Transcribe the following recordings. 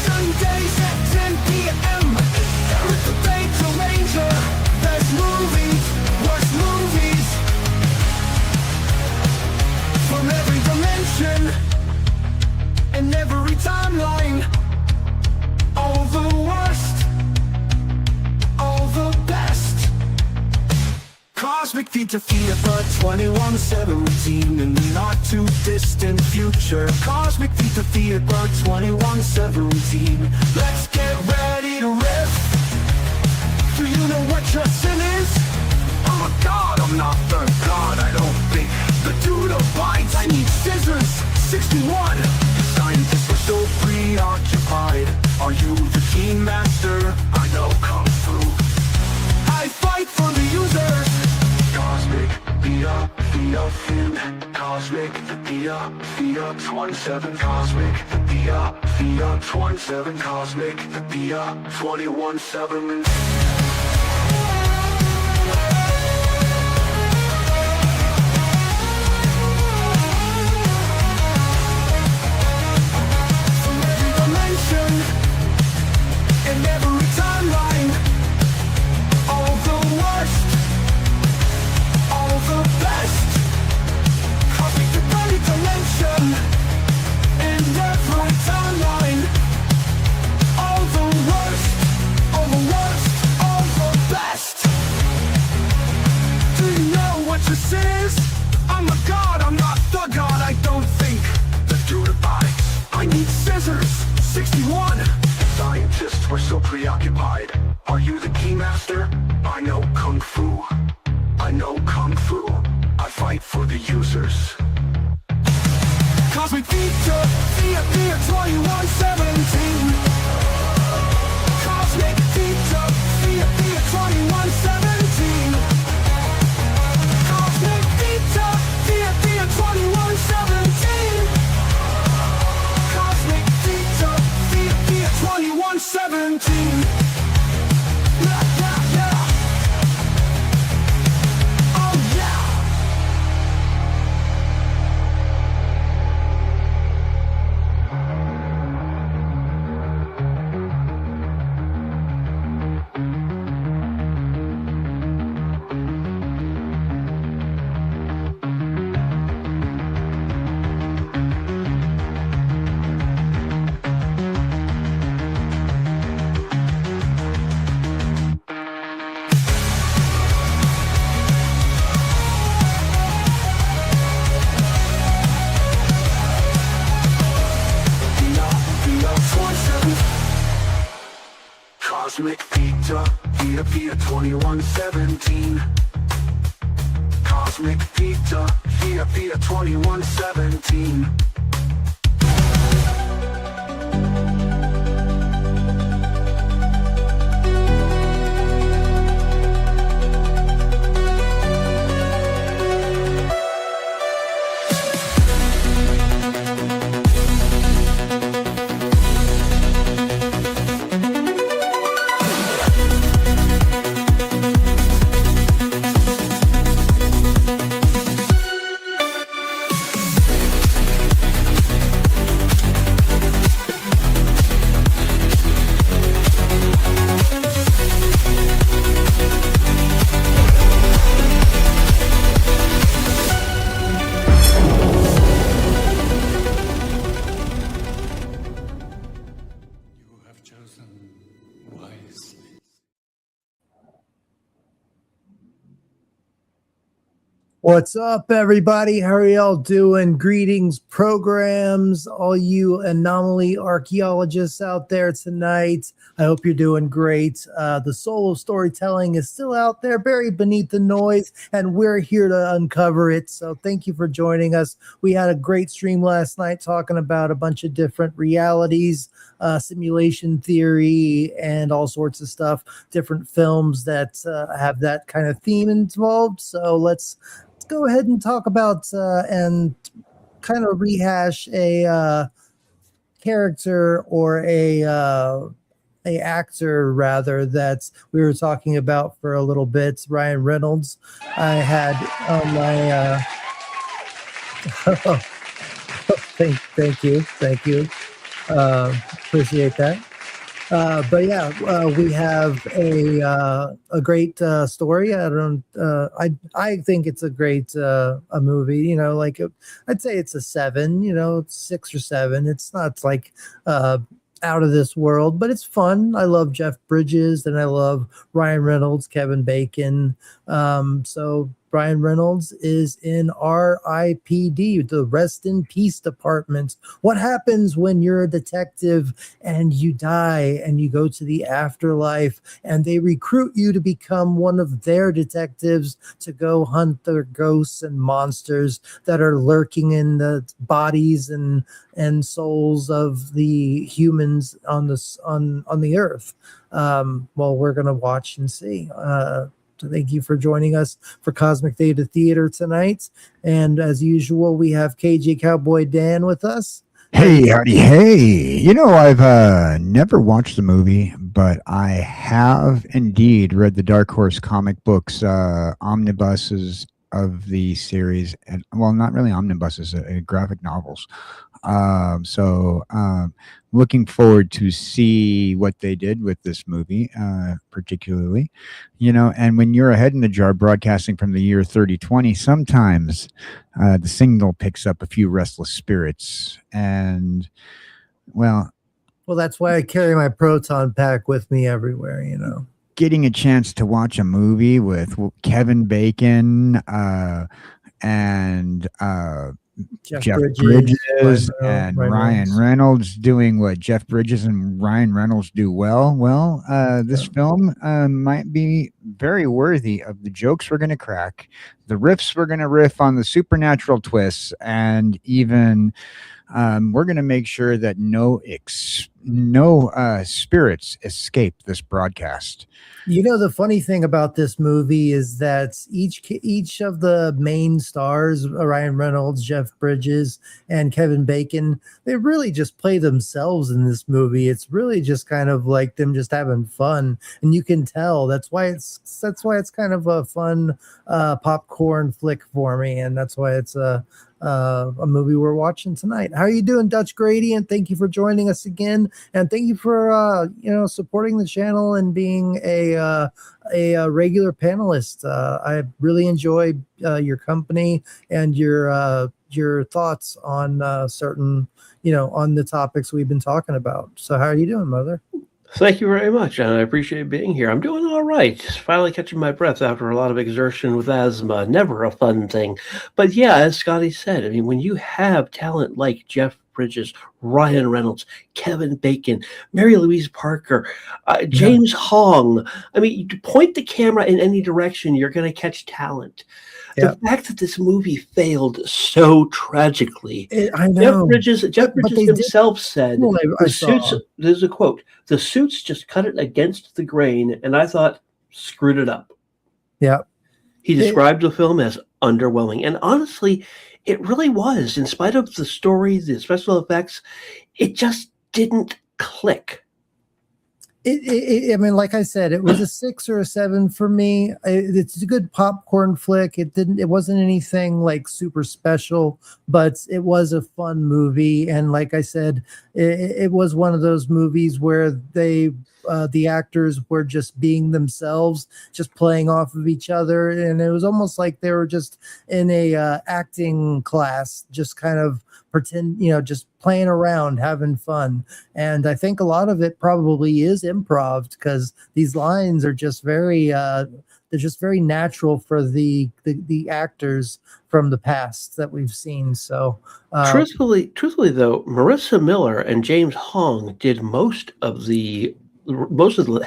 Sundays at 10 p.m. with the Beta Ranger. There's movies, worst movies from every dimension and every timeline. All the worst, all the best. Cosmic Theta Theatre 2117 in the not too distant future. Cosmic Theta Theatre 2117. Let's get ready to riff. Do you know what your sin is? I'm a god, I'm not the god, I don't think. The dude abides, I need scissors. 61. Scientists were so preoccupied. Are you the keen master? I know kung fu. I fight for the users. Cosmic Theta Theta. Cosmic Theta Theta 27. Cosmic Theta Theta 27. Cosmic Theta 21/7. In every timeline, all the worst, all the best. Cosmic Theta dimension. In every timeline, all the worst, all the worst, all the best. Do you know what this is? I'm a god, I'm not the god, I don't think. The dude abides. I need scissors. 61. Scientists were so preoccupied. Are you the key master? I know kung fu. I know kung fu. I fight for the users. Cosmic Theta Theta 2117. Cosmic Theta Theta 2117. Cosmic Theta Theta 2117. Cosmic Theta Theta 2117. Yeah, yeah, yeah. Oh yeah. Cosmic Theta Theta Theta 2117. Cosmic Theta Theta Theta 2117. What's up, everybody? How are y'all doing? Greetings, programs, all you anomaly archaeologists out there tonight. I hope you're doing great. The soul of storytelling is still out there, buried beneath the noise, and we're here to uncover it. So thank you for joining us. We had a great stream last night talking about a bunch of different realities, simulation theory, and all sorts of stuff, different films that have that kind of theme involved. So let's go ahead and talk about and kind of rehash a character or a actor rather that we were talking about for a little bit. Ryan Reynolds. I had on my thank you. Appreciate that. But yeah, we have a great story. I don't. I think it's a great a movie. You know, like I'd say it's a 7. You know, 6 or 7. It's not like out of this world, but it's fun. I love Jeff Bridges and I love Ryan Reynolds, Kevin Bacon. So Ryan Reynolds is in R.I.P.D, the Rest in Peace Department. What happens when you're a detective and you die and you go to the afterlife and they recruit you to become one of their detectives to go hunt the ghosts and monsters that are lurking in the bodies and souls of the humans on the earth? Well, we're gonna watch and see. So thank you for joining us for Cosmic Theta Theatre tonight. And as usual, we have KJ Cowboy Dan with us. Hey, howdy, hey. You know, I've never watched the movie, but I have indeed read the Dark Horse comic books, omnibuses of the series. And, well, not really omnibuses, graphic novels. So looking forward to see what they did with this movie, particularly, you know, and when you're ahead in the jar broadcasting from the year 3020, sometimes the signal picks up a few restless spirits. And well, that's why I carry my proton pack with me everywhere, you know. Getting a chance to watch a movie with Kevin Bacon and Jeff Bridges and Ryan Reynolds doing what Jeff Bridges and Ryan Reynolds do well. Well, this film might be very worthy of the jokes we're going to crack, the riffs we're going to riff on, the supernatural twists, and even we're going to make sure that no spirits escape this broadcast. You know, the funny thing about this movie is that each of the main stars, Ryan Reynolds, Jeff Bridges, and Kevin Bacon, they really just play themselves in this movie. It's really just kind of like them just having fun, and you can tell that's why it's kind of a fun popcorn flick for me, and that's why it's a movie we're watching tonight. How are you doing, Dutch Gradient? Thank you for joining us again, and thank you for supporting the channel and being a regular panelist. I really enjoy your company and your thoughts on certain on the topics we've been talking about. So how are you doing, Mother? Thank you very much, and I appreciate being here. I'm doing all right. Just finally catching my breath after a lot of exertion with asthma. Never a fun thing. But yeah, as Scotty said, I mean, when you have talent like Jeff Bridges, Ryan Reynolds, Kevin Bacon, Mary Louise Parker, James Hong, I mean, you point the camera in any direction, you're going to catch talent. The fact that this movie failed so tragically. I know. Jeff Bridges himself said, there's a quote, "The suits just cut it against the grain," and I thought, screwed it up. Yeah. He described the film as underwhelming, and honestly, it really was. In spite of the story, the special effects, it just didn't click. I mean, like I said, it was a 6 or a 7 for me. It's a good popcorn flick. It wasn't anything like super special, but it was a fun movie. And like I said, it was one of those movies where the actors were just being themselves, just playing off of each other. And it was almost like they were just in a acting class, just kind of pretend, just playing around, having fun. And I think a lot of it probably is improv, because these lines are just very they're just very natural for the actors from the past that we've seen. So truthfully though, Marissa Miller and James Hong did most of the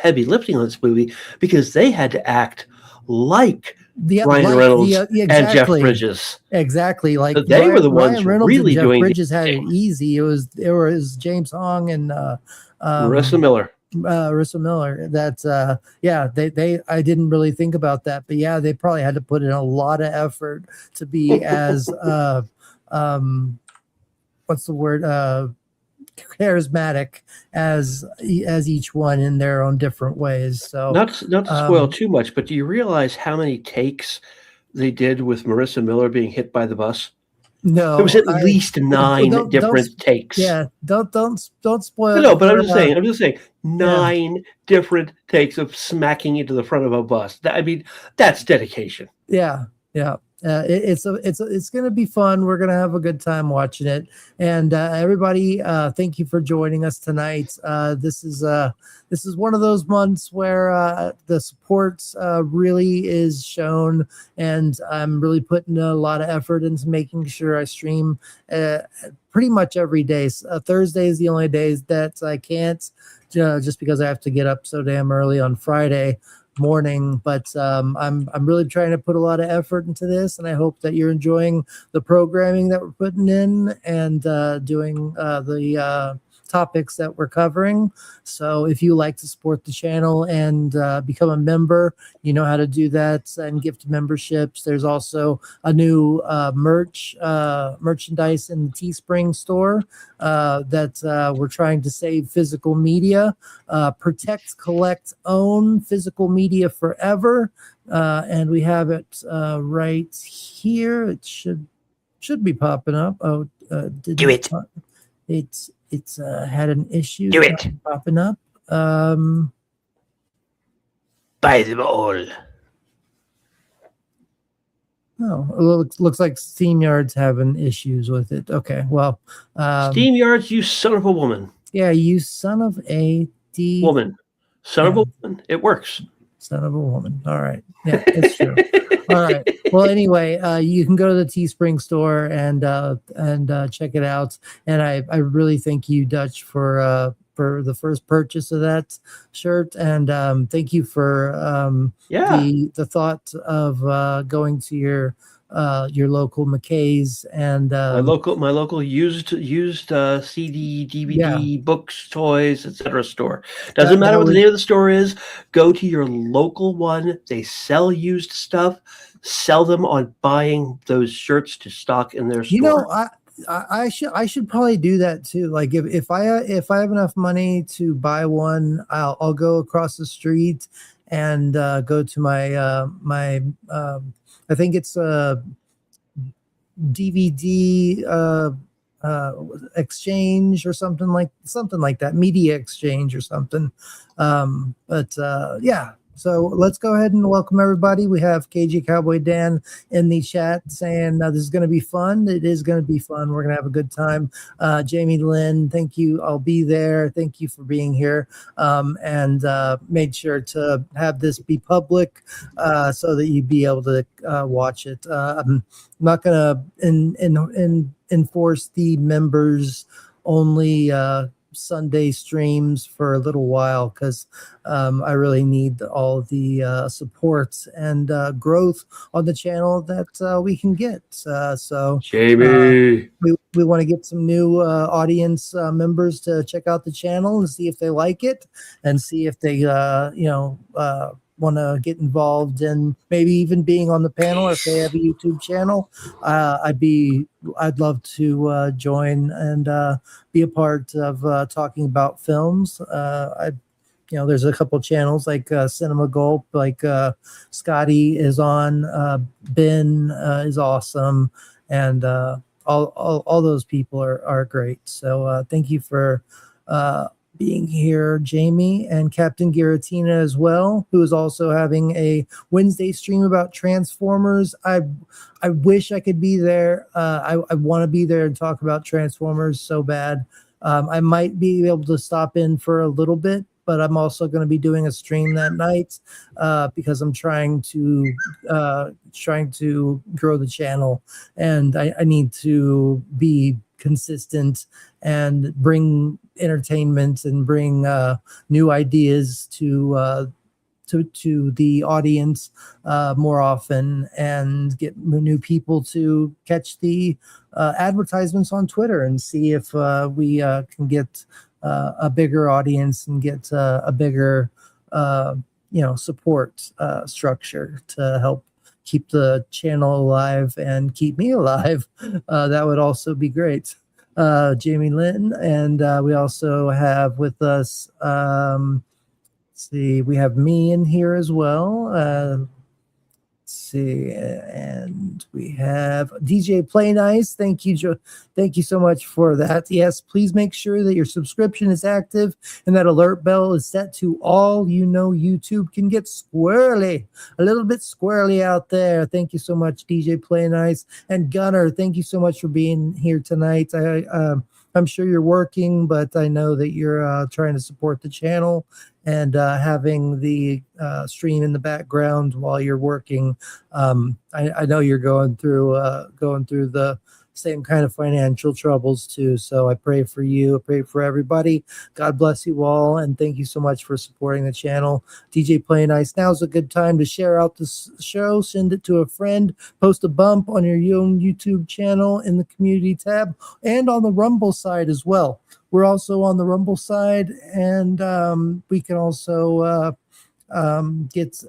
heavy lifting on this movie, because they had to act like Ryan Reynolds and Jeff Bridges. Exactly. Like so they were the ones Ryan Reynolds really and Jeff doing Bridges had it easy. It was James Hong and Marissa Miller. Marissa Miller. That's yeah, they I didn't really think about that, but yeah, they probably had to put in a lot of effort to be as what's the word, charismatic as each one in their own different ways. So Not to spoil too much, but do you realize how many takes they did with Marissa Miller being hit by the bus? There was no, at least 9 different takes. yeah, don't spoil No, it but for, I'm just saying, 9 different takes of smacking into the front of a bus. I mean, that's dedication. yeah, yeah. It's going to be fun. We're going to have a good time watching it. And everybody, thank you for joining us tonight. This is one of those months where the support really is shown, and I'm really putting a lot of effort into making sure I stream pretty much every day. Thursday is the only days that I can't, just because I have to get up so damn early on Friday morning. But I'm really trying to put a lot of effort into this, and I hope that you're enjoying the programming that we're putting in and doing the topics that we're covering. So if you like to support the channel and become a member, you know how to do that, and gift memberships. There's also a new merchandise in the Teespring store that we're trying to save physical media, protect, collect, own physical media forever. And we have it right here. It should be popping up. Oh, Do it. It's had an issue. Do it. Popping up. Buy them all. Oh, it looks like SteamYard's having issues with it. Okay, well, SteamYards, you son of a woman. Yeah, you son of a woman. Son of a woman. It works. Son of a woman. All right. Yeah, it's true. All right. Well, anyway, you can go to the Teespring store and check it out. And I really thank you, Dutch, for the first purchase of that shirt, and thank you for the thought of going to your local McKay's and my local used CD, DVD, books, toys, etc. store. Doesn't matter what the name of the store is. Go to your local one. They sell used stuff. Sell them on buying those shirts to stock in their store. You know, I should probably do that too. Like if I have enough money to buy one, I'll go across the street and go to my my I think it's a DVD exchange or something like that, media exchange or something. But yeah. So let's go ahead and welcome everybody. We have KG Cowboy Dan in the chat saying this is going to be fun. It is going to be fun. We're going to have a good time. Jamie Lynn, thank you. I'll be there. Thank you for being here. And made sure to have this be public so that you'd be able to watch it. I'm not going to enforce the members only Sunday streams for a little while, because I really need all the support and growth on the channel that we can get. So Jamie, we want to get some new audience members to check out the channel and see if they like it, and see if they want to get involved in maybe even being on the panel. If they have a YouTube channel, I'd love to join and be a part of talking about films. There's a couple channels like Cinema Gulp, like Scotty is on, Ben is awesome, and all those people are great. So thank you for being here, Jamie, and Captain Giratina as well, who is also having a Wednesday stream about Transformers. I wish I could be there. I want to be there and talk about Transformers so bad. I might be able to stop in for a little bit, but I'm also going to be doing a stream that night because I'm trying to grow the channel, and I need to be consistent and bring entertainment and bring new ideas to the audience more often, and get new people to catch the advertisements on Twitter and see if we can get a bigger audience and get a bigger support structure to help keep the channel alive and keep me alive. That would also be great. Jamie Lynn, and we also have with us, let's see, we have me in here as well. Let's see, and we have DJ Play Nice. Thank you, Joe. Thank you so much for that. Yes, please make sure that your subscription is active and that alert bell is set to all. YouTube can get squirrely, a little bit squirrely out there. Thank you so much, DJ Play Nice. And Gunner, thank you so much for being here tonight. I'm sure you're working, but I know that you're trying to support the channel and having the stream in the background while you're working. I know you're going through the same kind of financial troubles too. So I pray for you. I pray for everybody. God bless you all. And thank you so much for supporting the channel. DJ Play Nice. Now's a good time to share out this show. Send it to a friend. Post a bump on your own YouTube channel in the community tab and on the Rumble side as well. We're also on the Rumble side, and we can also get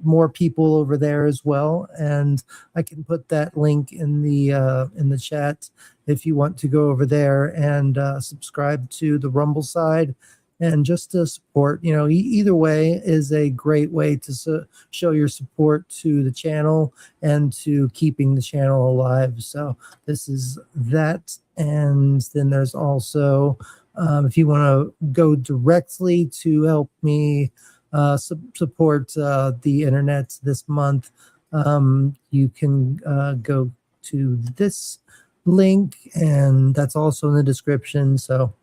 more people over there as well. And I can put that link in the chat if you want to go over there and subscribe to the Rumble side. And just to support, either way is a great way to show your support to the channel and to keeping the channel alive. So this is that. And then there's also, if you want to go directly to help me support the internet this month, you can go to this link, and that's also in the description. So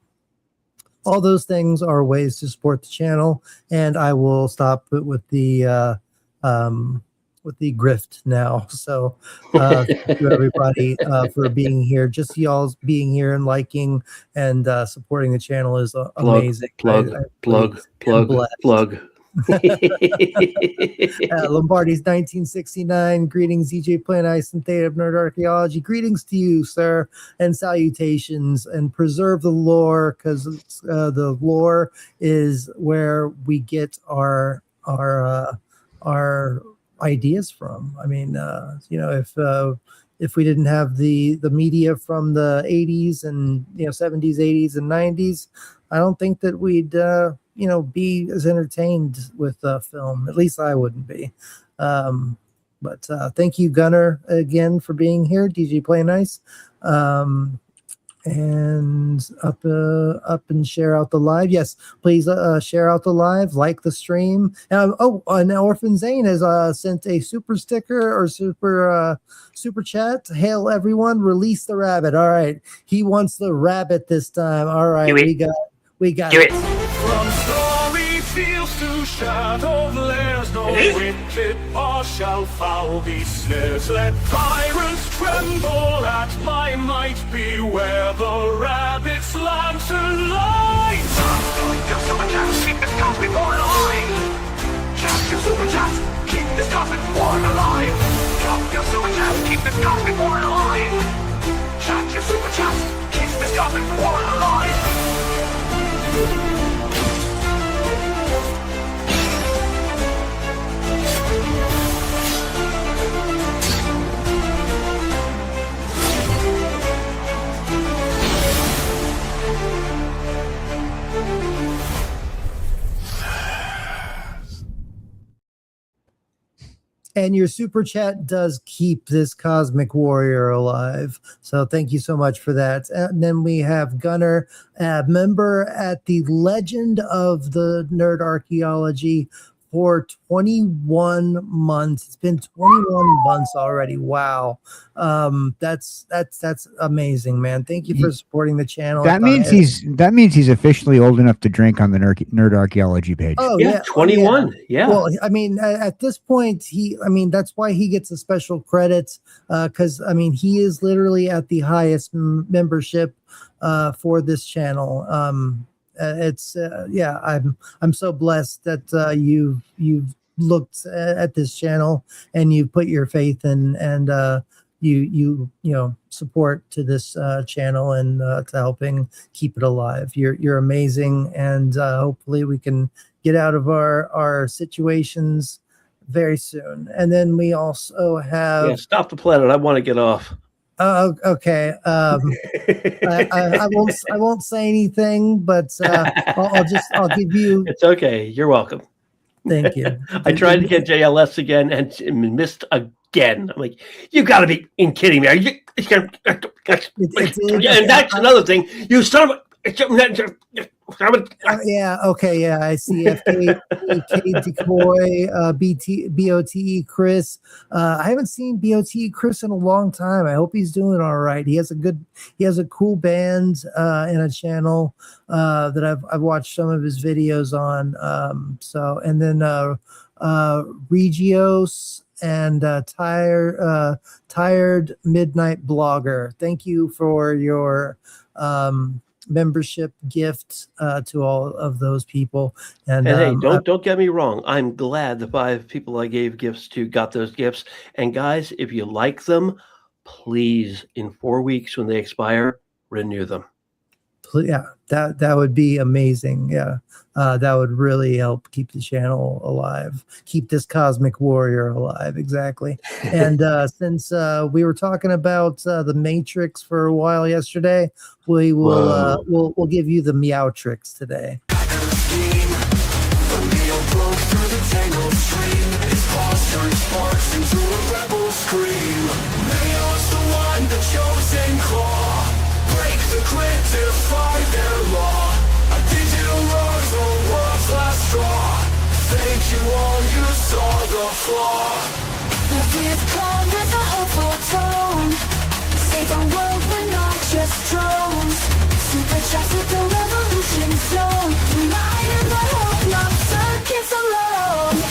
all those things are ways to support the channel, and I will stop with the grift now. So thank you everybody for being here. Just y'all being here and liking and supporting the channel is amazing. Plug. Lombardi's 1969. Greetings, DJ Play Nice and Theta of Nerd Archaeology. Greetings to you, sir, and salutations. And preserve the lore, because the lore is where we get our ideas from. I mean, if we didn't have the media from the 80s and 70s, 80s, and 90s, I don't think that we'd be as entertained with film. At least I wouldn't be. But thank you, Gunner, again for being here. DJ Play Nice. And up and share out the live. Yes, please share out the live, like the stream. And Orphan Zane has sent a super sticker or super chat. Hail everyone, release the rabbit. All right, he wants the rabbit this time. All right, we got it. From stormy fields to shadowed lairs, no wind pit or shall foul be snares. Let tyrants tremble at my might, beware the rabbit's lantern light. Your super chat, keep this cosmic war alive. Chat your super chat, keep this cosmic war alive. Drop your super chat, keep this cosmic war alive. Chat your super chat, keep this cosmic war alive. And your super chat does keep this cosmic warrior alive. So thank you so much for that. And then we have Gunner, a member at the Legend of the Nerd Archaeology for 21 months. It's been 21 months already. Wow. That's amazing, man. Thank you for supporting the channel. That means he's officially old enough to drink on the Nerd Archaeology page. Oh yeah, 21. Yeah. Well, I mean, at this point, that's why he gets a special credit, because he is literally at the highest membership for this channel. I'm so blessed that you've looked at this channel and you put your faith in and support to this channel and to helping keep it alive. You're amazing, and hopefully we can get out of our situations very soon. And then we also have Yeah, stop the planet. I want to get off. okay. I won't say anything, but I'll give you. It's okay. You're welcome. Thank you. I tried to get JLS again and missed again. I'm like, you got to be kidding me. Are you? And that's another thing. You son of a. Yeah. Okay. Yeah. I see. FK Decoy, BOTE Chris. I haven't seen BOTE Chris in a long time. I hope he's doing all right. He has a cool band and a channel that I've watched some of his videos on. And then Regios and Tired Midnight Blogger. Thank you for your membership gift to all of those people. And hey, don't get me wrong. I'm glad the 5 people I gave gifts to got those gifts. And guys, if you like them, please, in 4 weeks when they expire, renew them. Yeah, that would be amazing. Yeah, that would really help keep the channel alive, keep this cosmic warrior alive. Exactly. And since we were talking about the Matrix for a while yesterday, we will we'll give you the Meow Tricks today. Defy their law. A digital rose, the world's last straw. Thank you all, you saw the flaw. We've come with a hopeful tone. Save our world, we're not just drones. Supercharged with the revolution zone. United by hope, not circuits alone.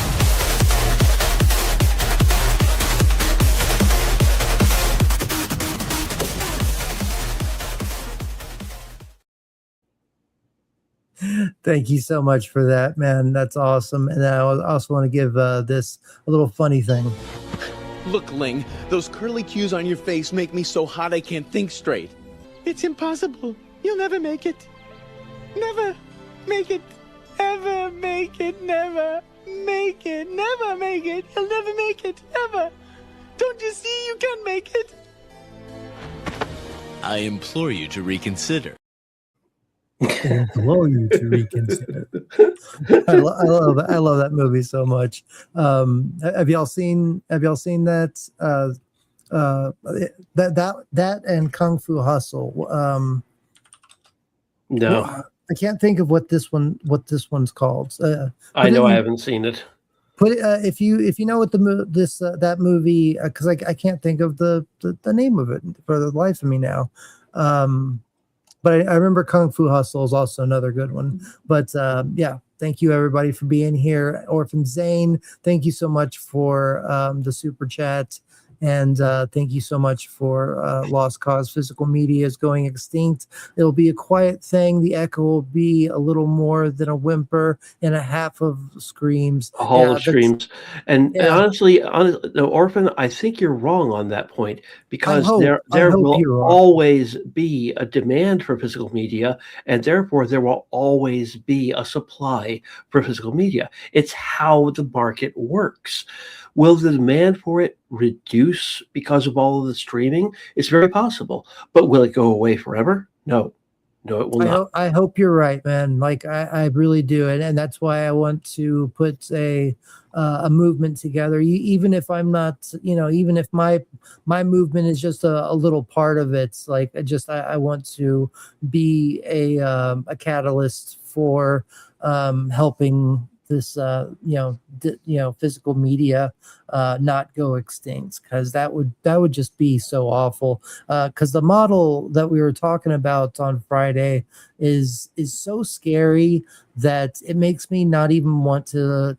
Thank you so much for that, man. That's awesome. And I also want to give this a little funny thing. Look, Ling, those curly cues on your face make me so hot I can't think straight. It's impossible. You'll never make it. Never make it. Ever make it. Never make it. Never make it. You'll never make it. Ever. Don't you see you can make it? I implore you to reconsider. Implore you to reconsider. I love that movie so much. Have y'all seen that? That and Kung Fu Hustle. No, I can't think of what this one's called. I know I haven't seen it. Put it, if you know what that movie, because I can't think of the name of it for the life of me now. But I remember Kung Fu Hustle is also another good one. But yeah, thank you everybody for being here. Orphan Zane, thank you so much for the super chat. And thank you so much for Lost Cause. Physical media is going extinct. It'll be a quiet thing. The echo will be a little more than a whimper and a half of screams. A hall of screams. And honestly, the Orphan, I think you're wrong on that point, because there will always be a demand for physical media, and therefore there will always be a supply for physical media. It's how the market works. Will the demand for it reduce because of all of the streaming? It's very possible. But will it go away forever? No. No, it will not. I hope you're right, man. Like I really do. And that's why I want to put a movement together. Even if I'm not, even if my movement is just a little part of it, like I want to be a catalyst for helping this physical media not go extinct, because that would just be so awful, because the model that we were talking about on Friday is so scary that it makes me not even want to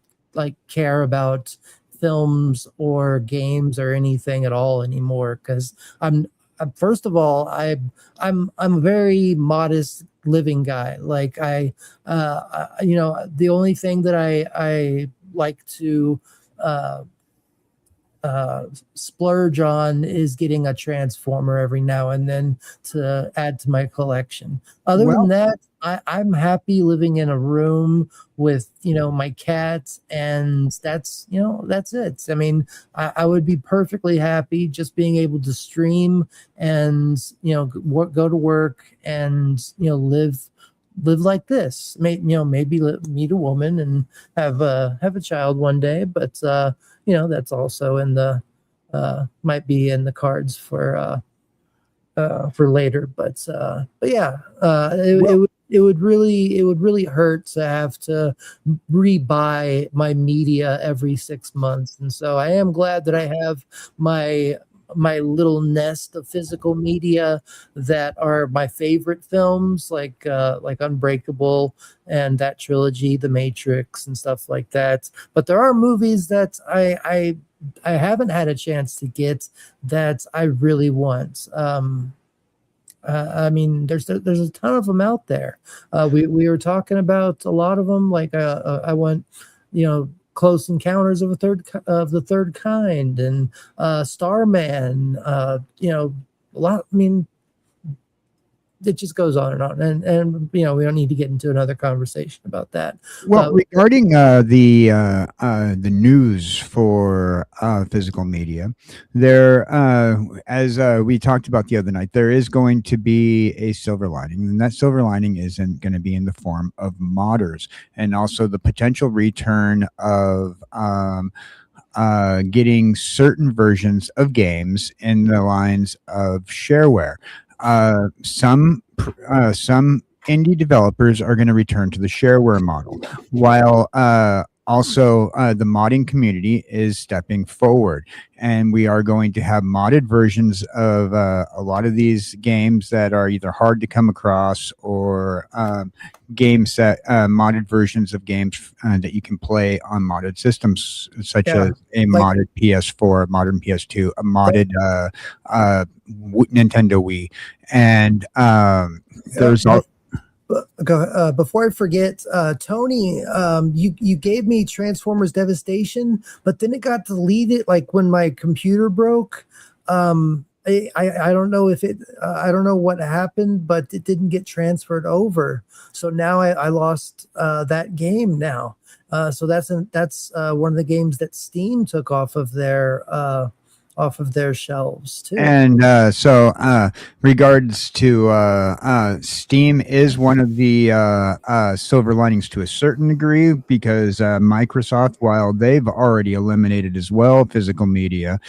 care about films or games or anything at all anymore, because first of all, I'm a very modest living guy. Like the only thing that I like to splurge on is getting a Transformer every now and then to add to my collection. Other than that, I'm happy living in a room with, my cat, and that's it. I mean, I would be perfectly happy just being able to stream and, go to work and, live like this. Maybe meet a woman and have a child one day, but that's also in the might be in the cards for later. But yeah, it would really hurt to have to rebuy my media every 6 months, and so I am glad that I have my little nest of physical media that are my favorite films, like Unbreakable and that trilogy, The Matrix, and stuff like that. But there are movies that I haven't had a chance to get that I really want. I mean, there's a ton of them out there. We were talking about a lot of them. Like I want, Close Encounters of the Third Kind, and Starman. A lot. I mean, it just goes on and on, and we don't need to get into another conversation about that. Well, regarding the news for physical media, there, as we talked about the other night, there is going to be a silver lining, and that silver lining isn't going to be in the form of modders, and also the potential return of getting certain versions of games in the lines of shareware. Some indie developers are going to return to the shareware model, while also the modding community is stepping forward, and we are going to have modded versions of a lot of these games that are either hard to come across, or games that modded versions of games that you can play on modded systems, such as a modded PS4, modern PS2, a modded Nintendo Wii, and there's all. Before I forget, Tony, you gave me Transformers Devastation, but then it got deleted like when my computer broke. I don't know if I don't know what happened, but it didn't get transferred over. So now I lost that game now. So that's one of the games that Steam took off of their shelves too. And regards to Steam is one of the silver linings to a certain degree, because Microsoft, while they've already eliminated as well physical media,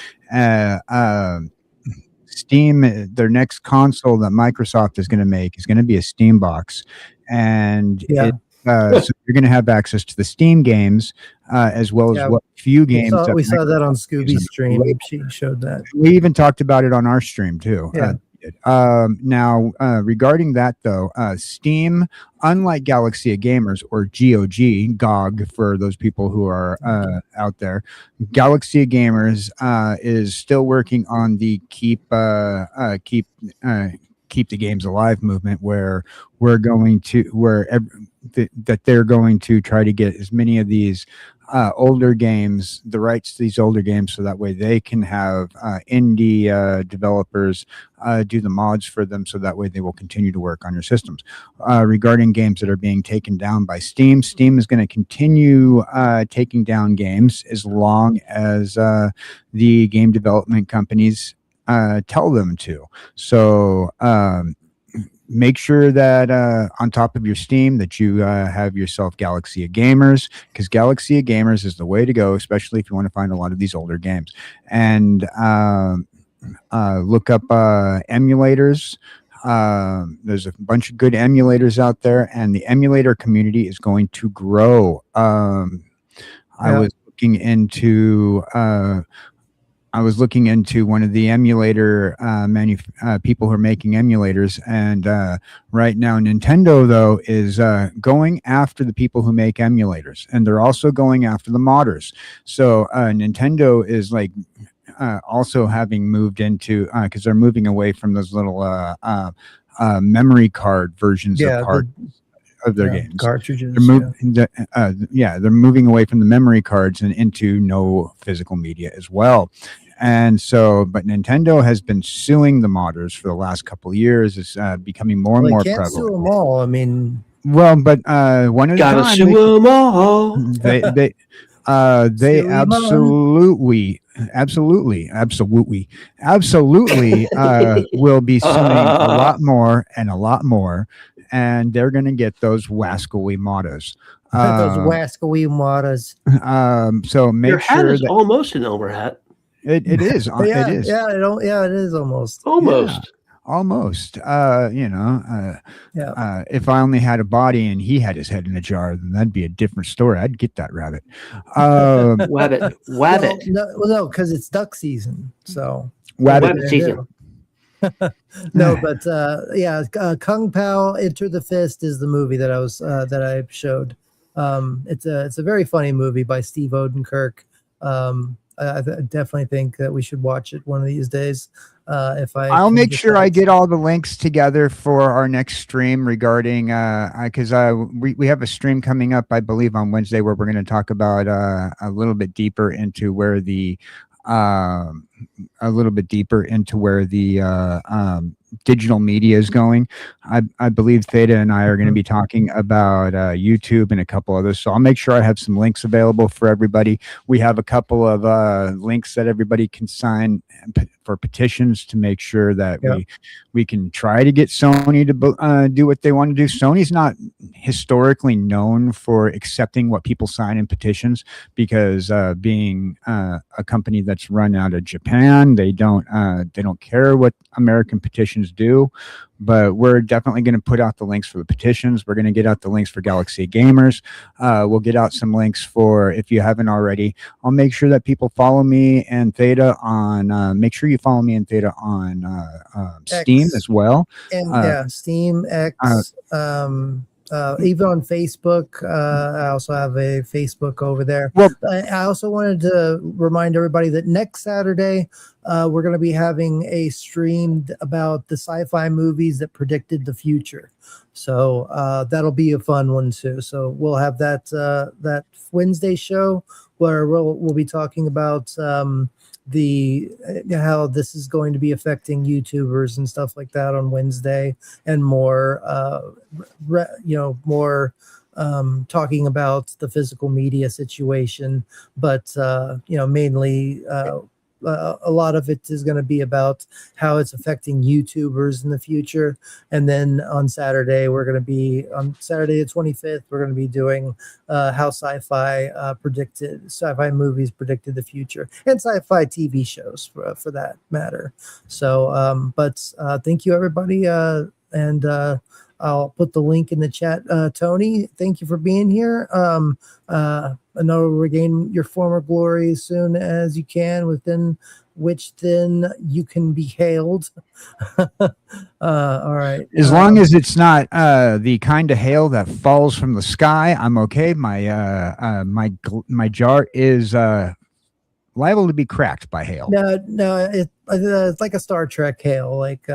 Steam, their next console that Microsoft is going to make is going to be a Steam box, and so you're going to have access to the Steam games as well as what few games. We saw that on Scooby's stream. She showed that. We even talked about it on our stream too. Yeah. Now, regarding that though, Steam, unlike Galaxy of Gamers, or GOG for those people who are out there, Galaxy of Gamers is still working on the keep the games alive movement, where we're going to that they're going to try to get as many of these older games, the rights to these older games, so that way they can have indie developers do the mods for them, so that way they will continue to work on your systems. Regarding games that are being taken down by Steam, Steam is going to continue taking down games as long as the game development companies tell them to. So make sure that on top of your Steam that you have yourself Galaxy of Gamers, because Galaxy of Gamers is the way to go, especially if you want to find a lot of these older games. And look up emulators. There's a bunch of good emulators out there, and the emulator community is going to grow. I was looking into one of the emulator people who are making emulators, and right now Nintendo though is going after the people who make emulators, and they're also going after the modders. So Nintendo is like also having moved into, because they're moving away from those little memory card versions of cards. of their games. Cartridges. They're moving away from the memory cards and into no physical media as well. And so, but Nintendo has been suing the modders for the last couple of years. It's becoming more and more Can't prevalent. sue them all. I mean, Well, but one at a Gotta time. sue them all. They Sue 'em absolutely will be suing a lot more, and they're going to get those wascally modders. those wascally modders. So make Your hat sure is that almost an Elmer hat. it is. Yeah, It is. it is almost. Almost. Almost. If I only had a body and he had his head in a jar, then that'd be a different story. I'd get that rabbit. Wabbit. Wabbit. No, because it's duck season. So Wabbit. Wabbit season. But Kung Pao Enter the Fist is the movie that I showed. It's a very funny movie by Steve Odenkirk. I definitely think that we should watch it one of these days. I'll make sure I get all the links together for our next stream regarding because we have a stream coming up, I believe, on Wednesday where we're going to talk about a little bit deeper into where the digital media is going. I believe Theta and I are going to be talking about YouTube and a couple others. So I'll make sure I have some links available for everybody. We have a couple of links that everybody can sign for petitions to make sure that we can try to get Sony to do what they want to do. Sony's not historically known for accepting what people sign in petitions because being a company that's run out of Japan, they don't care what American petitions do. But we're definitely going to put out the links for the petitions. We're going to get out the links for Galaxy Gamers. We'll get out some links for, if you haven't already, I'll make sure that people follow me and Theta on, make sure you follow me and Theta on Steam as well. And Steam, X, even on Facebook. I also have a Facebook over there. Well, I also wanted to remind everybody that next Saturday, we're going to be having a stream about the sci-fi movies that predicted the future. So that'll be a fun one too. So we'll have that Wednesday show where we'll be talking about how this is going to be affecting YouTubers and stuff like that on Wednesday, and more talking about the physical media situation, but mainly a lot of it is going to be about how it's affecting YouTubers in the future. And then on Saturday the 25th, we're going to be doing how sci-fi movies predicted the future, and sci-fi TV shows for that matter. So, thank you everybody. And I'll put the link in the chat. Tony, thank you for being here. I know regain your former glory as soon as you can, within which then you can be hailed. All right. As long as it's not the kind of hail that falls from the sky, I'm okay. My jar is liable to be cracked by hail. No, it's like a Star Trek hail, like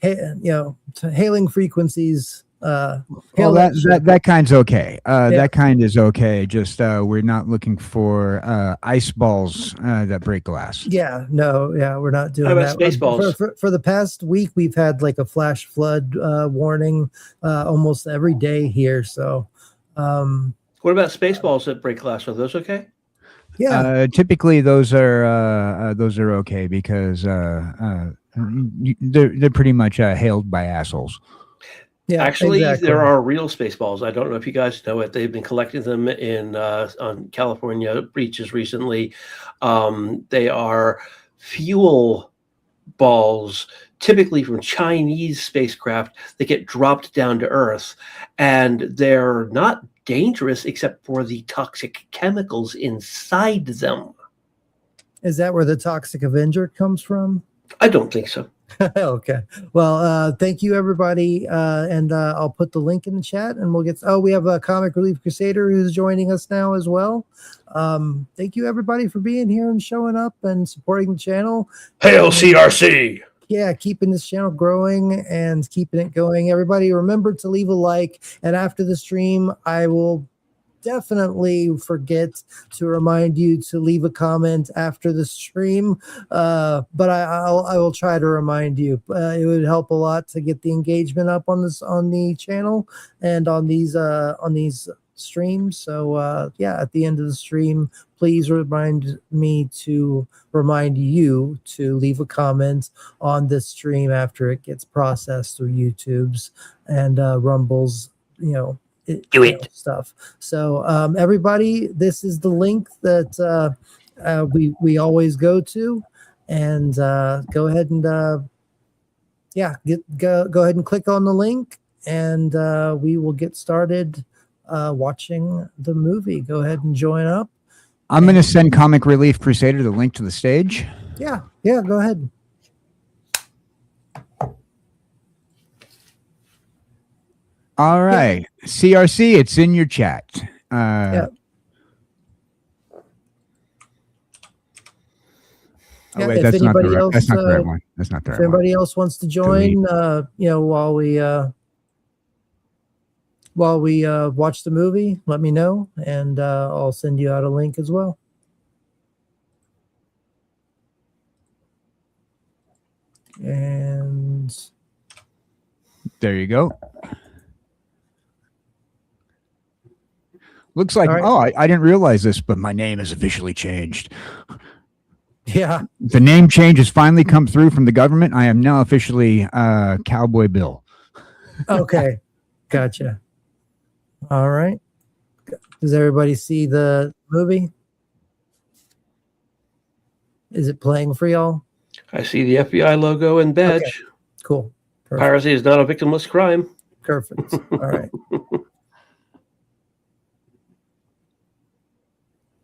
hailing frequencies. That kind's okay. That kind is okay. Just we're not looking for ice balls that break glass. We're not doing How about that. space balls? For the past week, we've had like a flash flood warning almost every day here. So, What about space balls that break glass? Are those okay? Yeah. Typically, those are okay because they're pretty much hailed by assholes. Yeah, actually, exactly. There are real space balls. I don't know if you guys know it. They've been collecting them in on California beaches recently. They are fuel balls, typically from Chinese spacecraft, that get dropped down to Earth, and they're not dangerous except for the toxic chemicals inside them. Is that where the Toxic Avenger comes from? I don't think so. Okay. Well, thank you everybody. And I'll put the link in the chat, and we have a Comic Relief Crusader who's joining us now as well. Thank you everybody for being here and showing up and supporting the channel. Hail CRC! keeping this channel growing and keeping it going. Everybody, remember to leave a like. And after the stream, I will definitely forget to remind you to leave a comment after the stream, but I will try to remind you. It would help a lot to get the engagement up on the channel and on these streams. So at the end of the stream, please remind you to leave a comment on this stream after it gets processed through YouTube's and Rumble's stuff. So everybody, this is the link that we always go to, and go ahead and go ahead and click on the link, and we will get started watching the movie. Go ahead and join up. I'm going to send Comic Relief Crusader the link to the stage. Yeah, go ahead. All right. Yeah. CRC, it's in your chat. Yeah. Oh, wait, that's not the right one. That's not the right one. If anybody else wants to join, while we watch the movie, let me know, and I'll send you out a link as well. And there you go. Looks like, right. I didn't realize this, but my name is officially changed. Yeah. The name change has finally come through from the government. I am now officially Cowboy Bill. Okay. Gotcha. All right. Does everybody see the movie? Is it playing for y'all? I see the FBI logo and badge. Okay. Cool. Perfect. Piracy is not a victimless crime. Perfect. All right.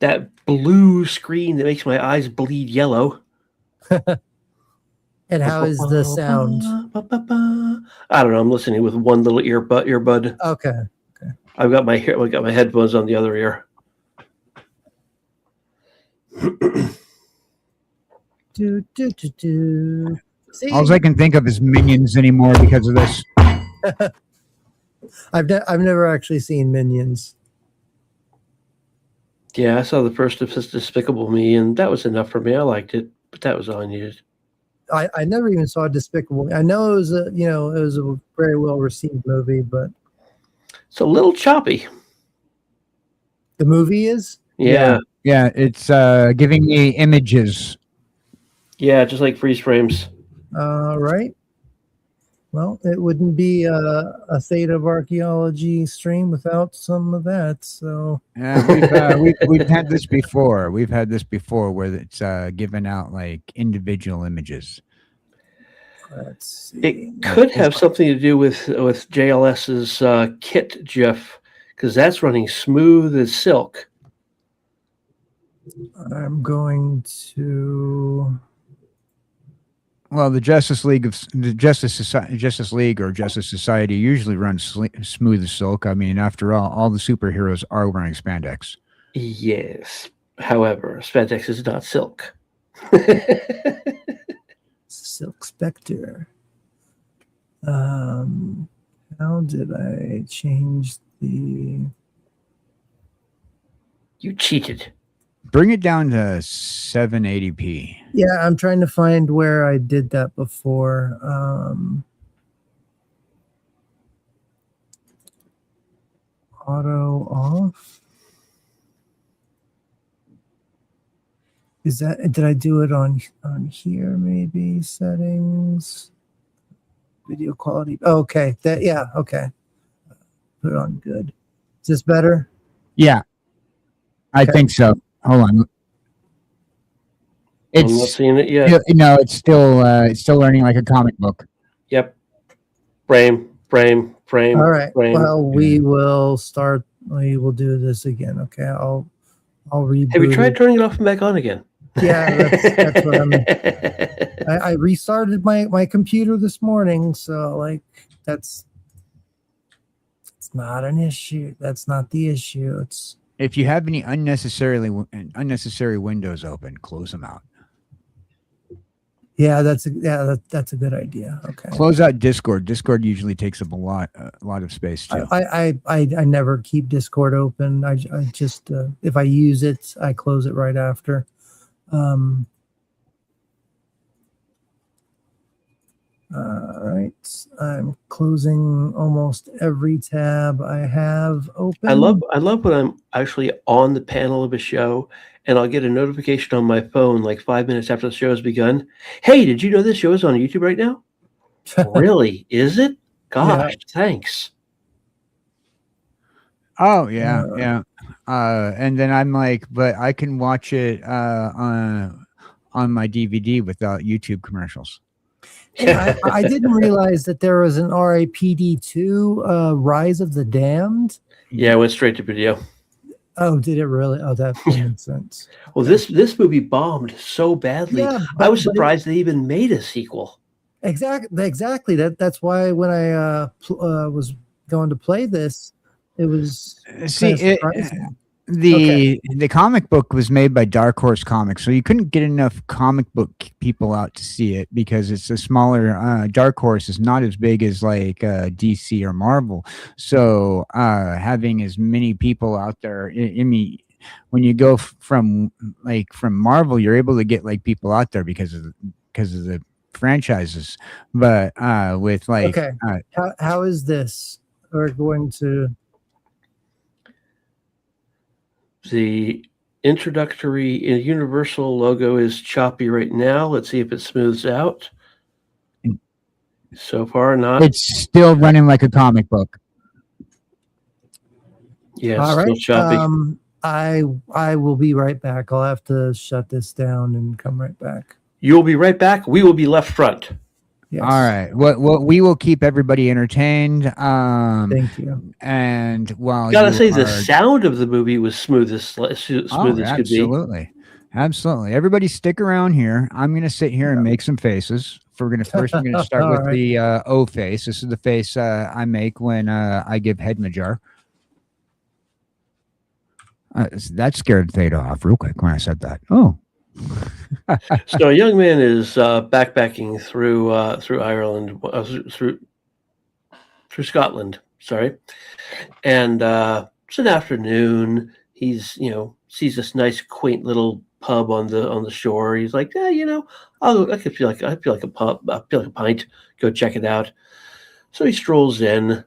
That blue screen that makes my eyes bleed yellow. And how is the sound? I don't know. I'm listening with one little earbud. Okay. I've got my headphones on the other ear. All I can think of is Minions anymore because of this. I've never actually seen Minions. Yeah, I saw the first of Despicable Me, and that was enough for me. I liked it, but that was all I needed. I never even saw Despicable Me. I know it was a very well received movie, but it's a little choppy. The movie is? Yeah, it's giving me images. Yeah, just like freeze frames. Right. Well, it wouldn't be a Theta of Archaeology stream without some of that. So we've had this before. We've had this before where it's given out like individual images. Let's see. It could have something to do with JLS's kit GIF, because that's running smooth as silk. I'm going to. Well, the Justice League or Justice Society usually runs smooth as silk. I mean, after all the superheroes are wearing spandex. Yes. However, spandex is not silk. Silk Spectre. How did I change the? You cheated. Bring it down to 780p. Yeah, I'm trying to find where I did that before. Auto off. Is that? Did I do it on here? Maybe settings, video quality. Oh, okay. Okay. Put it on good. Is this better? Yeah, I think so. Hold on. I'm not seeing it yet. No, it's still learning like a comic book. Yep. Frame. All right. Frame. Well, we will start. We will do this again. Okay. I'll reboot. Have you tried turning it off and back on again? Yeah, that's what I'm. I restarted my computer this morning, so like it's not an issue. That's not the issue. It's. If you have any unnecessary windows open, close them out. Yeah, that's a good idea. Okay. Close out Discord. Discord usually takes up a lot of space too. I never keep Discord open. I just if I use it, I close it right after. All right, I'm closing almost every tab I have open. I love when I'm actually on the panel of a show and I'll get a notification on my phone like 5 minutes after the show has begun. Hey, did you know this show is on YouTube right now? Really? Is it? Gosh, thanks. Oh yeah. And then I'm like, but I can watch it on my DVD without YouTube commercials. Yeah, I didn't realize that there was an R.I.P.D. 2, Rise of the Damned. Yeah, I went straight to video. Oh, did it really? Oh, that makes sense. Well, this movie bombed so badly. Yeah, I was surprised they even made a sequel. Exactly. That's why when I was going to play this, it was surprising. The comic book was made by Dark Horse Comics, so you couldn't get enough comic book people out to see it because it's a smaller. Dark Horse is not as big as like DC or Marvel, so having as many people out there, I mean, when you go from Marvel, you're able to get like people out there because of the franchises, but with like how is this? We're going to. The introductory Universal logo is choppy right now. Let's see if it smooths out. So far, not. It's still running like a comic book. Yeah, it's still choppy. I will be right back. I'll have to shut this down and come right back. You'll be right back. We will be left front. Yes. All right. Well, we will keep everybody entertained. Thank you. And while gotta say, the sound of the movie was smooth as could be. Absolutely. Everybody, stick around here. I'm going to sit here and make some faces. We're going to start with the O face. This is the face I make when I give head in the jar. That scared Theta off real quick when I said that. Oh. So a young man is backpacking through Ireland, through Scotland. Sorry, and it's an afternoon. He's sees this nice quaint little pub on the shore. He's like, yeah, I feel like a pub. I feel like a pint. Go check it out. So he strolls in.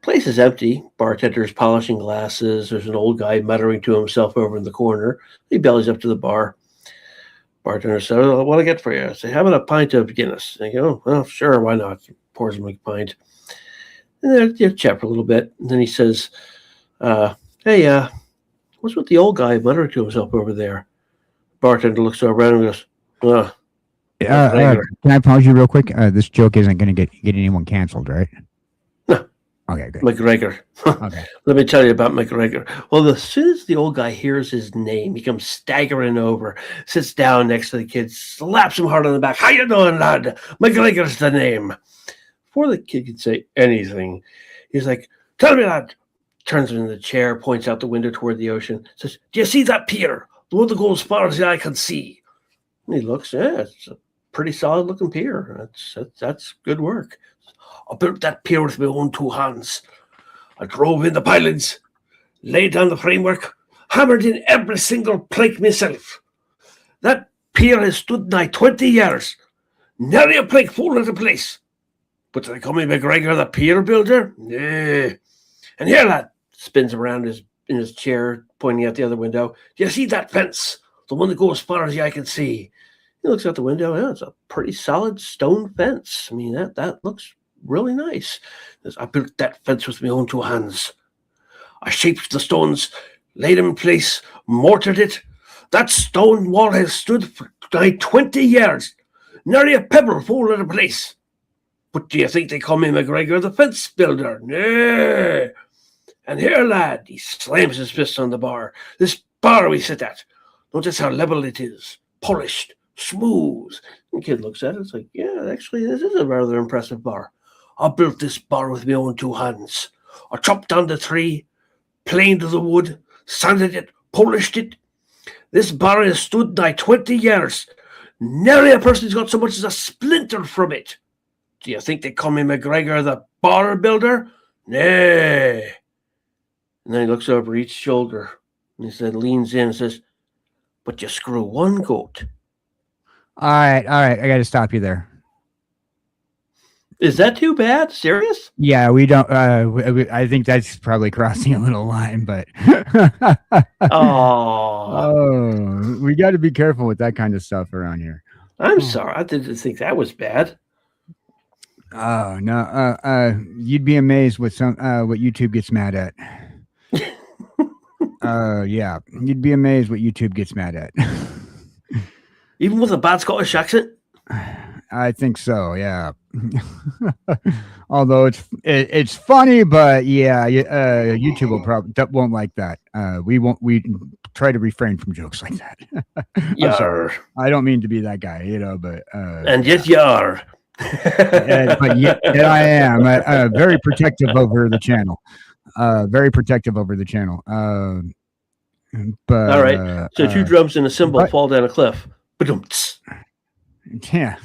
Place is empty. Bartender's polishing glasses. There's an old guy muttering to himself over in the corner. He bellies up to the bar. Bartender says, "What do I get for you?" I say, "How about a pint of Guinness?" They go, "Well, sure, why not?" He pours him a pint. And they chat for a little bit. And then he says, "Hey, what's with the old guy muttering to himself over there?" Bartender looks over at him and goes, can I pause you real quick? This joke isn't going to get anyone canceled, right? No. Okay, good. McGregor. Okay. Let me tell you about McGregor. Well, as soon as the old guy hears his name, he comes staggering over, sits down next to the kid, slaps him hard on the back. "How you doing, lad? McGregor's the name." Before the kid could say anything, he's like, "Tell me, lad." Turns him in the chair, points out the window toward the ocean, says, "Do you see that pier? The one that goes as far as the eye can see." And he looks, it's a pretty solid looking pier. That's good work. "I built that pier with my own two hands. I drove in the pilings, laid down the framework, hammered in every single plank myself. That pier has stood nigh 20 years. Nary a plank fall into place. But did I call me McGregor the pier builder? Nah. And here, lad," spins around in his chair, pointing out the other window. "Do you see that fence? The one that goes as far as the eye can see." He looks out the window. Yeah, it's a pretty solid stone fence. I mean, that looks really nice. "I built that fence with my own two hands. I shaped the stones, laid them in place, mortared it. That stone wall has stood for nigh 20 years. Nary a pebble fall into place. But do you think they call me McGregor the fence builder? Nay. And here, lad," he slams his fist on the bar. "This bar we sit at. Notice how level it is, polished, smooth." The kid looks at it. It's like, yeah, actually, this is a rather impressive bar. "I built this bar with my own two hands. I chopped down the tree, planed the wood, sanded it, polished it. This bar has stood nigh 20 years. Nary a person's got so much as a splinter from it. Do you think they call me McGregor the bar builder? Nay. And then he looks over each shoulder and he said, leans in and says, but you screw one goat. All right. I got to stop you there. Is that too bad? Serious? Yeah, we don't. I think that's probably crossing a little line, but Oh, we got to be careful with that kind of stuff around here. I'm sorry. I didn't think that was bad. Oh no, you'd be amazed what YouTube gets mad at. Yeah, you'd be amazed what YouTube gets mad at. Even with a bad Scottish accent? I think so. Yeah. Although it's funny, but yeah, YouTube won't like that. We try to refrain from jokes like that. I'm sorry. I don't mean to be that guy, but and yet you are. but yet I am very protective over the channel. Very protective over the channel. But all right. So two drums and a cymbal fall down a cliff. Ba-dum-ts. Yeah.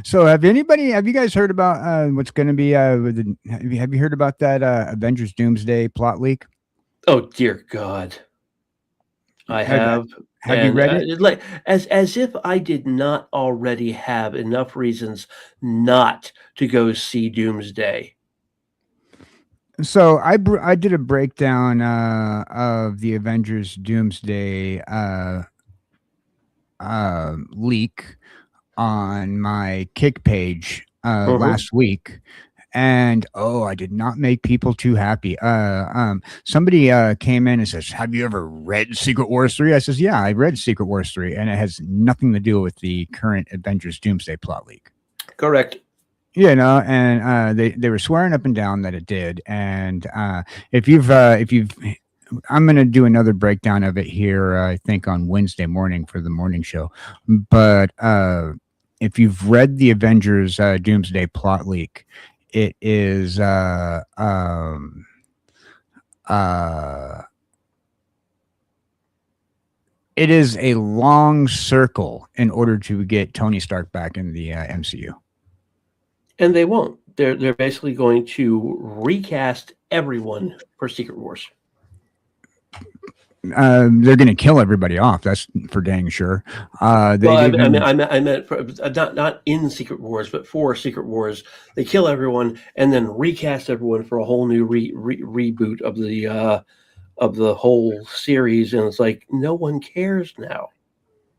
So have you guys heard about what's going to be have you heard about that Avengers Doomsday plot leak? Oh dear God. I have. Have you read it? Like as if I did not already have enough reasons not to go see Doomsday. So I did a breakdown of the Avengers Doomsday leak on my Kick page last week, and I did not make people too happy. Somebody came in and says, "Have you ever read Secret Wars 3?" I says, "Yeah, I read Secret Wars 3, and it has nothing to do with the current Avengers Doomsday plot leak." Correct. And they were swearing up and down that it did. And if you've I'm going to do another breakdown of it here, I think on Wednesday morning for the morning show. But if you've read the Avengers Doomsday plot leak, it is it is a long circle in order to get Tony Stark back in the MCU. And they won't. They're basically going to recast everyone for Secret Wars. They're going to kill everybody off. That's for dang sure. I meant for, not in Secret Wars, but for Secret Wars, they kill everyone and then recast everyone for a whole new reboot of the whole series. And it's like no one cares now.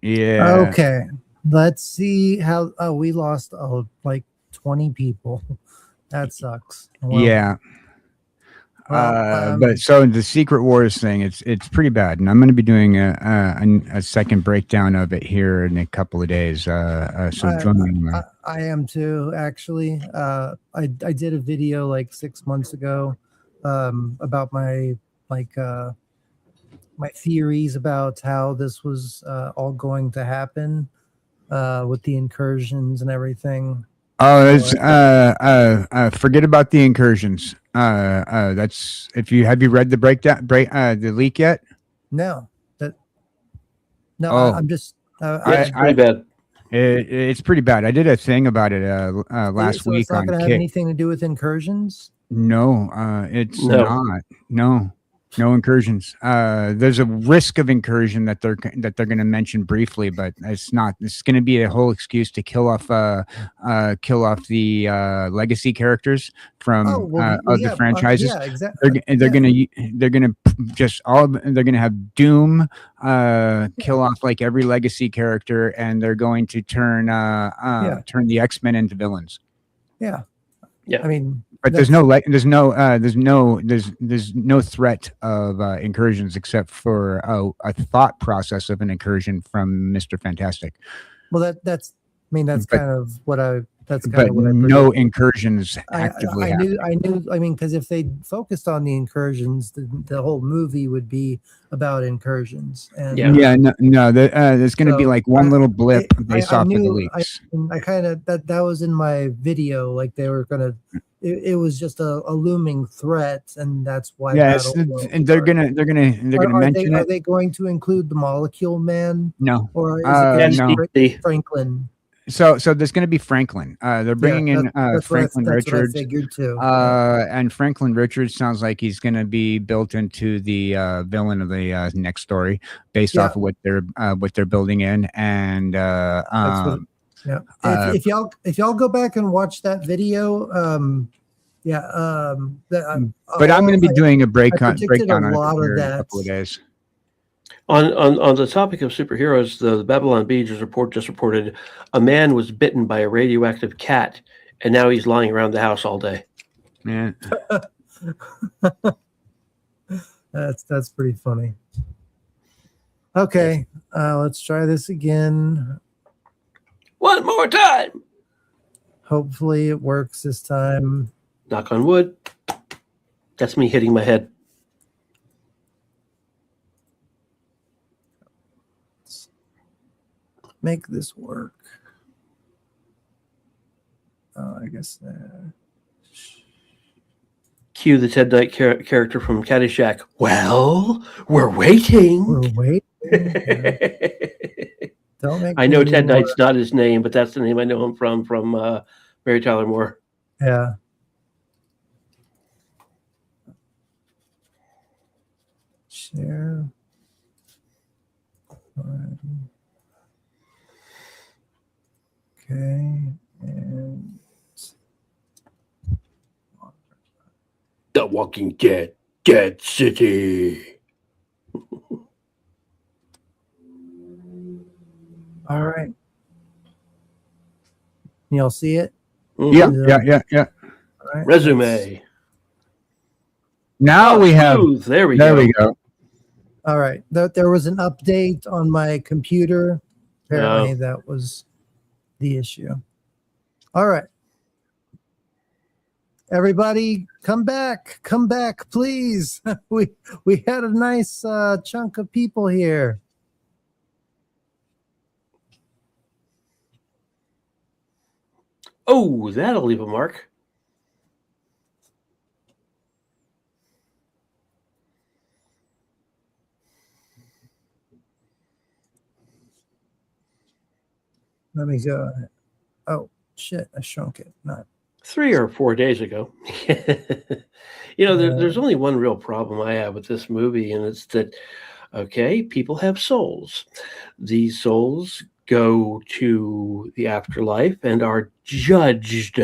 Yeah. Okay. Let's see how. Oh, we lost like 20 people. That sucks. Well, yeah. Well, but so the Secret Wars thing, it's pretty bad, and I'm going to be doing a second breakdown of it here in a couple of days. So join me. I am too, actually. I did a video like 6 months ago about my my theories about how this was all going to happen with the incursions and everything. Oh, it's forget about the incursions. That's have you read the the leak yet? No, Oh. I'm just. It's pretty bad. It's pretty bad. I did a thing about it last so week it's not on going to have Kick. anything to do with incursions. No, it's No. not. No incursions. There's a risk of incursion that they're going to mention briefly, but it's not. It's going to be a whole excuse to kill off the legacy characters from other franchises. Yeah, exactly. They're gonna just they're gonna have Doom kill off like every legacy character, and they're going to turn the X-Men into villains. Yeah. Yeah. I mean, but there's no threat of incursions except for a thought process of an incursion from Mr. Fantastic. Well, that's kind of what I. That's kind But of what I. No incursions actively. I knew. I mean, because if they focused on the incursions, the whole movie would be about incursions. And There's going to be like one little blip based off of the leaks. I kind of that was in my video. Like they were going to it was just a looming threat, and that's why. Yes, Battleworld and they're started. gonna mention Are it. they going to include the Molecule Man, No, or is it going to no. be Franklin? So there's going to be Franklin. They're bringing in Franklin that's what I Richards. figured too. And Franklin Richards sounds like he's going to be built into the villain of the next story, based off of what they're building in. And That's what. Yeah. If y'all go back and watch that video, but I'm going to be doing a breakdown a lot on it of here in a that. couple of days. On the topic of superheroes, the Babylon Bee just reported a man was bitten by a radioactive cat, and now he's lying around the house all day. Yeah. That's pretty funny. Okay, let's try this again. One more time. Hopefully it works this time. Knock on wood. That's me hitting my head. Let's make this work. I guess Cue the Ted Knight character from Caddyshack. Well, we're waiting. we're waiting. Don't make I know me Ted more. Knight's not his name, but that's the name I know him from Mary Tyler Moore. Yeah. Share. Okay. And The Walking Dead, Dead City. all right. Y'all see it? Yeah. All right. Resume. Now we have. Smooth. There we There go. we go. All right. There was an update on my computer. Apparently, that was the issue. All right. Everybody, come back, please. we had a nice chunk of people here. Oh, that'll leave a mark. Let me go. Oh shit! I shrunk it. Not 3 or 4 days ago. There's only one real problem I have with this movie, and it's that, okay, people have souls. These souls go to the afterlife and are judged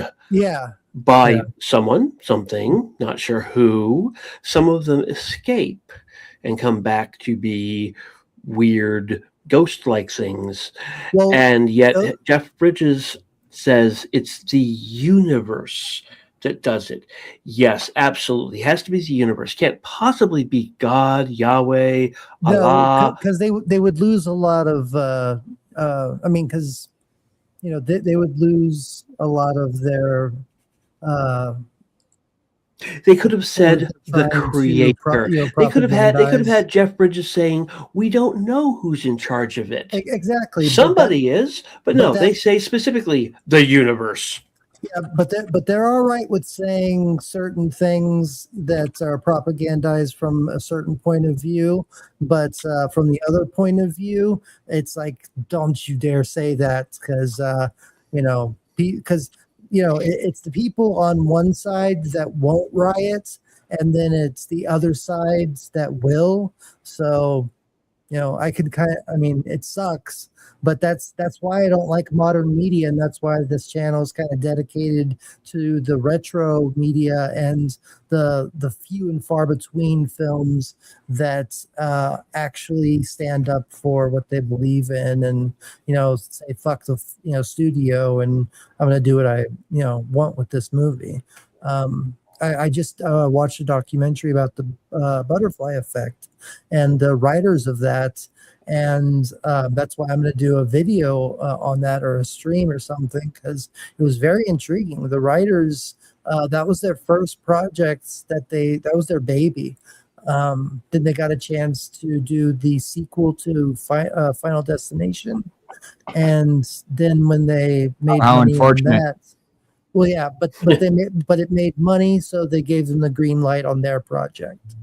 by someone, something, not sure who. Some of them escape and come back to be weird ghost-like things. And yet Jeff Bridges says it's the universe that does it. Yes, absolutely. It has to be the universe. Can't possibly be God, Yahweh, Allah. because they would lose a lot of. I mean, because they would lose a lot of their. They could have said the creator. They could have had Jeff Bridges saying, "We don't know who's in charge of it." Exactly. Somebody is, but no, they say specifically the universe. Yeah, but they're all right with saying certain things that are propagandized from a certain point of view, but from the other point of view, it's like, don't you dare say that, because it's the people on one side that won't riot, and then it's the other sides that will. So, I could it sucks, but that's why I don't like modern media, and that's why this channel is kind of dedicated to the retro media and the few and far between films that actually stand up for what they believe in, and say fuck the studio, and I'm gonna do what I want with this movie. I just watched a documentary about the butterfly effect and the writers of that, and that's why I'm going to do a video on that, or a stream or something, because it was very intriguing. The writers, that was their first projects that was their baby. Then they got a chance to do the sequel to Final Destination, and then when they made money on that, Well, yeah, but it made money, so they gave them the green light on their project.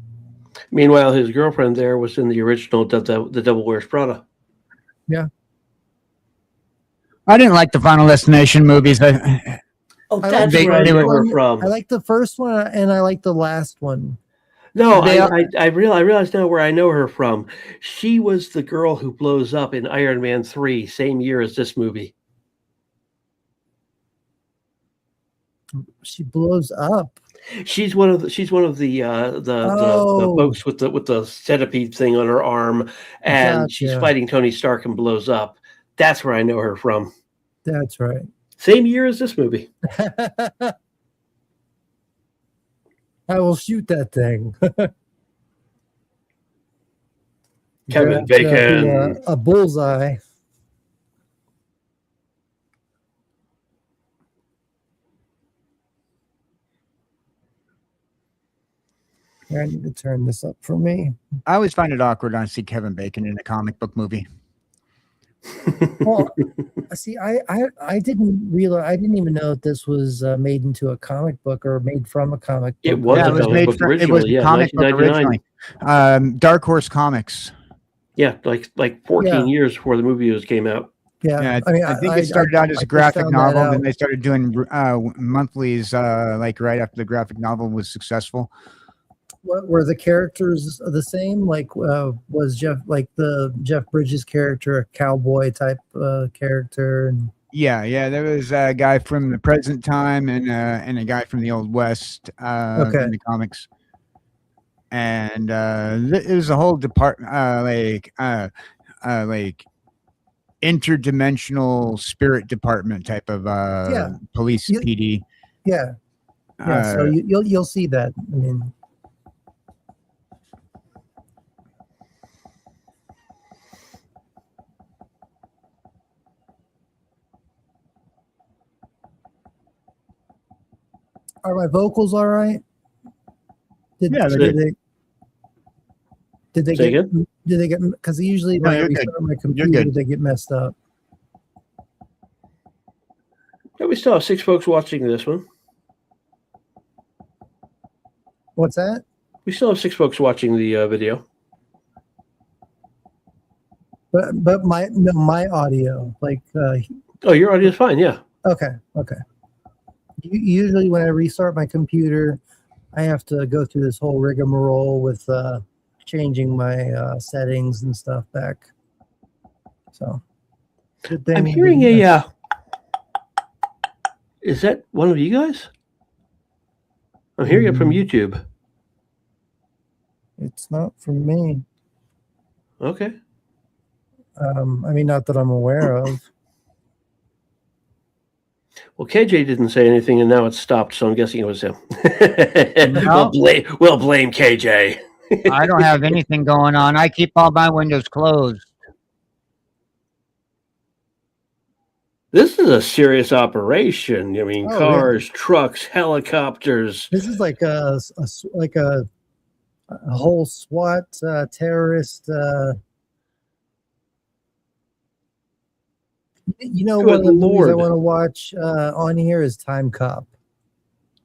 Meanwhile, his girlfriend there was in the original The Devil Wears Prada. Yeah. I didn't like the Final Destination movies. Oh, I that's like where I they know were- her from. I like the first one, and I like the last one. No, They I realize now where I know her from. She was the girl who blows up in Iron Man 3, same year as this movie. She blows up. She's one of the folks with the centipede thing on her arm, and she's Gotcha. fighting Tony Stark and blows up. That's where I know her from. That's right. Same year as this movie. I will shoot that thing. Kevin That'd be, Bacon. a bullseye. I need to turn this up for me. I always find it awkward when I see Kevin Bacon in a comic book movie. Well, see, I didn't realize, I didn't even know that this was made into a comic book or made from a comic book. It was Yeah, a it was comic made book for, it was originally, a yeah, comic book 1999. originally. Dark Horse Comics. Yeah, like 14 years before the movie came out. Yeah, Yeah, I think it started out as a just graphic found that novel, out. then they started doing monthlies like right after the graphic novel was successful. What were the characters the same? Like, was the Jeff Bridges character a cowboy type character? And Yeah, there was a guy from the present time and a guy from the Old West in the comics. And it was a whole department, like interdimensional spirit department type of police PD. Yeah. So you'll see that. I mean, are my vocals all right? Did they Say get? again? Did they get? Because usually No, when I you're good. restart my You're computer, good. they get messed up. Yeah, we still have 6 folks watching this one. What's that? We still have 6 folks watching the video. But my audio, like Oh, your audio is fine. Yeah. okay. Usually when I restart my computer, I have to go through this whole rigmarole with changing my settings and stuff back. So good thing I'm hearing a. Is that one of you guys? I'm hearing it from YouTube. It's not from me. Okay. I mean, not that I'm aware of. Well, KJ didn't say anything, and now it's stopped, so I'm guessing it was him. No. We'll blame KJ. I don't have anything going on. I keep all my windows closed. This is a serious operation. I mean, Oh, cars, trucks, helicopters. This is like a whole SWAT terrorist. You know, one of the movies I want to watch on here is Time Cop.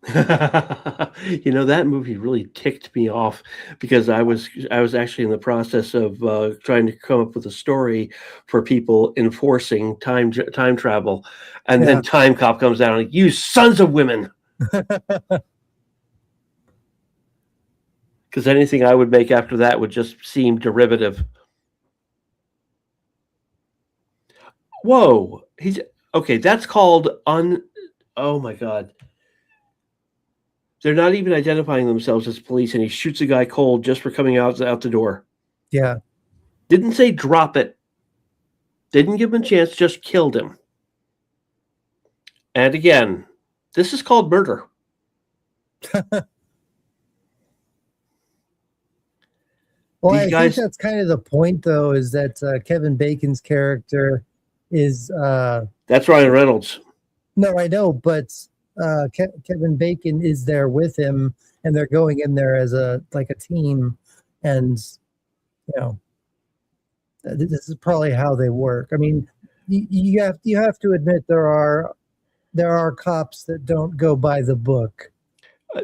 You know, that movie really ticked me off because I was actually in the process of trying to come up with a story for people enforcing time travel, and then Time Cop comes out and you sons of women. Because anything I would make after that would just seem derivative. Whoa, he's okay. That's called oh my God. They're not even identifying themselves as police, and he shoots a guy cold just for coming out the door. Yeah. Didn't say drop it. Didn't give him a chance, just killed him. And again, this is called murder. Well, These I guys- think that's kind of the point, though, is that Kevin Bacon's character is That's Ryan Reynolds. no, I know, but Kevin Bacon is there with him, and they're going in there as a team, and you know, this is probably how they work. I mean, you have to admit there are there are cops that don't go by the book.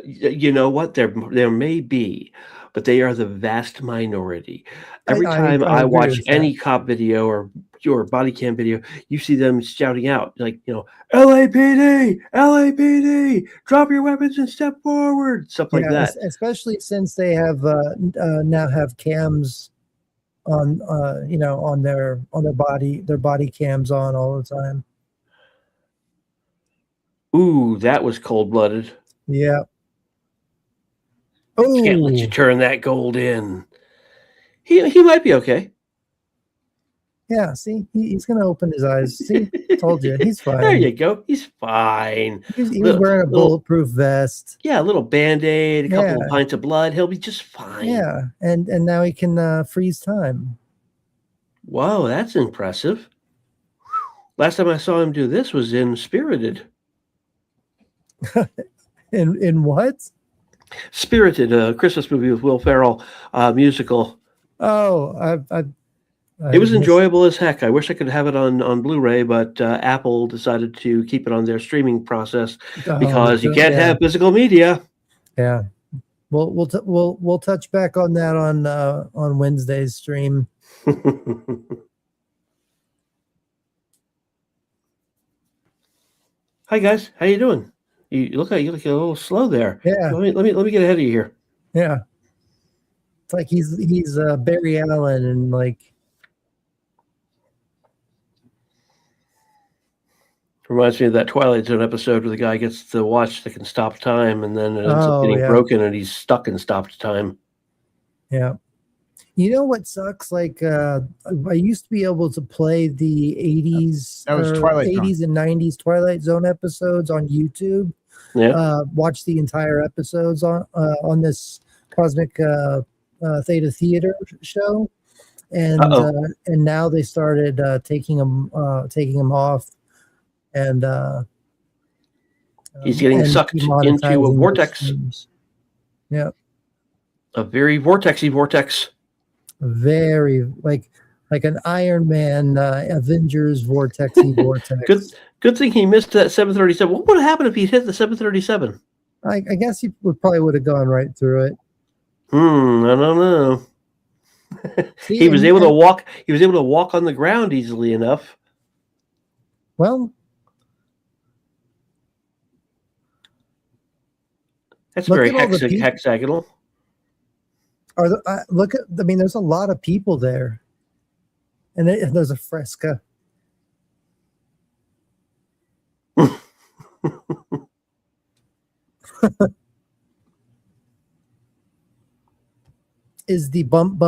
You know what? There may be, but they are the vast minority. Every I time I agree watch with that. any cop video or your body cam video, you see them shouting out like, LAPD, LAPD, drop your weapons and step forward, stuff like that. Especially since they have now have cams on on their body cams on all the time. Ooh, that was cold-blooded. Yeah. Can't let you turn that gold in. He might be okay. Yeah, see, he's gonna open his eyes. See, told you, he's fine. There you go. He's fine. He was wearing a bulletproof vest. Yeah, a little Band-Aid, a couple of pints of blood. He'll be just fine. Yeah, and now he can freeze time. Whoa, that's impressive. Last time I saw him do this was in Spirited. In what? Spirited, a Christmas movie with Will Ferrell, musical. Oh, it was enjoyable as heck. I wish I could have it on Blu-ray, but Apple decided to keep it on their streaming process because you can't have physical media. Yeah, we'll touch back on that on Wednesday's stream. Hi guys, how you doing? You look like you're a little slow there. Yeah. Let me get ahead of you here. Yeah. It's like he's Barry Allen and like. Reminds me of that Twilight Zone episode where the guy gets the watch that can stop time, and then it ends up getting broken, and he's stuck in stopped time. Yeah. You know what sucks? Like, I used to be able to play the 80s, that was Twilight 80s Zone. and 90s Twilight Zone episodes on YouTube. Yeah. Watch the entire episodes on this Cosmic Theta Theater show, and now they started taking them off, and he's getting sucked into a vortex. Yeah, a very vortexy vortex. Very like an Iron Man Avengers vortexy vortex. Good thing he missed that 737. What would have happened if he hit the 737? I guess he probably would have gone right through it. I don't know. See, he was able to walk. He was able to walk on the ground easily enough. Well, that's very hexagonal. Look at. I mean, there's a lot of people there, and there's a fresca. Is the bump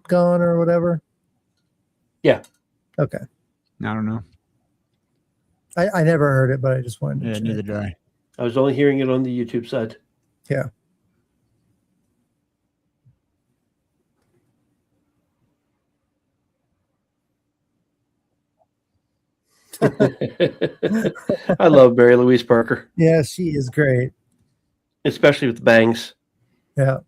gone or whatever? Yeah. Okay. I don't know. I never heard it, but I just wanted to check. Neither did I. I was only hearing it on the YouTube side. Yeah. I love Mary Louise Parker. Yeah, she is great. Especially with the bangs. Yeah.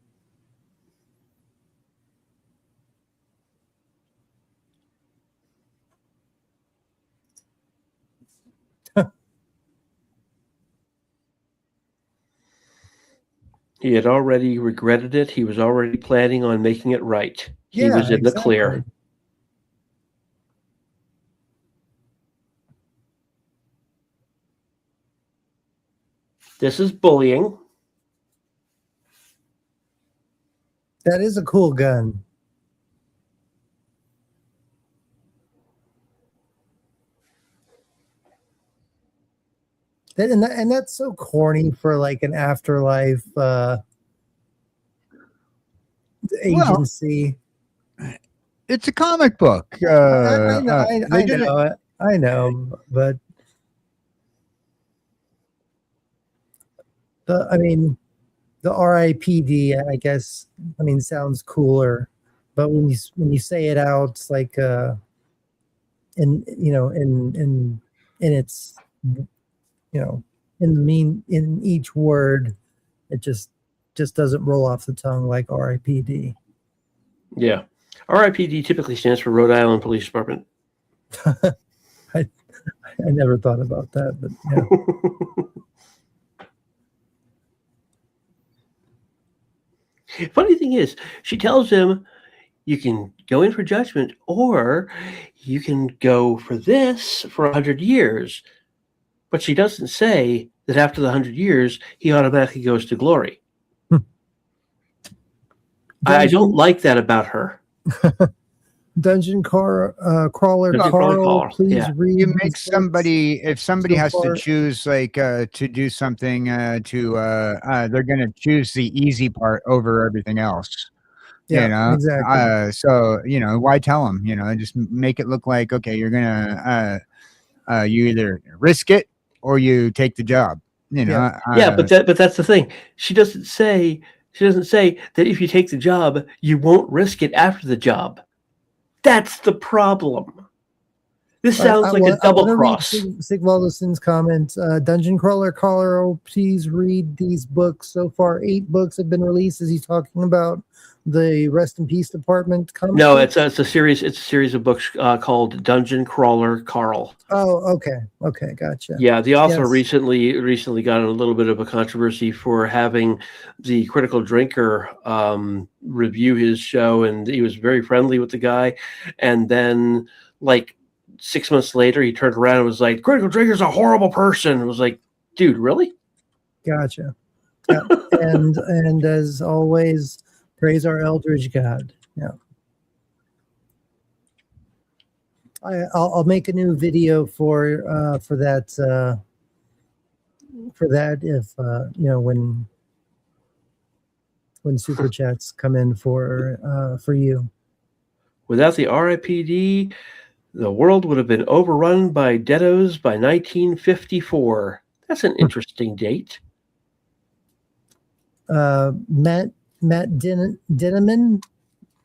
He had already regretted it. He was already planning on making it right. He was in the clear. This is bullying. That is a cool gun. And that's so corny for like an Afterlife agency. Well, it's a comic book. I know, but the R.I.P.D. I guess sounds cooler, but when you say it out, it's like in its in each word, it just doesn't roll off the tongue like R.I.P.D. Yeah. R.I.P.D. typically stands for Rhode Island Police Department. I never thought about that, but yeah. Funny thing is, she tells him, you can go in for judgment, or you can go for this for 100 years. But she doesn't say that after the 100 years, he automatically goes to glory. I don't like that about her. Dungeon Crawler Dungeon Carl, Crawler, please yeah. read. You make somebody, if somebody so has far. to choose, like, to do something, they're going to choose the easy part over everything else. Yeah, You know, exactly. so why tell them? Just make it look like, okay, you're gonna you either risk it or you take the job. Yeah. But that's the thing. She doesn't say that if you take the job, you won't risk it after the job. That's the problem. This sounds like a double cross. Sigvalduson's comment. Dungeon Crawler Carl, please read these books. So far, 8 books have been released. Is he talking about the Rest in Peace Department comic? No, book? it's a series. It's a series of books called Dungeon Crawler Carl. Oh, okay, gotcha. Yeah, the author Yes. recently got in a little bit of a controversy for having the Critical Drinker review his show, and he was very friendly with the guy, and then like 6 months later, he turned around and was like, "Critical Drinker's a horrible person." It was like, dude, really? Gotcha. Yeah. and as always, praise our Eldridge God. Yeah. I'll make a new video for that if when super chats come in for you. Without the R.I.P.D, the world would have been overrun by deados by 1954. That's an interesting date. Matt Dinneman,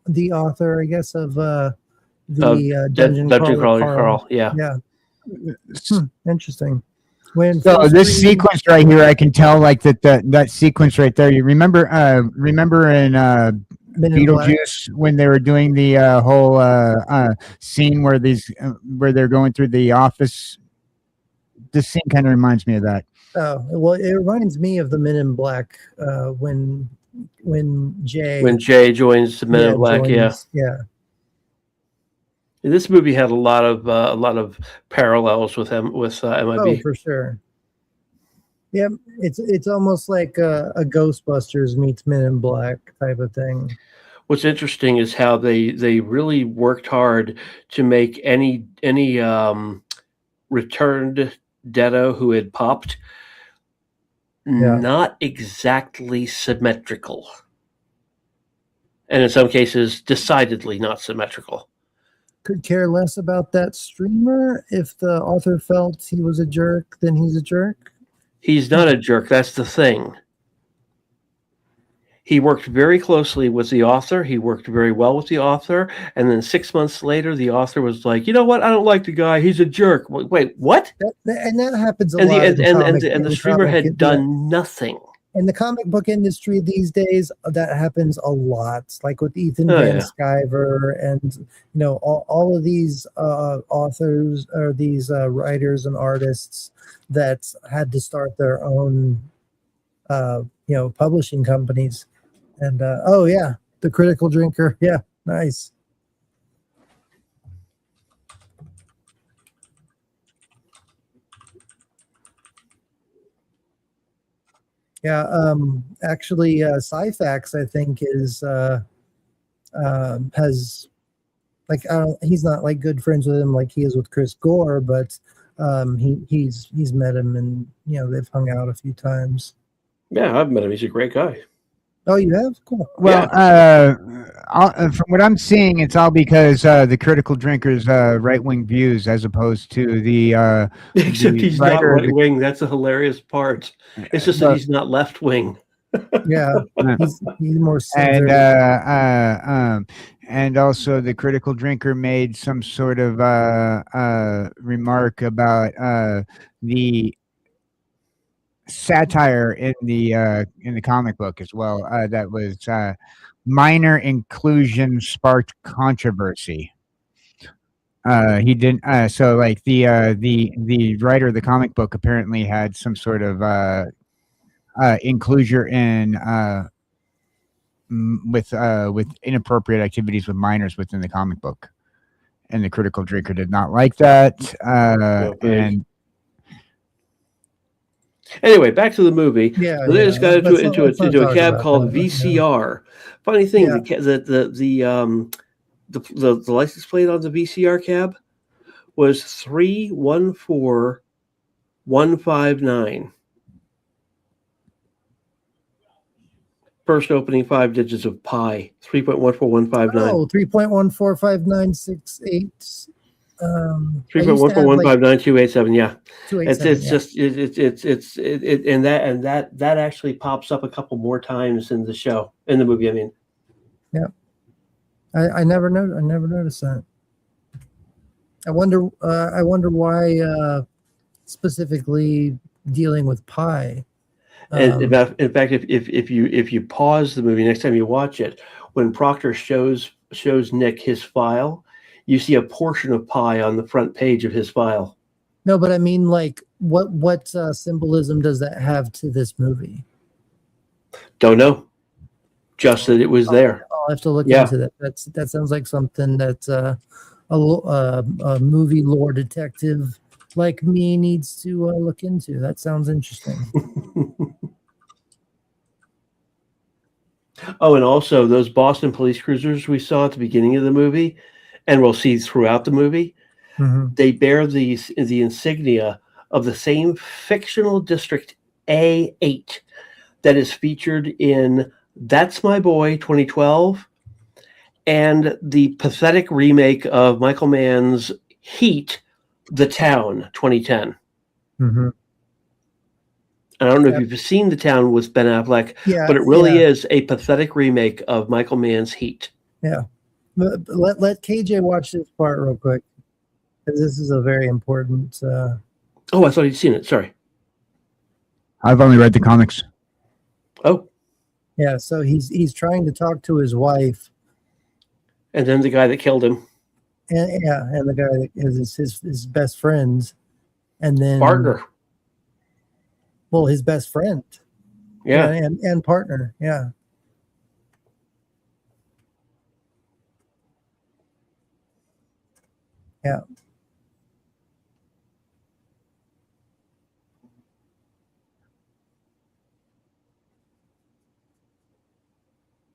the author, I guess, of Dungeon Crawler Carl. Yeah. Interesting. So this sequence right here, I can tell like that sequence right there. You remember in Beetlejuice when they were doing the whole scene where they're going through the office. This scene kind of reminds me of that. Oh, well, it reminds me of the Men in Black when Jay joins the Men in Black. Yeah. This movie had a lot of parallels with MIB. Oh, for sure. Yep, it's almost like a Ghostbusters meets Men in Black type of thing. What's interesting is how they really worked hard to make any returned Deado who had popped not exactly symmetrical, and in some cases decidedly not symmetrical. Could care less about that streamer. If the author felt he was a jerk, then he's a jerk. He's not a jerk. That's the thing. He worked very closely with the author. He worked very well with the author. And then 6 months later, the author was like, you know what? I don't like the guy. He's a jerk. Wait, what? That happens a lot. And the streamer had done nothing. In the comic book industry these days, that happens a lot. Like with Ethan Van Sciver and all of these authors or these writers and artists that had to start their own publishing companies. And the Critical Drinker. Yeah, nice. Yeah, actually, Syphax, I think, is has like he's not like good friends with him like he is with Chris Gore, but he's met him and they've hung out a few times. Yeah, I've met him. He's a great guy. Oh, you have? Cool. Well, from what I'm seeing, it's all because the Critical Drinker's right-wing views, as opposed to the. Except he's not right-wing. That's a hilarious part. It's just that he's not left-wing. Yeah, he's more. And also, the Critical Drinker made some sort of remark about the satire in the comic book as well. That was minor inclusion sparked controversy. He didn't. So like the writer of the comic book apparently had some sort of inclusion in with inappropriate activities with minors within the comic book, and the critical drinker did not like that. Okay. And Anyway, back to the movie. Yeah, So they yeah. just got Let's not into a talk cab about called that. VCR. Funny thing, Yeah. the license plate on the VCR cab was 314159. First opening 5 digits of pi, 3.14159. Oh, 3.1455968. I used to have like 3.14159,287. Yeah, 287. it's just and that actually pops up a couple more times in the movie. I mean, Yeah. I never noticed that. I wonder why specifically dealing with pi. and in fact, if you pause the movie next time you watch it, when Proctor shows Nick his file, you see a portion of pi on the front page of his file. No, but I mean, like, what symbolism does that have to this movie? Don't know, just that it was there. I'll have to look Yeah. into that. That sounds like something that a movie lore detective like me needs to look into. That sounds interesting. Oh, and also those Boston police cruisers we saw at the beginning of the movie, and we'll see throughout the movie, Mhm. they bear the insignia of the same fictional district A8 that is featured in That's My Boy 2012 and the pathetic remake of Michael Mann's Heat, The Town 2010. Mhm. And I don't know if you've seen The Town with Ben Affleck, Yeah, but it really yeah. is a pathetic remake of Michael Mann's Heat. Yeah. Let KJ watch this part real quick, because this is a very important. Oh, I thought you'd seen it. Sorry. I've only read the comics. Oh, Yeah, so he's trying to talk to his wife, and then the guy that killed him, and the guy that is his best friend, and then partner. Well, his best friend, Yeah. and partner, yeah. Yeah.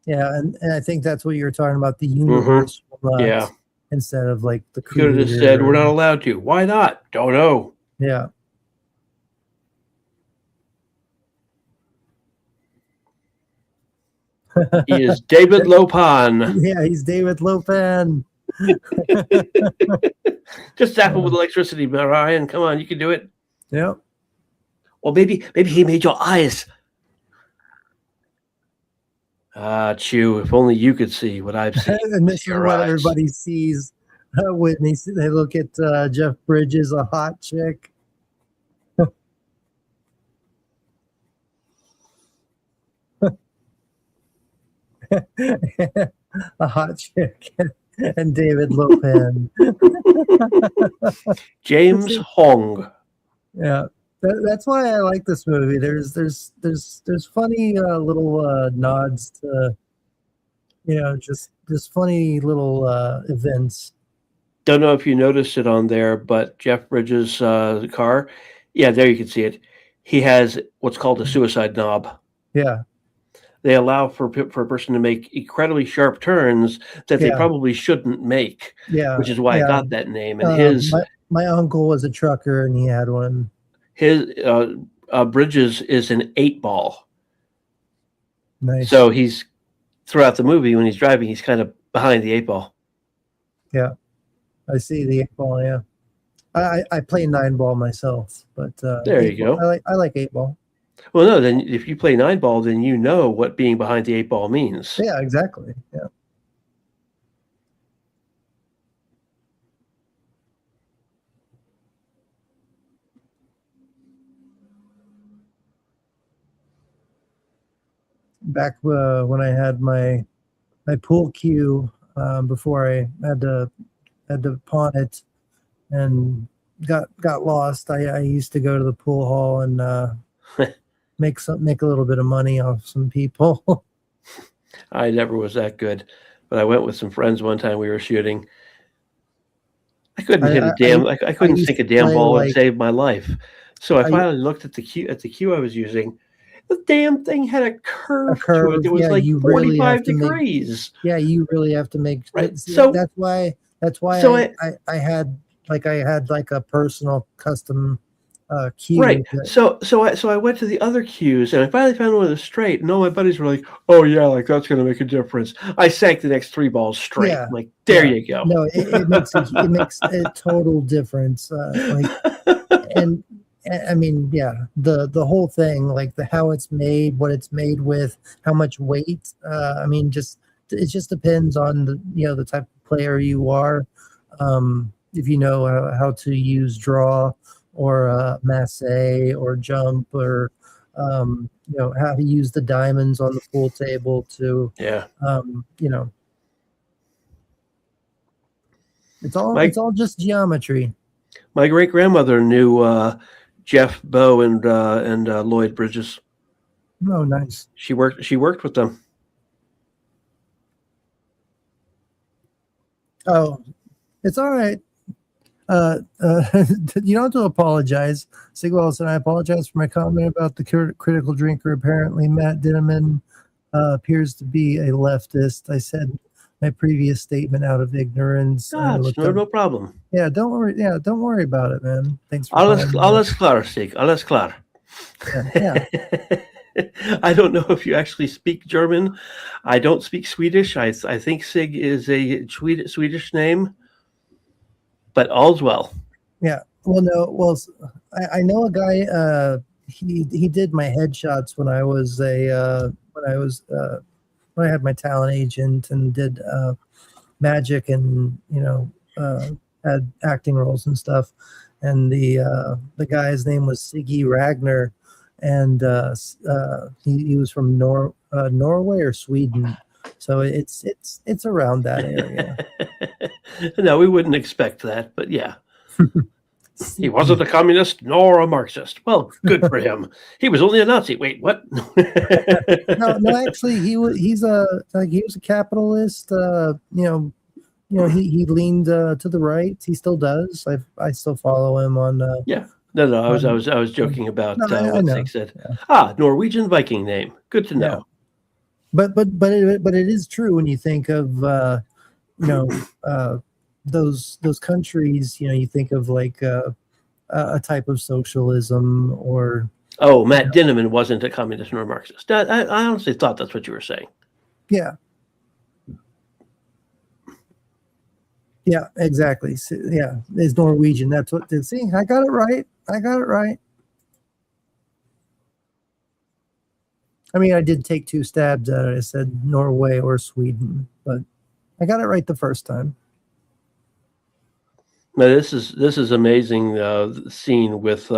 Yeah, and I think that's what you were talking about, the universe, Yeah. instead of like the Could have just said, we're not allowed to. Why not? Don't know. Yeah. He is David Lopan. Yeah, he's David Lopan. Just zap him with electricity, Ryan. Come on, you can do it. Yep. Well, maybe he made your eyes. Ah, Chew, if only you could see what I've seen. And this is Your what eyes. everybody sees when they look at Jeff Bridges, a hot chick. A hot chick and David Lopan. James Hong. Yeah, that's why I like this movie. There's funny little nods to, just funny little events. Don't know if you noticed it on there, but Jeff Bridges' car, yeah, there you can see it. He has what's called a suicide knob. Yeah. They allow for a person to make incredibly sharp turns that they probably shouldn't make. Yeah, which is why yeah. I got that name. And my uncle was a trucker and he had one. His Bridges is an 8-ball. Nice. So he's throughout the movie when he's driving, he's kind of behind the 8-ball. Yeah, I see the 8-ball. Yeah, I play 9-ball myself, but there you go. I like 8-ball. Well, no, then if you play 9-ball, then you know what being behind the 8-ball means. Yeah, exactly. Yeah. Back when I had my pool cue, before I had to had to pawn it and got lost. I used to go to the pool hall and make a little bit of money off some people. I never was that good, but I went with some friends one time. We were shooting. I couldn't hit a damn. I couldn't used sink a to damn play, ball and like, save my life. So I I finally looked at the cue I was using. The damn thing had a a curve to it curve. that was Yeah, like you really have 45 to make. degrees. Yeah, you really have to make. Right. See, So that's why so I I had like a personal custom cue. right. So I went to the other cues and I finally found one that was straight. And all my buddies were like, "Oh yeah, like that's gonna make a difference." I sank the next 3 balls straight. Yeah, I'm like, there yeah. you go. No, it makes a total difference. And I mean, yeah, the whole thing, like how it's made, what it's made with, how much weight. I mean, it just depends on the type of player you are. If you know how to use draw or masse or jump or how to use the diamonds on the pool table to Yeah. it's My all just geometry. my great grandmother knew Jeff Bow and Lloyd Bridges. Oh, nice. She worked with them. Oh, it's all right. You don't have to apologize. Sigwell said, I apologize for my comment about the critical drinker. Apparently, Matt Dinneman appears to be a leftist. I said my previous statement out of ignorance. I It's looked no, up. no problem. Yeah, don't worry. Yeah, don't worry about it, man. Thanks for Alles calling. alles klar, Sig. Alles klar. Yeah. I don't know if you actually speak German. I don't speak Swedish. I think Sig is a Swedish name, but all's well. Yeah. Well, no. Well, I know a guy. He did my headshots when I was when I had my talent agent and did magic and had acting roles and stuff. And the guy's name was Siggy Ragnar, and he was from Norway or Sweden. So it's around that area. No, we wouldn't expect that, but yeah. He wasn't a communist nor a Marxist. Well, good for him. He was only a Nazi. Wait, what? No, actually, he was a capitalist. He leaned to the right. He still does. I still follow him on. Yeah. No. I was joking about No, I what know. Sig said. Yeah. Norwegian Viking name. Good to know. Yeah. But it is true when you think of those countries. You think of like a type of socialism or. Oh, Matt Dinneman wasn't a communist nor a Marxist. I honestly thought that's what you were saying. Yeah. Yeah, exactly. Yeah, it's Norwegian. That's what. See, I got it right. I mean, I did take 2 stabs at it. I said Norway or Sweden, but I got it right the first time. Now this is amazing scene with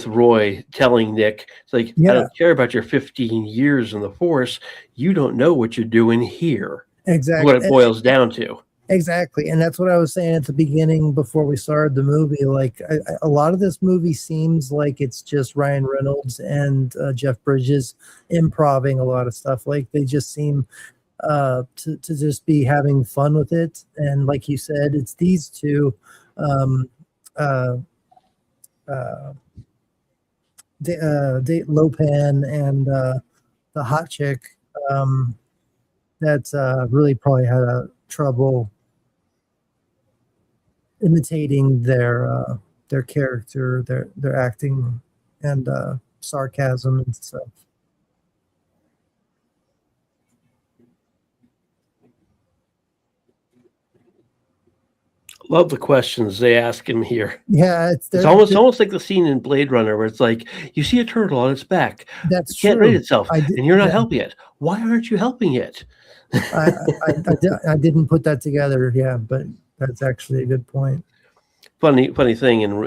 Roy telling Nick, it's like, I don't care about your 15 years in the Force. You don't know what you're doing here. Exactly. What it boils down to. Exactly. And that's what I was saying at the beginning before we started the movie. Like a lot of this movie seems like it's just Ryan Reynolds and Jeff Bridges improving a lot of stuff. Like they just seem to just be having fun with it. And like you said, it's these two Lopan and the hot chick that's really probably had trouble imitating their character, their acting and sarcasm and stuff. Love the questions they ask him here. Yeah, it's almost like the scene in Blade Runner where it's like you see a turtle on its back. That's it can't true. raise itself, and you're not helping it. Why aren't you helping it? I didn't put that together. Yeah, but that's actually a good point. Funny thing in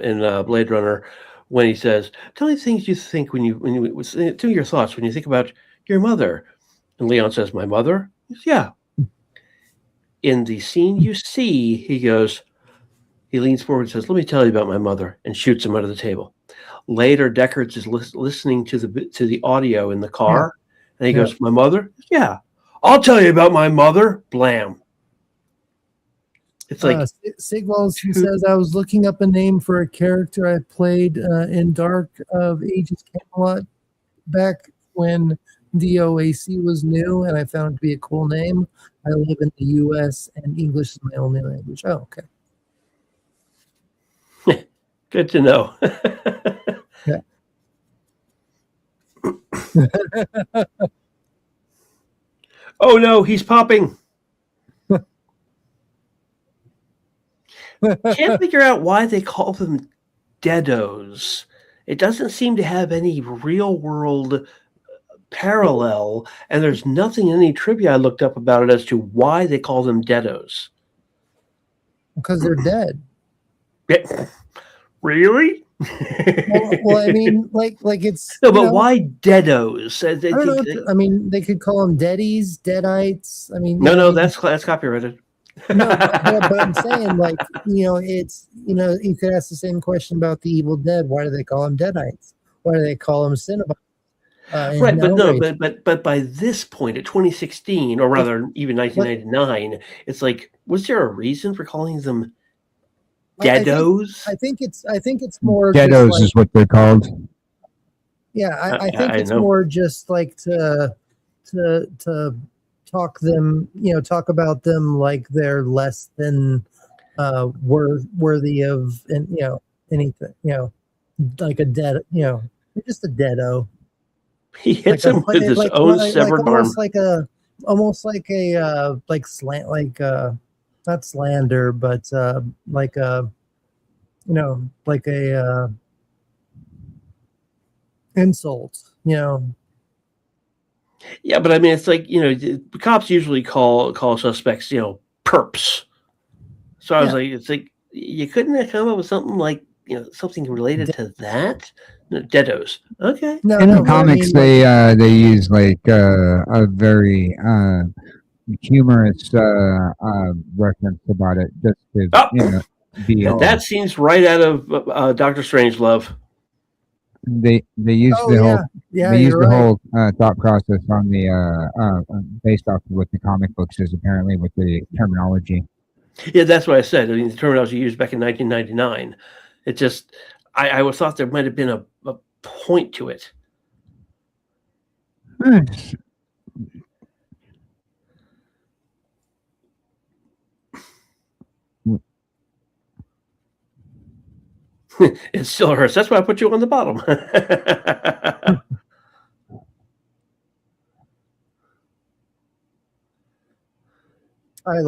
Blade Runner when he says, "Tell me things you think tell me your thoughts when you think about your mother." And Leon says, "My mother?" He says, "Yeah." in the scene you see, he leans forward and says, "Let me tell you about my mother," and shoots him under the table. Later, Deckard is listening to the audio in the car, and he goes, "My mother? Yeah, I'll tell you about my mother." Blam. It's like Sig Wilson says, I was looking up a name for a character I played in Dark of Ages Camelot back when DOAC was new, and I found it to be a cool name. I live in the U.S., and English is my only language. Oh, okay. good to know. Yeah. Oh no, he's popping. Can't figure out why they call them deados. It doesn't seem to have any real world parallel, and there's nothing in any trivia I looked up about it as to why they call them deados. Because they're dead. Really? Well, I mean, like it's no, but why deados? I don't know. I mean, they could call them deadies, deadites. I mean, no, that's copyrighted. No, but I'm saying, like, it's, you could ask the same question about the Evil Dead. Why do they call them Deadites? Why do they call them Cenobites? Right, but no, but by this point, at 2016, or rather even 1999, it's like, was there a reason for calling them deados? I think it's more deados is what they're called. Yeah, I think it's more just like to talk about them like they're less than worthy of anything, like a dead, you're just a deado. He hits him with his own severed arm, almost like a not slander, but like a insult, Yeah, but I mean, it's like, cops usually call suspects, perps. So I was like, it's like, you couldn't have come up with something like, something related to that? No, deados. Okay. No, in the comics, they use like a very humorous reference about it, just to be. That seems right out of Dr. Strangelove. They use the whole thought process on the based off of what the comic books is, apparently, with the terminology. Yeah, that's what I said. I mean, the terminology used back in 1999. It just, I thought there might have been a point to it. It still hurts. That's why I put you on the bottom. I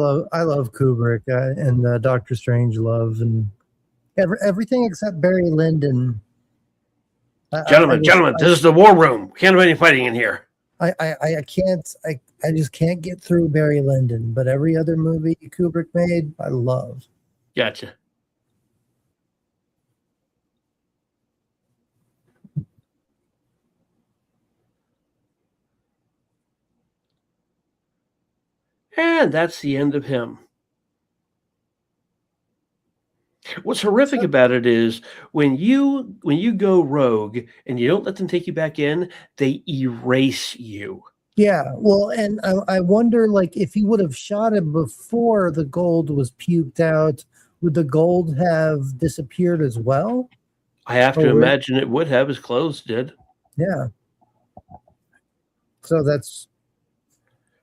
love Kubrick and Doctor Strangelove and everything except Barry Lyndon. Gentlemen, this is the war room. We can't have any fighting in here. I just can't get through Barry Lyndon, but every other movie Kubrick made, I love. Gotcha. And that's the end of him. What's horrific about it is when you go rogue and you don't let them take you back in, they erase you. Yeah, well, and I wonder, like, if he would have shot him before the gold was puked out, would the gold have disappeared as well? I have to imagine it would have. His clothes did. Yeah. So that's.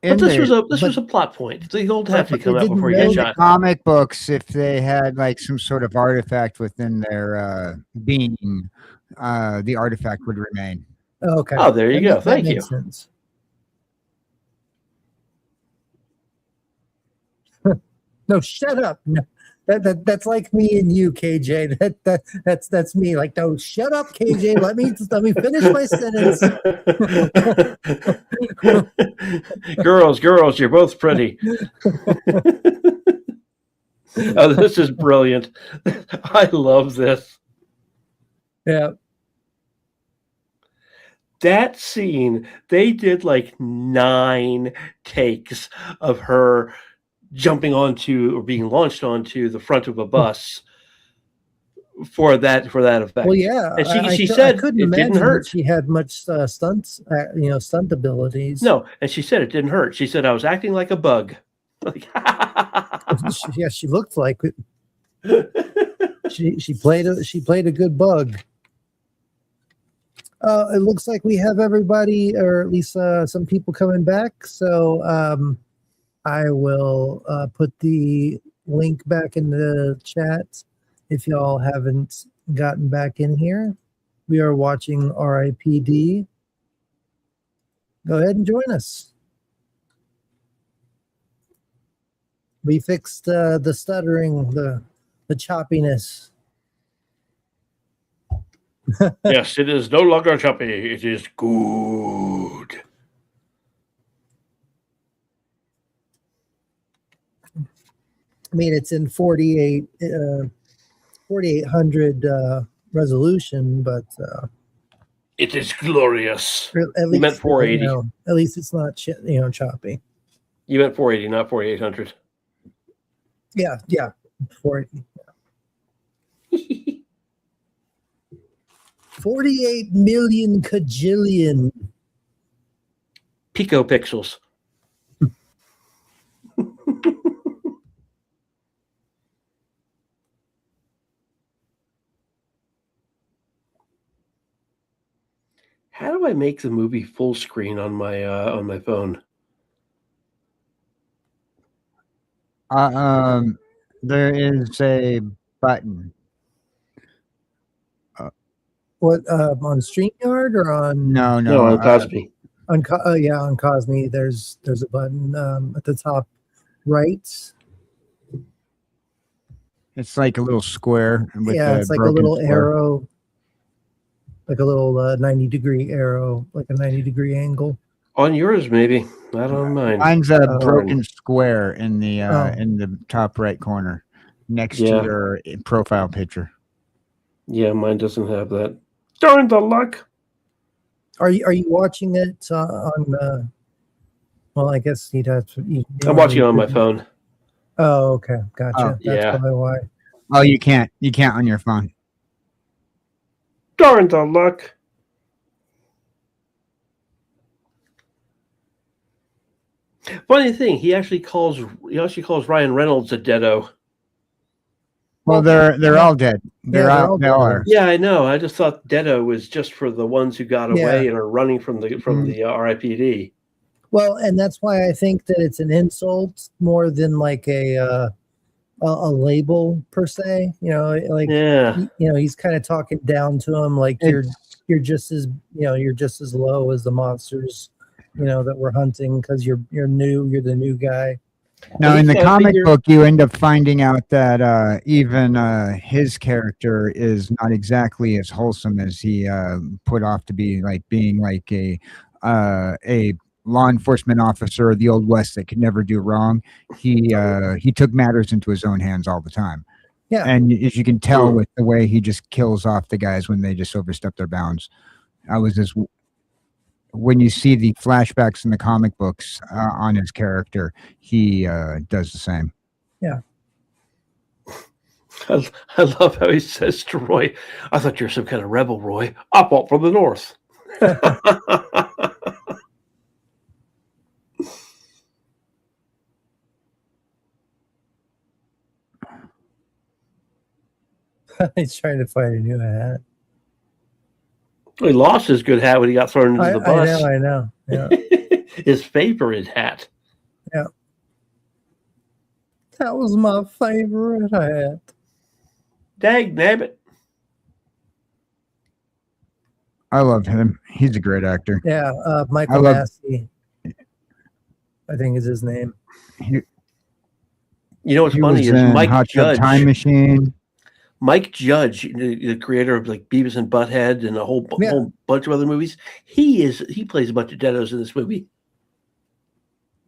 But this was a plot point. The gold had to come out before he got shot. Comic books, if they had like some sort of artifact within their being, the artifact would remain. Okay. Oh, there you go. Thank you. Sense. No, shut up. No, that's like me and you, KJ. That's me. Like, no, shut up, KJ. Let me finish my sentence. Girls, you're both pretty. Oh, this is brilliant. I love this. Yeah. That scene, they did like 9 takes of her jumping onto or being launched onto the front of a bus for that effect. Well, yeah, and she I said couldn't it didn't imagine that hurt. she had much stunts, stunt abilities. No, and she said it didn't hurt. She said I was acting like a bug. Like, Yeah, she looked like it. She played a good bug. It looks like we have everybody, or at least some people coming back. So I will put the link back in the chat if y'all haven't gotten back in here. We are watching R.I.P.D. Go ahead and join us. We fixed the stuttering, the choppiness. yes, it is no longer choppy. It is good. I mean, it's in 4800 resolution, but It is glorious. at You least meant 480. At least it's not choppy. You meant 480, not 4800. Yeah, 480. 48 million kajillion. Picopixels. How do I make the movie full screen on my phone? There is a button. What on StreamYard or on? No, No, on Cosby. On Cosme, there's a button at the top right. It's like a little square with It's like a broken little square. arrow, like a little 90-degree arrow, like a 90-degree angle. On yours, maybe. Not on mine. Mine's a broken square in the Oh. top right corner, next Yeah. to your profile picture. Yeah, mine doesn't have that. Darn the luck. Are you watching it on? Well, I guess you'd have to. I'm watching it on my phone. Oh, okay, gotcha. Oh, That's yeah. probably why. Oh, you can't on your phone. Darn the luck. Funny thing, he actually calls Ryan Reynolds a deado. Well, they're all dead. They all are. Yeah, I know. I just thought deado was just for the ones who got away Yeah. and are running from the R.I.P.D. Well, and that's why I think that it's an insult more than like a label per se. Yeah. He's kind of talking down to him like you're just as you're just as low as the monsters that we're hunting because you're new. You're the new guy. Now, in the comic book, you end up finding out that even his character is not exactly as wholesome as he put off to be, like being like a law enforcement officer of the Old West that could never do wrong. He took matters into his own hands all the time. Yeah. And as you can tell with the way he just kills off the guys when they just overstep their bounds. When you see the flashbacks in the comic books on his character, he does the same. Yeah. I love how he says to Roy, I thought you were some kind of rebel, Roy. I fought from the north. He's trying to find a new hat. He lost his good hat when he got thrown into the bus. I know. Yeah. His favorite hat. Yeah. That was my favorite hat. Dag nabbit. I love him. He's a great actor. Yeah, Michael Massey, I think is his name. You know what's funny is Mike Hot Tub Judge. Time Machine. Mike Judge, the creator of like Beavis and Butthead and a whole bunch of other movies, he plays a bunch of deados in this movie.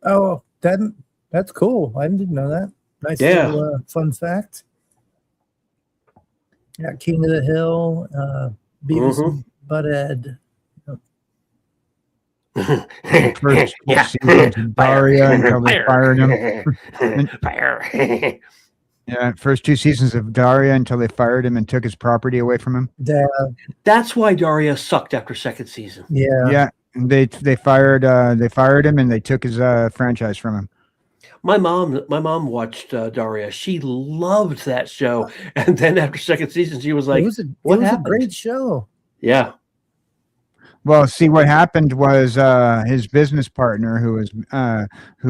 Oh, that's cool. I didn't know that. Nice little fun fact. Yeah, King of the Hill, Beavis and Butthead. First two Yeah. seasons of Daria until they fired him. Fire. Yeah, first 2 seasons of Daria until they fired him and took his property away from him. Yeah, That's why Daria sucked after second season. yeah. Yeah, and they fired him and they took his franchise from him. My mom watched Daria. She loved that show, and then after second season, she was like, "What happened?" A great show. Yeah. Well, see, what happened was his business partner, who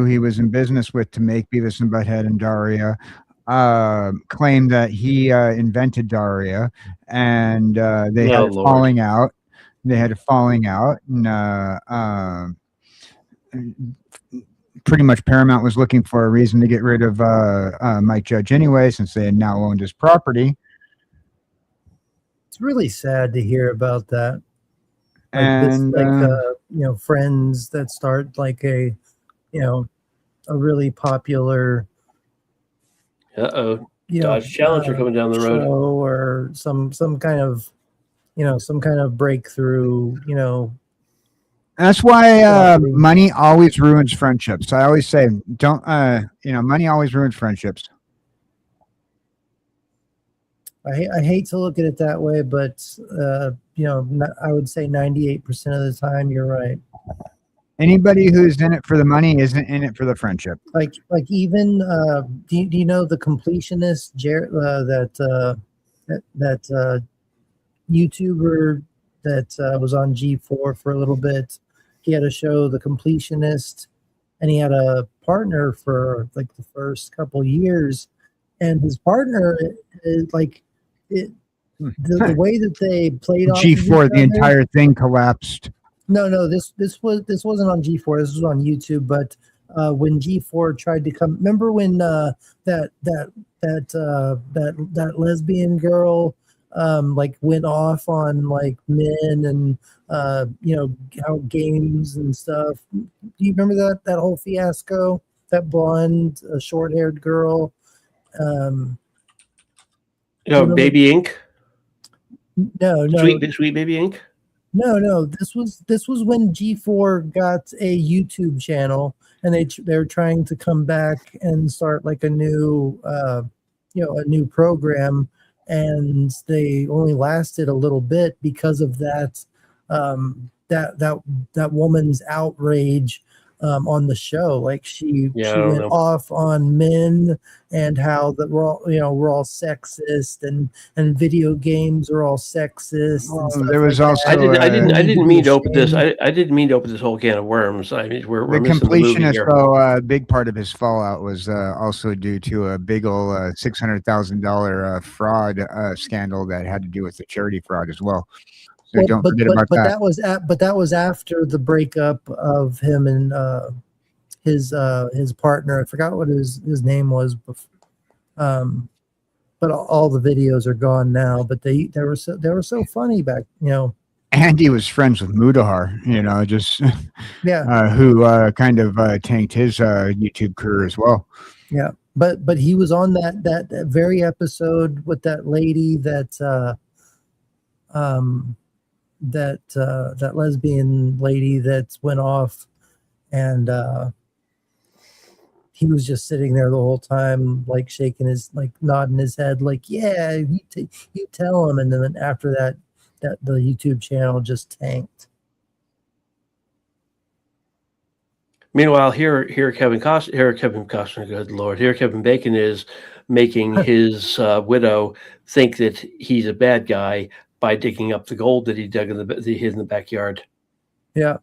he was in business with to make Beavis and Butthead and Daria, claimed that he invented Daria, and they had a Lord. falling out. They had a falling out, and pretty much Paramount was looking for a reason to get rid of Mike Judge anyway, since they had now owned his property. It's really sad to hear about that. Like And friends that start like a really popular Uh-oh. Dodge Challenger coming down the road. show or some kind of breakthrough, that's why money always ruins friendships. I always say, don't money always ruins friendships. I hate to look at it that way, but I would say 98% of the time you're right. Anybody who's in it for the money isn't in it for the friendship. Like even do you know the completionist that YouTuber that was on G4 for a little bit? He had a show, The Completionist, and he had a partner for like the first couple years, and his partner is like the way that they played off G4, the entire thing collapsed. No, this wasn't on G4. This was on YouTube. But when G4 tried to come, remember when that lesbian girl like went off on like men and how games and stuff. Do you remember that whole fiasco? That blonde, short-haired girl. Baby Ink. No, Sweet Baby Ink. No. This was when G4 got a YouTube channel, and they're trying to come back and start like a new program, and they only lasted a little bit because of that woman's outrage on the show. Like she went off on men and how that we're all sexist and video games are all sexist. And there was like also I didn't mean to open this. I didn't mean to open this whole can of worms. I mean, we're the missing the movie completionist. here. Though a big part of his fallout was also due to a big old $600,000 fraud scandal that had to do with the charity fraud as well. So don't forget about that. But that was after the breakup of him and his partner. I forgot what his name was. But all the videos are gone now. But they were so funny back. Andy was friends with Mudahar. Who kind of tanked his YouTube career as well. Yeah, but he was on that very episode with that lady that lesbian lady that went off, and he was just sitting there the whole time, like shaking his, like nodding his head, like, yeah, you tell him. And then after that the YouTube channel just tanked. Meanwhile, here Kevin Costner, good Lord, here Kevin Bacon is making his widow think that he's a bad guy by digging up the gold that he dug in the backyard. Yeah.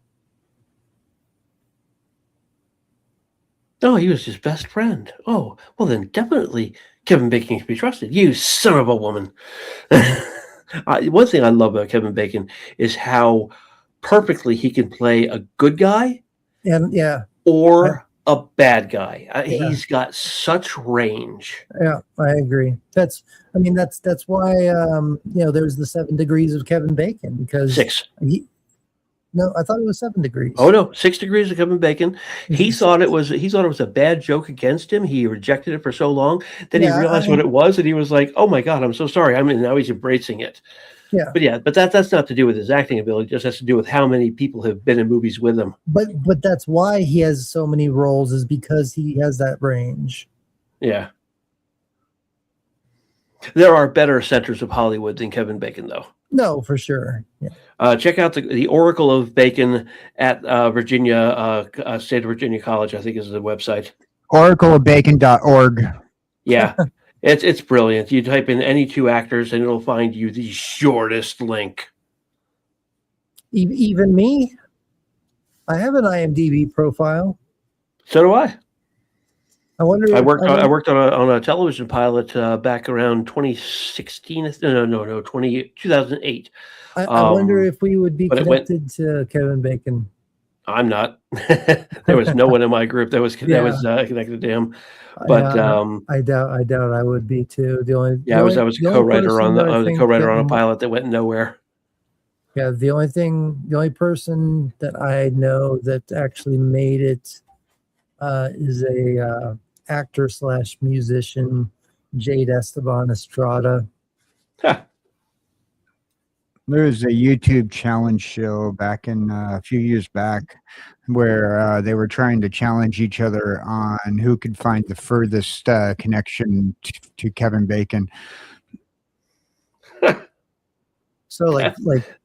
Oh, he was his best friend. Oh, well then definitely Kevin Bacon can be trusted. You son of a woman. One thing I love about Kevin Bacon is how perfectly he can play a good guy or a bad guy. He's got such range. Yeah, I agree. That's why there's the 7 degrees of Kevin Bacon, because 6. No, I thought it was 7 degrees. Oh no, 6 degrees of Kevin Bacon. He thought it was a bad joke against him. He rejected it for so long. Then he realized what it was, and he was like, "Oh my God, I'm so sorry." Now he's embracing it. Yeah. But that's not to do with his acting ability. It just has to do with how many people have been in movies with him. But that's why he has so many roles, is because he has that range. Yeah. There are better centers of Hollywood than Kevin Bacon, though. No, for sure. Yeah. Check out the Oracle of Bacon at Virginia State of Virginia College, I think is the website. oracleofbacon.org. Yeah, it's brilliant. You type in any two actors, and it'll find you the shortest link. Even me, I have an IMDb profile. So do I. I wonder. I worked on a television pilot back around 2016. No, 2008. I wonder if we would be connected to Kevin Bacon. I'm not. There was no one in my group that was connected to him. But I doubt I would be too. I was a co-writer on a pilot that went nowhere. Yeah, the only person that I know that actually made it is a actor / musician, Jade Esteban Estrada. Huh. There was a YouTube challenge show back in a few years back where they were trying to challenge each other on who could find the furthest connection to Kevin Bacon. So like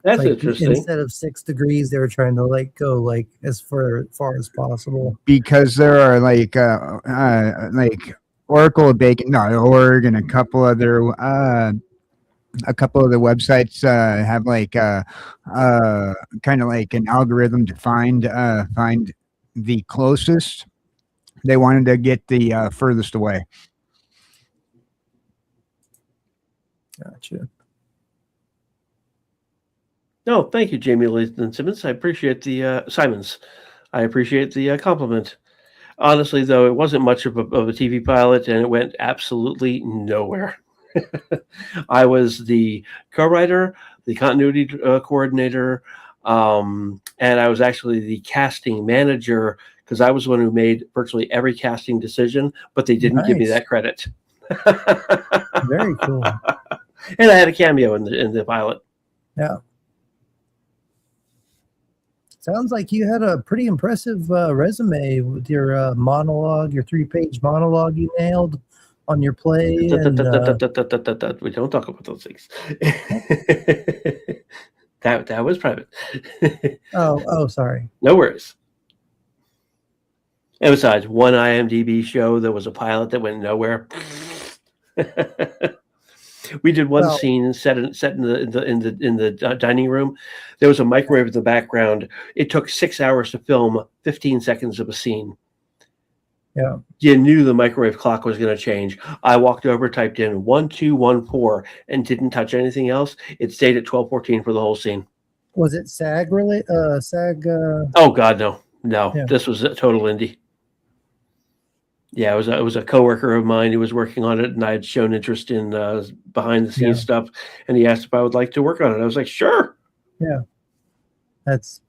that's interesting. Instead of 6 degrees, they were trying to go as far as possible. Because there are like Oracle of Bacon.org and a couple other websites have kind of like an algorithm to find the closest. They wanted to get the furthest away. Gotcha. No, thank you, Jamie Lathan Simmons. I appreciate the Simons. I appreciate the compliment. Honestly, though, it wasn't much of a TV pilot, and it went absolutely nowhere. I was the co-writer, the continuity coordinator, and I was actually the casting manager, because I was the one who made virtually every casting decision, but they didn't give me that credit. Very cool. And I had a cameo in the pilot. Yeah. Sounds like you had a pretty impressive resume with your monologue, your 3-page monologue you nailed on your play. We don't talk about those things. That was private. Oh, sorry. No worries. And besides, one IMDb show, there was a pilot that went nowhere. We did one scene set in the dining room. There was a microwave in the background. It took 6 hours to film 15 seconds of a scene. Yeah. You knew the microwave clock was going to change. I walked over, typed in 1214, and didn't touch anything else. It stayed at 1214 for the whole scene. Was it SAG really? SAG? Oh God, no. Yeah. This was a total indie. Yeah, it was a coworker of mine who was working on it, and I had shown interest in behind the scenes stuff, and he asked if I would like to work on it. I was like, sure. Yeah, that's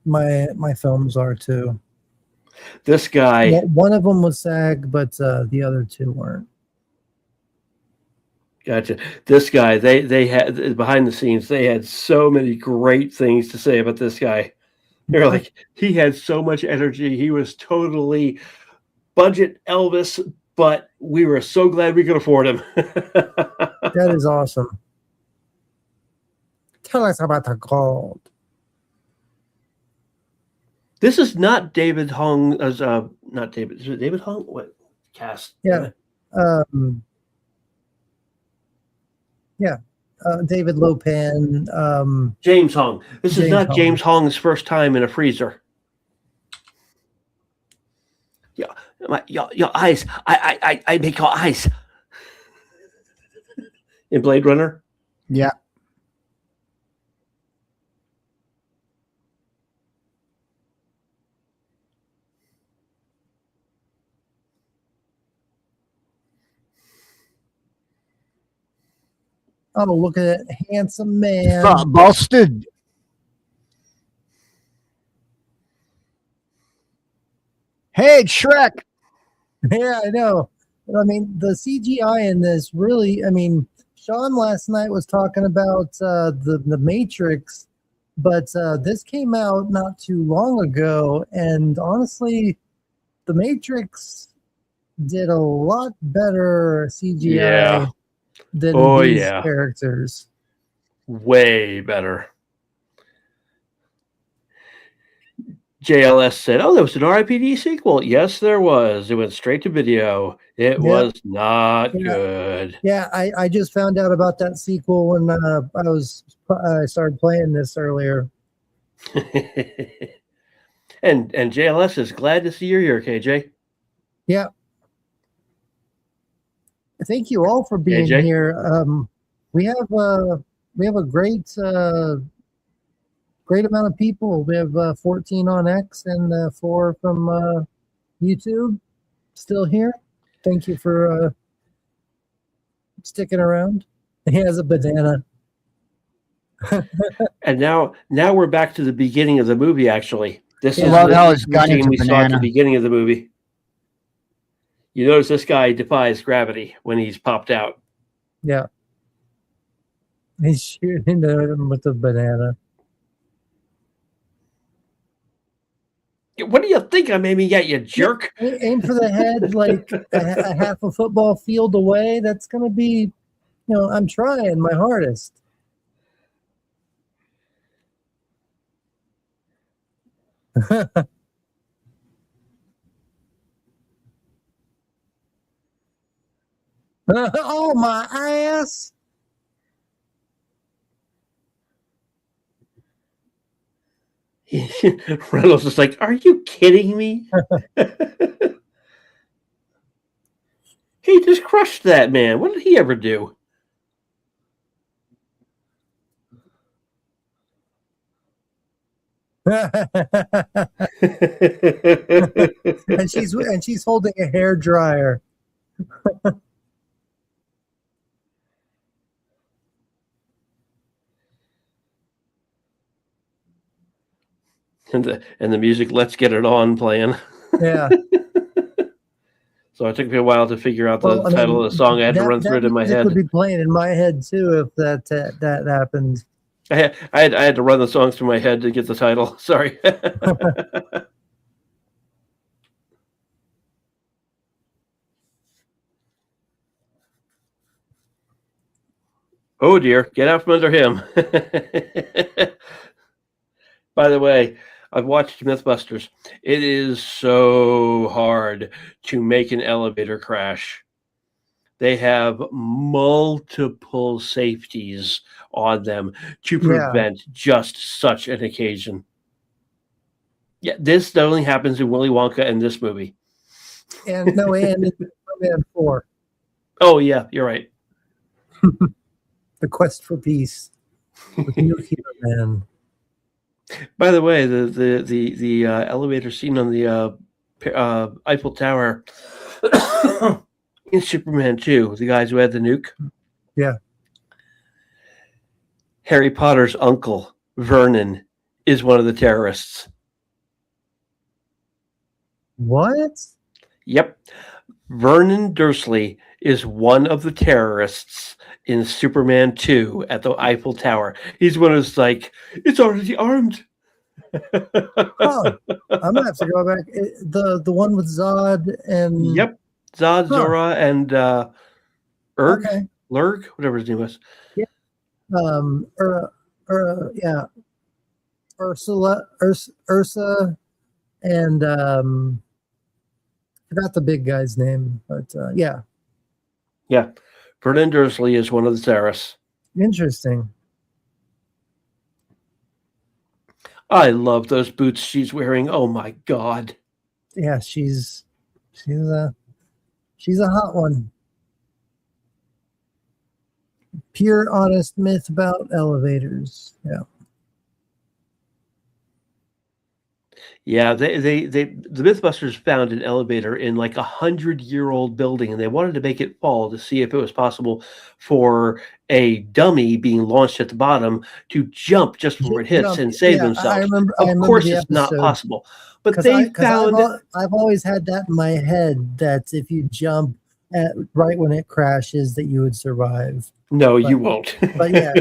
my films are too. This guy. One of them was SAG, but the other 2 weren't. Gotcha. This guy, they had behind the scenes, they had so many great things to say about this guy. They're like, he had so much energy. He was totally budget Elvis, but we were so glad we could afford him. That is awesome. Tell us about the gold. This is not David Hong as not David. Is it David Hong? What cast? Yeah. David Lopan. James Hong. This is not James Hong's first time in a freezer. Yeah, your eyes. I make your eyes. In Blade Runner. Yeah. Oh, look at that handsome man. Busted. Hey, it's Shrek. Yeah, I know. I mean, the CGI in this really, I mean, Sean last night was talking about the Matrix, but this came out not too long ago, and honestly, the Matrix did a lot better CGI Yeah. than Oh, these yeah. characters. Way better. JLS said, "Oh, there was an R.I.P.D sequel." Yes, there was. It went straight to video. It was not Yeah. good. Yeah, I just found out about that sequel when I started playing this earlier. and JLS is glad to see you're here, KJ. Yeah. Thank you all for being AJ? here. We have a great amount of people. We have 14 on X and 4 from YouTube still here. Thank you for sticking around. He has a banana. And now we're back to the beginning of the movie. Actually, this I is love how this it's is the got scene into we saw at the banana. beginning of the movie. You notice this guy defies gravity when he's popped out. Yeah. He's shooting him with a banana. What do you think I'm aiming at, you jerk? Aim for the head like a half a football field away. That's going to be, I'm trying my hardest. Oh, my ass. Reynolds is like, "Are you kidding me?" He just crushed that man. What did he ever do? and she's holding a hair dryer. and the music "Let's Get It On" playing. Yeah. So it took me a while to figure out the title of the song. I had to run through it in my music head. would be playing in my head too if that happened. I had to run the song through my head to get the title. Sorry. Oh dear, get out from under him. By the way, I've watched Mythbusters. It is so hard to make an elevator crash. They have multiple safeties on them to prevent just such an occasion. Yeah, this only happens in Willy Wonka and this movie. And in Superman 4. Oh yeah, you're right. The Quest for Peace with Nuclear Man. By the way, the elevator scene on the Eiffel Tower in Superman 2, the guys who had the nuke. Yeah. Harry Potter's uncle, Vernon, is one of the terrorists. What? Yep. Vernon Dursley is one of the terrorists in Superman 2 at the Eiffel Tower. He's one of those like, it's already armed. Oh, I'm gonna have to go back. The one with Zod and Yep. Zod, Zora, and Erg, okay. Lurg, whatever his name was. Yeah. Yeah. Ursa, and forgot the big guy's name, but yeah. Yeah. Vernon Dursley is one of the terrorists. Interesting. I love those boots she's wearing. Oh my God. Yeah, she's a hot one. Pure honest myth about elevators. Yeah. Yeah, the Mythbusters found an elevator in like 100-year-old building, and they wanted to make it fall to see if it was possible for a dummy being launched at the bottom to jump just before it hits and save themselves. Of course, it's not possible. But they found. I've always had that in my head that if you jump right when it crashes that you would survive. No, But- you won't. But yeah,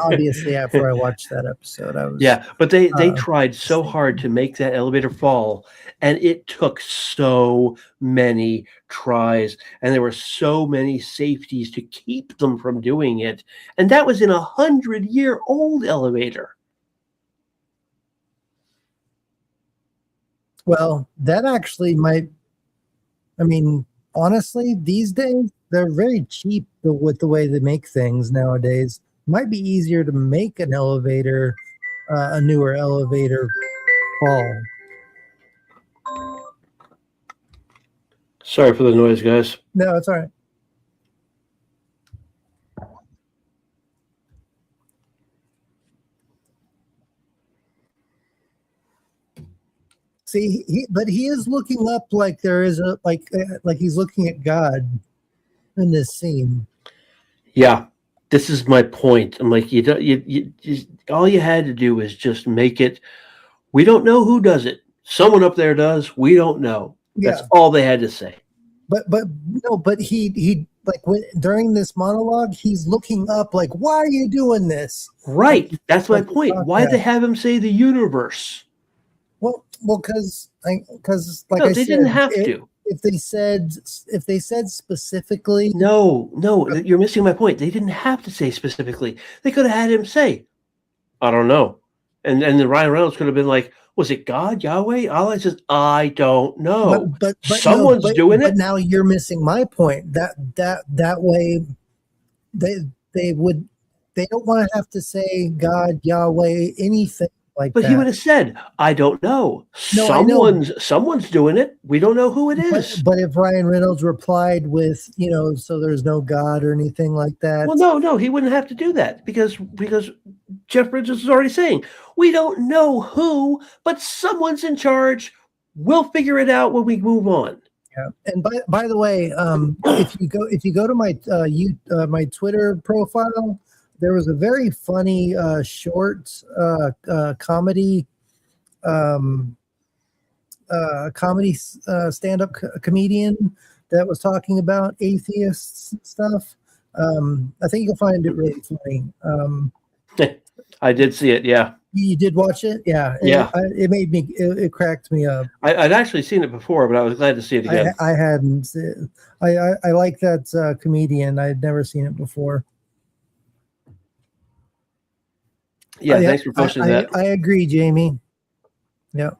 obviously after I watched that episode, I was Yeah, but they uh, tried so hard to make that elevator fall, and it took so many tries, and there were so many safeties to keep them from doing it, and that was in a 100-year-old elevator. Well, that actually might. I mean, honestly, these days they're very cheap with the way they make things nowadays. Might be easier to make an elevator, a newer elevator fall. Sorry for the noise, guys. No, it's all right. See, but he is looking up like there is a like he's looking at God in this scene. Yeah, this is my point. I'm like, you don't, you just, all you had to do is just make it. We don't know who does it. Someone up there does. We don't know. That's Yeah. all they had to say. But no, but he like when during this monologue, he's looking up like, why are you doing this? Right. That's my like we point. talked Why'd they about. have him say the universe? Well, because like No, I they said, didn't have to. if they said specifically, No, you're missing my point. They didn't have to say specifically. They could have had him say, I don't know. And then Ryan Reynolds could have been like, was it God, Yahweh? Allah says, I don't know. but Someone's doing but it. now you're missing my point. That way, they would they don't want to have to say God, Yahweh, anything like But that. he would have said, I don't know. No, I know. Someone's doing it. We don't know who it is. But if Ryan Reynolds replied with, so there's no God or anything like that. Well, no, he wouldn't have to do that because Jeff Bridges is already saying, we don't know who, but someone's in charge. We'll figure it out when we move on. Yeah. And by the way, if you go to my my Twitter profile, there was a very funny short comedy stand-up comedian that was talking about atheists stuff. I think you'll find it really funny. I did see it. Yeah. You did watch it? Yeah. Yeah. It made me, it cracked me up. I'd actually seen it before, but I was glad to see it again. I hadn't. I like that comedian. I had never seen it before. Yeah, thanks for posting that. I agree, Jamie. Yeah.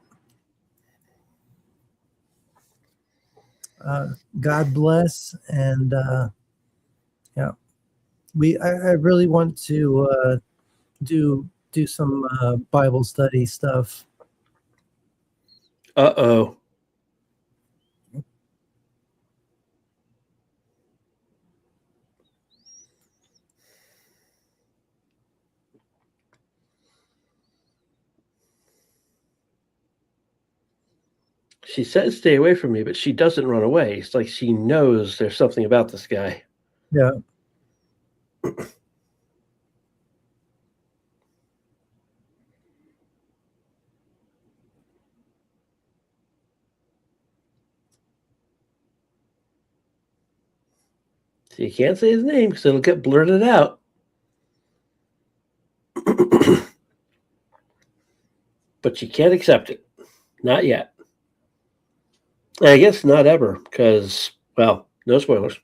God bless, and yeah, I really want to do some Bible study stuff. Uh-oh. She says stay away from me, but she doesn't run away. It's like she knows there's something about this guy. Yeah. So you can't say his name because it'll get blurted out. But you can't accept it. Not yet. I guess not ever, because, well, no spoilers.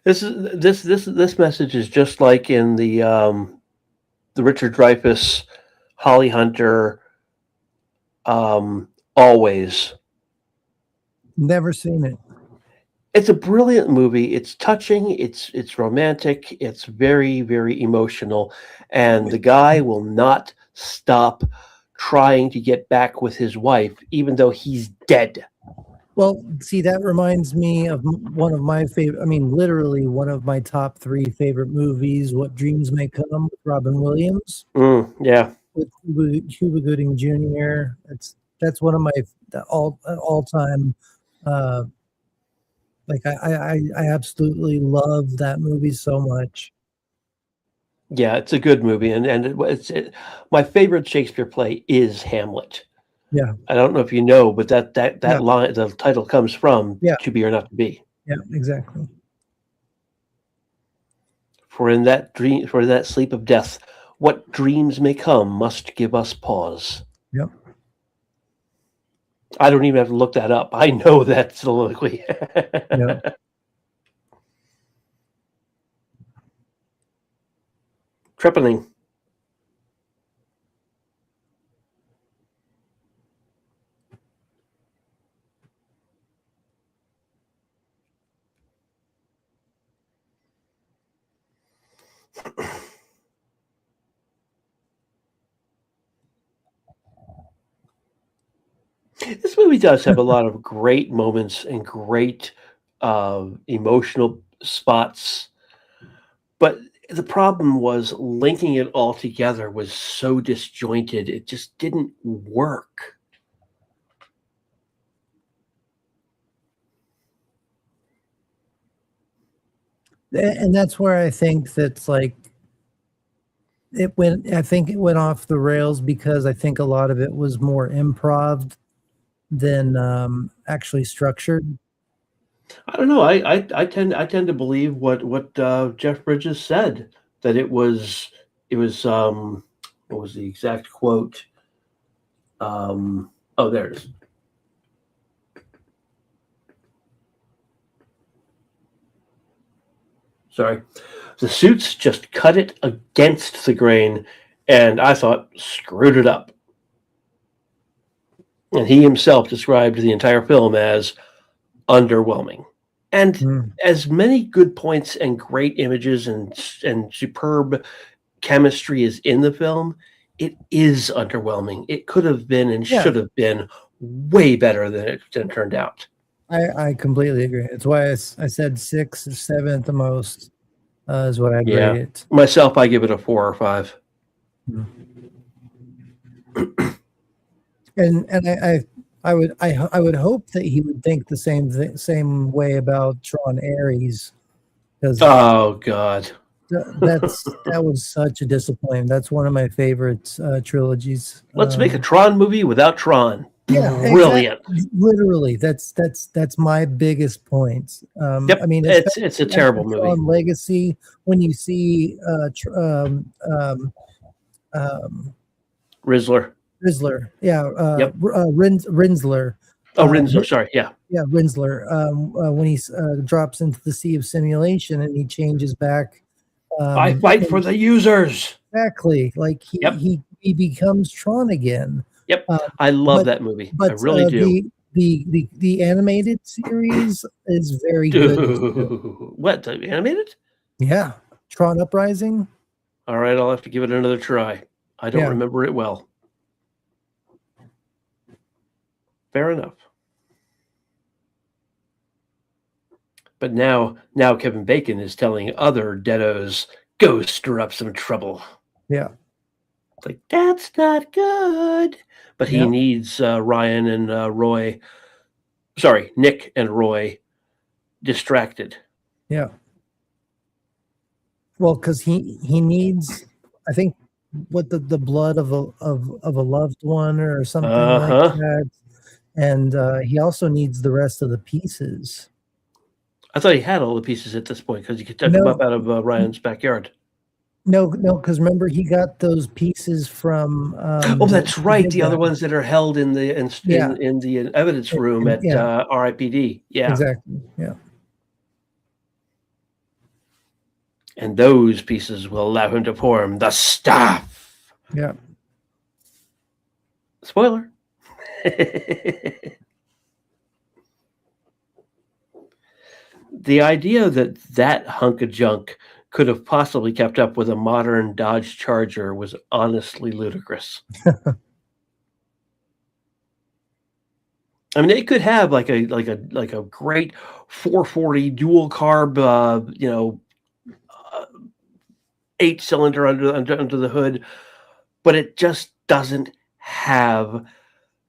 This message is just like in the Richard Dreyfuss, Holly Hunter, Always. Never seen it. It's a brilliant movie. It's touching. It's romantic. It's very, very emotional, and the guy will not stop trying to get back with his wife, even though he's dead. Well, see, that reminds me of one of my favorite, I mean, literally one of my top 3 favorite movies, What Dreams May Come, with Robin Williams, Yeah. with Cuba Gooding Jr. That's one of my all time. Like I absolutely love that movie so much. Yeah, it's a good movie, and my favorite Shakespeare play is Hamlet. Yeah, I don't know if you know, but that Yeah. line, the title comes from Yeah. "To Be or Not to Be." yeah, exactly. For in that sleep of death, what dreams may come must give us pause. Yep. I don't even have to look that up. I know that soliloquy. Yeah. Trepanning. This movie does have a lot of great moments and great emotional spots, but the problem was linking it all together was so disjointed. It just didn't work. And that's where I think that's like I think it went off the rails because I think a lot of it was more improv than actually structured. I don't know. I tend to believe what Jeff Bridges said, that it was what was the exact quote? Oh, there it is. Sorry. The suits just cut it against the grain, and I thought screwed it up. And he himself described the entire film as underwhelming. And Mm. as many good points and great images and superb chemistry is in the film, it is underwhelming. It could have been and Yeah. should have been way better than it turned out. I completely agree. It's why I said 6 or 7 at the most is what I'd Yeah. rate it. Myself, I give it a 4 or 5. And I would hope that he would think the same way about Tron Ares, because Oh God. that was such a disappointment. That's one of my favorite trilogies. Let's make a Tron movie without Tron. Yeah, Brilliant. Literally, that's my biggest point. Yep. I mean, It's a terrible movie. Tron Legacy, when you see Rizzler. Rizzler, yeah, Yep. Rinsler. Oh, Rinsler. Sorry. Yeah. Yeah, Rinsler. When he drops into the sea of simulation and he changes back. I fight for the users. Exactly, like Yep. he becomes Tron again. Yep. I love that movie. I really do. The animated series is very good. Dude. What? The animated? Yeah, Tron Uprising. All right. I'll have to give it another try. I don't Yeah. remember it well. Fair enough. But now Kevin Bacon is telling other deados, go stir up some trouble. Yeah, It's like, that's not good. But he Yeah. needs Ryan and Roy. Sorry, Nick and Roy distracted. yeah. Well, because he needs, I think, what the blood of a loved one or something like that, and he also needs the rest of the pieces. I thought he had all the pieces at this point because he could took them up out of Ryan's backyard. No, because remember he got those pieces from. Oh, that's right. The other ones that are held in the in the evidence room at R.I.P.D. Yeah, exactly. Yeah, and those pieces will allow him to form the staff. yeah. Spoiler. The idea that that hunk of junk could have possibly kept up with a modern Dodge Charger was honestly ludicrous. I mean, it could have like a great 440 dual carb, 8-cylinder under the hood, but it just doesn't have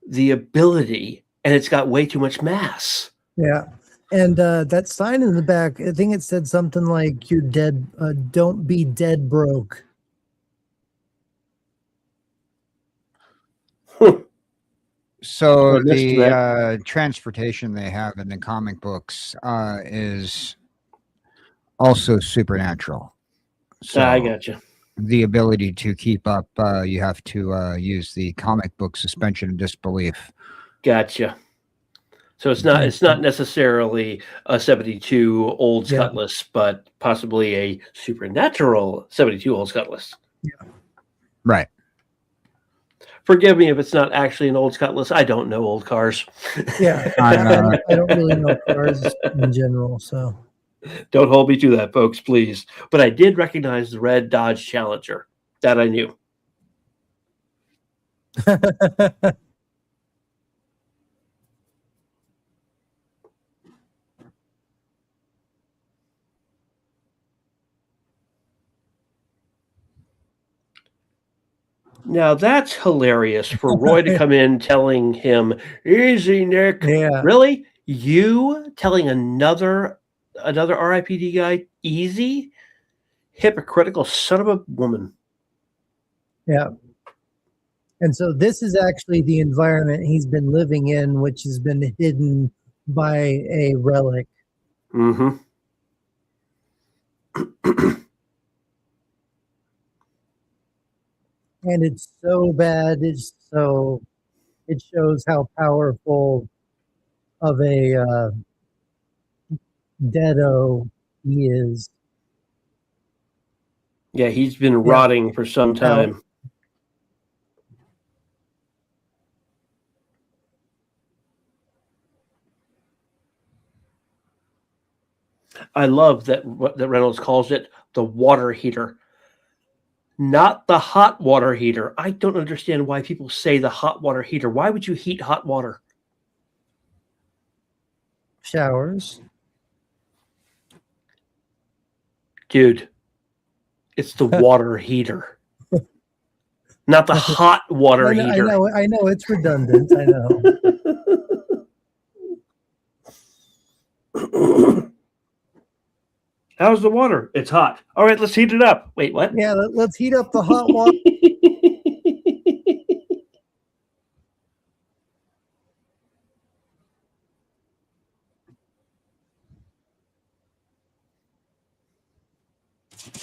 the ability, and it's got way too much mass. Yeah. And that sign in the back, I think it said something like "You're dead. Don't be dead broke." So I missed the that. transportation they have in the comic books is also supernatural. I So gotcha. the ability to keep up, you have to use the comic book suspension of disbelief. Gotcha. So it's not necessarily a 72 Olds Yeah. Cutlass, but possibly a supernatural 72 Olds Cutlass. Right. Forgive me if it's not actually an Olds Cutlass. I don't know old cars. Yeah. I I don't really know cars in general, so. Don't hold me to that, folks, please. But I did recognize the red Dodge Challenger. That I knew. Now that's hilarious for Roy to come in telling him, "Easy, Nick." Yeah. Really? You telling another R.I.P.D guy easy? Hypocritical son of a woman. Yeah. And so this is actually the environment he's been living in, which has been hidden by a relic. Mm-hmm. And it's so bad. It shows how powerful of a deado he is. Yeah, he's been Yeah. rotting for some time. I love that Reynolds calls it the water heater, not the hot water heater. I don't understand why people say the hot water heater. Why would you heat hot water? Showers. Dude, it's the water heater, not the hot water heater. I know it's redundant. I know. How's the water? It's hot. All right, let's heat it up. Wait, what? Yeah, let's heat up the hot water.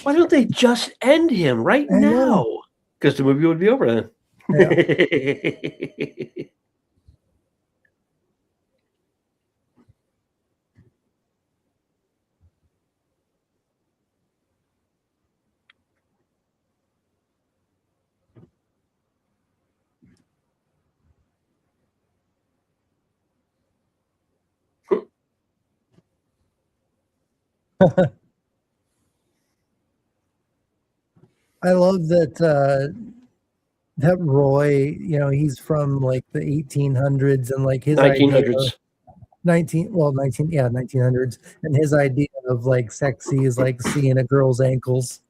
Why don't they just end him right I know. now? Because the movie would be over then. Yeah. I love that Roy, he's from like the 1800s, and like his idea 1900s. 1900s, and his idea of like sexy is like seeing a girl's ankles.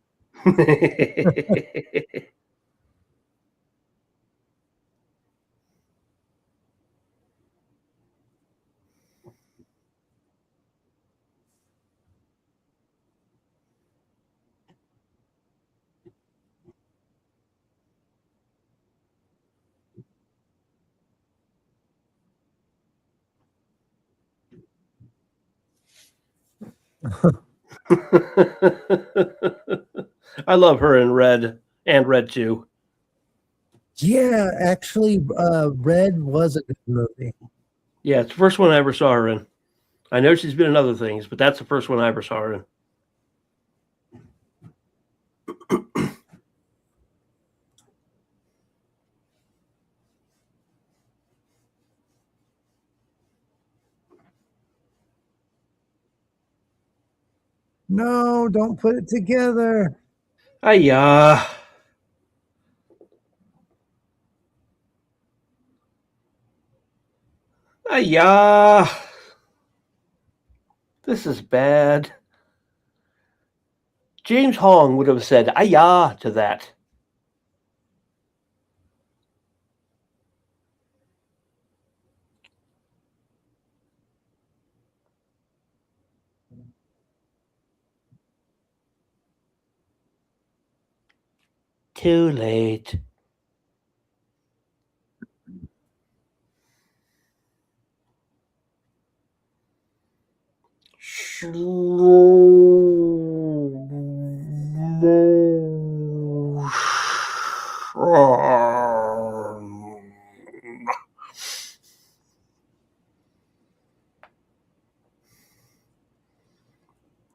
I love her in Red and Red 2. Yeah, actually, Red was a good movie. Yeah, it's the first one I ever saw her in. I know she's been in other things, but that's the first one I ever saw her in. No, don't put it together. Hiya. Hiya. This is bad. James Hong would have said "Hiya" to that. Too late.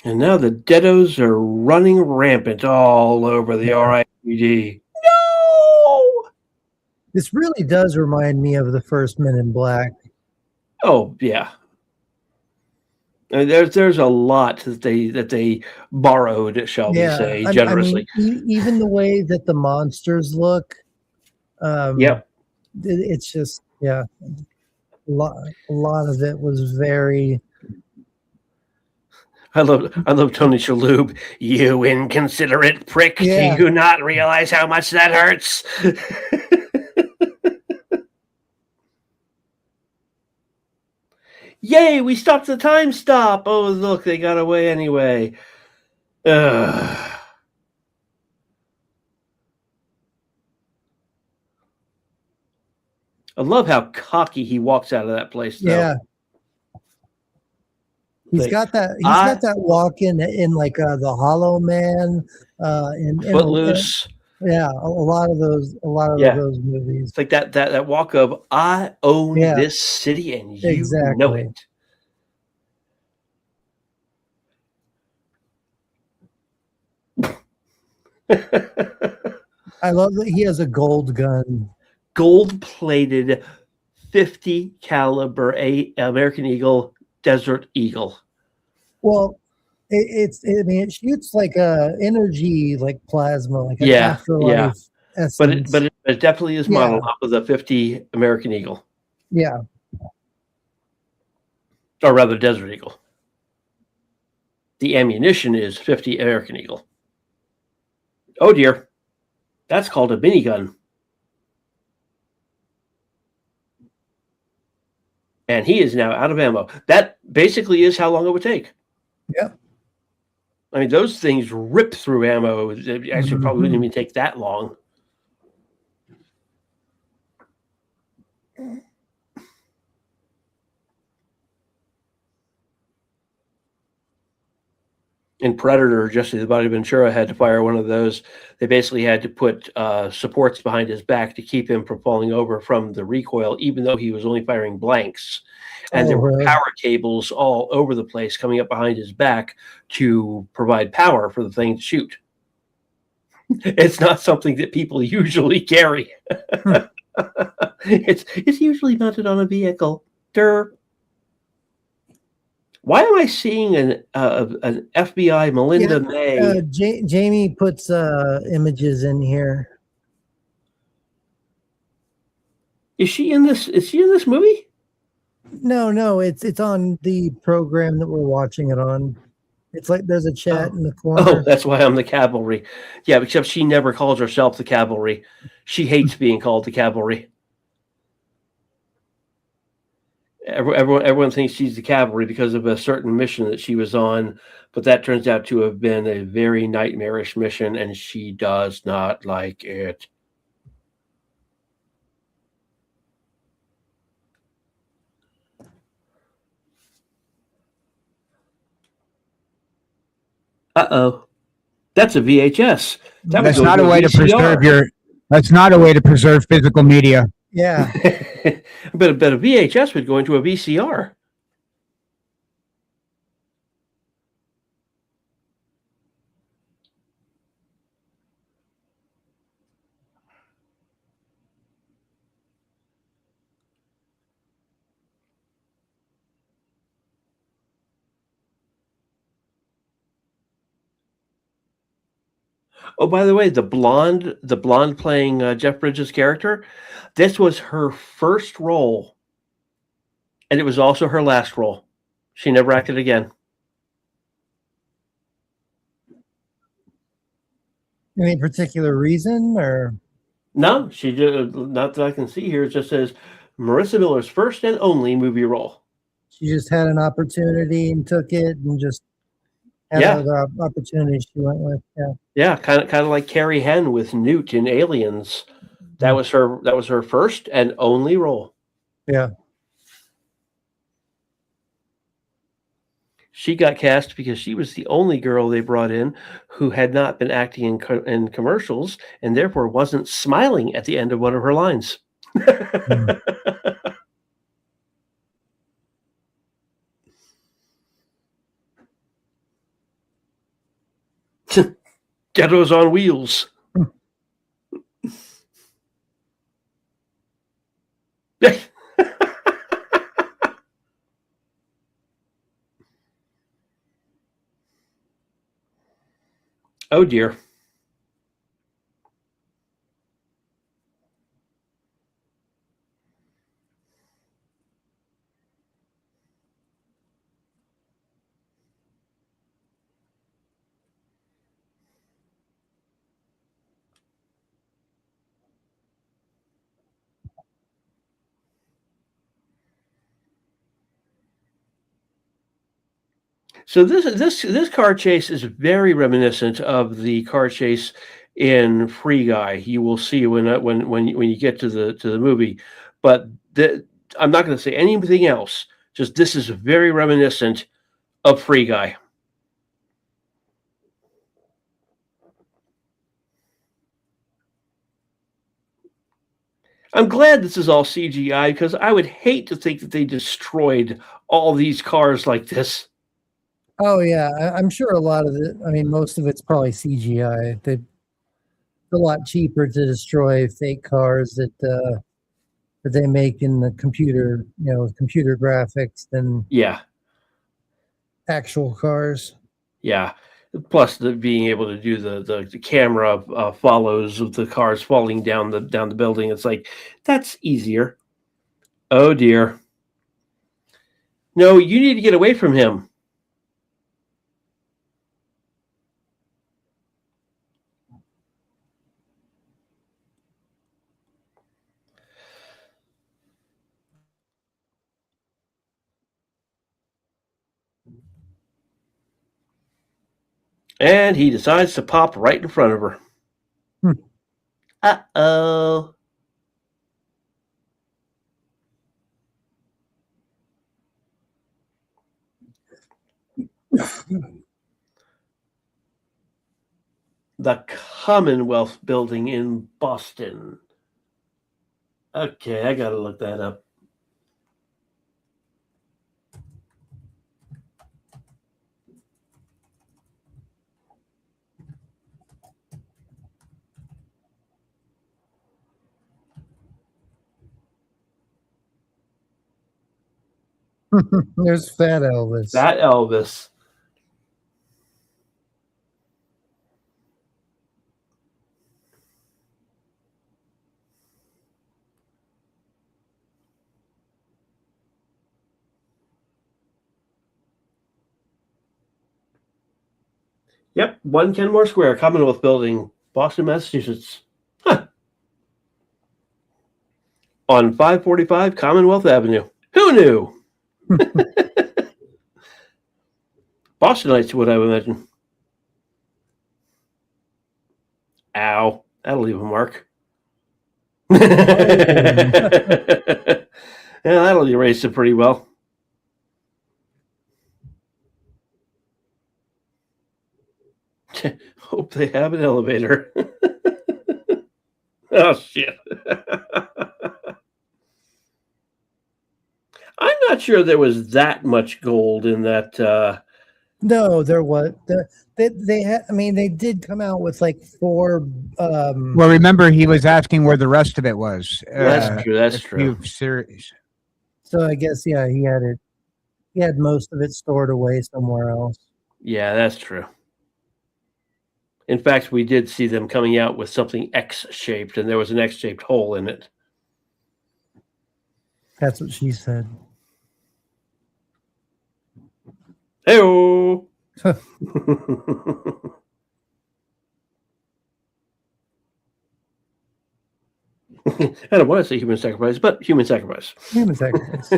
And now the deados are running rampant all over the R.I.P.D. No! This really does remind me of the first Men in Black. Oh yeah. There's a lot that they borrowed, shall we say, I generously. mean, even the way that the monsters look. Yep. It's just a lot of it was very. I love Tony Shalhoub. You inconsiderate prick! Yeah. Do you not realize how much that hurts? Yay! We stopped the time stop. Oh look, they got away anyway. Ugh. I love how cocky he walks out of that place, though. Yeah. He's got that walk in like the Hollow Man, in Footloose. Yeah, a lot of those movies. It's like that walk of I own Yeah. this city and you Exactly. know it. I love that he has a gold gun. Gold-plated 50 caliber American Eagle Desert Eagle. Well, it shoots like energy, like plasma, like an Yeah, afterlife essence. But it definitely is modeled off of the 50 American Eagle. Yeah. Or rather, Desert Eagle. The ammunition is 50 American Eagle. Oh dear. That's called a minigun. And he is now out of ammo. That basically is how long it would take. Yep. I mean, those things rip through ammo. It actually probably wouldn't even take that long. In Predator, Jesse the Body Ventura had to fire one of those. They basically had to put supports behind his back to keep him from falling over from the recoil, even though he was only firing blanks. And there were power cables all over the place coming up behind his back to provide power for the thing to shoot. It's not something that people usually carry. It's usually mounted on a vehicle. Durr. Why am I seeing an FBI Melinda May? Jamie puts images in here. Is she in this? Is she in this movie? No, it's on the program that we're watching it on. It's like there's a chat in the corner. Oh, that's why I'm the cavalry. Yeah, except she never calls herself the cavalry. She hates being called the cavalry. Everyone thinks she's the cavalry because of a certain mission that she was on, but that turns out to have been a very nightmarish mission, and she does not like it. Uh-oh. That's a VHS. That's not a way to preserve that's not a way to preserve physical media. Yeah. But a VHS would go into a VCR. Oh, by the way, the blonde playing Jeff Bridges' character, this was her first role, and it was also her last role. She never acted again. Any particular reason, or No, she did not that I can see here. It just says Marissa Miller's first and only movie role. she just had an opportunity and took it, and just had Yeah. other opportunities she went with? Yeah. Yeah, kind of like Carrie Henn with Newt in Aliens. That was her first and only role. Yeah. She got cast because she was the only girl they brought in who had not been acting in commercials and therefore wasn't smiling at the end of one of her lines. Ghettos on wheels. Oh dear. So this car chase is very reminiscent of the car chase in Free Guy. You will see when you get to the movie, but I'm not going to say anything else. Just this is very reminiscent of Free Guy. I'm glad this is all CGI because I would hate to think that they destroyed all these cars like this. Oh yeah, I'm sure a lot of it. I mean, most of it's probably CGI. It's a lot cheaper to destroy fake cars that they make in the computer, with computer graphics than Yeah, actual cars. yeah. Plus, being able to do the camera follows of the cars falling down the building. It's like that's easier. Oh dear. No, you need to get away from him. And he decides to pop right in front of her. Uh-oh. The Commonwealth Building in Boston. Okay, I gotta look that up. There's Fat Elvis. That Elvis. Yep, 1 Kenmore Square, Commonwealth Building, Boston, Massachusetts. Huh. On 545 Commonwealth Avenue. Who knew? Bostonites would, I would imagine. Ow. That'll leave a mark. Yeah, that'll erase it pretty well. Hope they have an elevator. Oh, shit. I'm not sure there was that much gold in that. No, there was. They had. I mean, they did come out with like 4. Well, remember he was asking where the rest of it was. That's true. That's a true. few series. So I guess he had it. He had most of it stored away somewhere else. Yeah, that's true. In fact, we did see them coming out with something X-shaped, and there was an X-shaped hole in it. That's what she said. Hey-o! I don't want to say human sacrifice, but human sacrifice. Human sacrifice.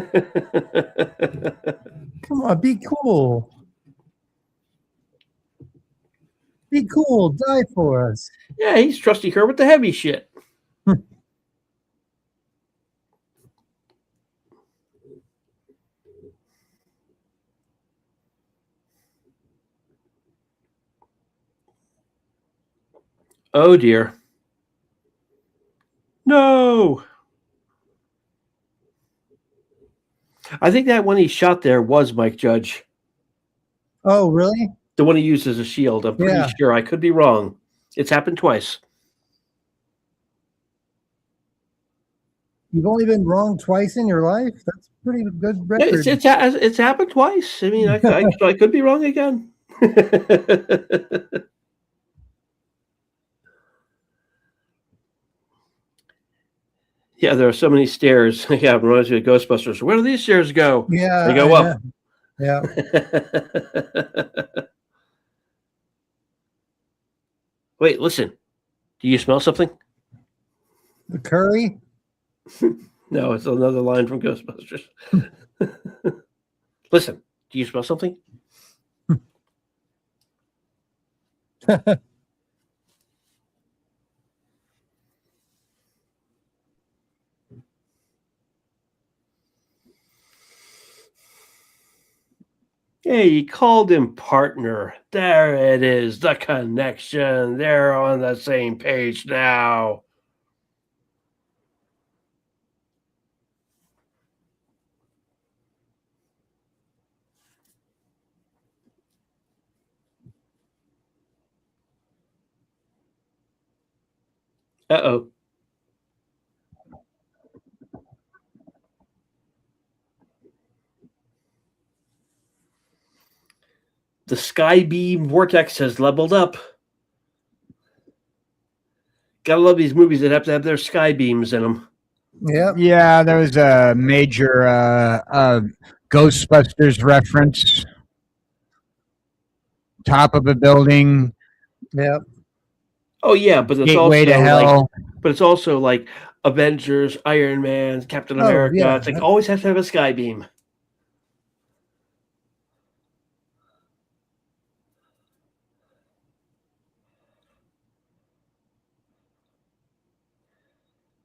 Come on, be cool. Be cool. Die for us. Yeah, he's Trusty Kerr with the heavy shit. Oh dear. No. I think that one he shot there was Mike Judge. Oh, really? The one he used as a shield. I'm pretty sure. I could be wrong. It's happened twice. You've only been wrong twice in your life? That's a pretty good record. It's happened twice. I mean, I could be wrong again. Yeah, there are so many stairs. Yeah, it reminds me of Ghostbusters. Where do these stairs go? Yeah. They go up. Yeah. Wait, listen. Do you smell something? The curry? No, it's another line from Ghostbusters. Listen, do you smell something? Hey, he called him partner. There it is, the connection. They're on the same page now. Uh-oh. The sky beam vortex has leveled up. Gotta love these movies that have to have their sky beams in them. Yeah. Yeah, there was a major Ghostbusters reference. Top of a building. Yeah. Oh yeah, but it's Gateway to hell. But it's also like Avengers, Iron Man, Captain America. Yeah. It's like always has to have a sky beam.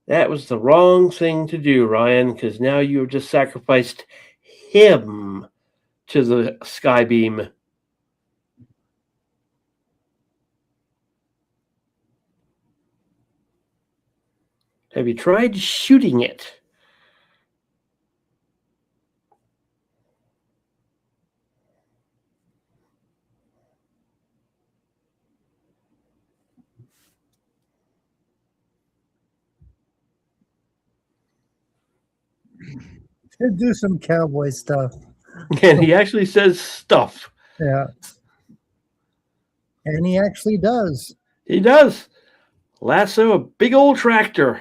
That was the wrong thing to do, Ryan, because now you have just sacrificed him to the sky beam. Have you tried shooting it? Should do some cowboy stuff. And he actually says stuff. Yeah. And he actually does. He does. Lasso a big old tractor.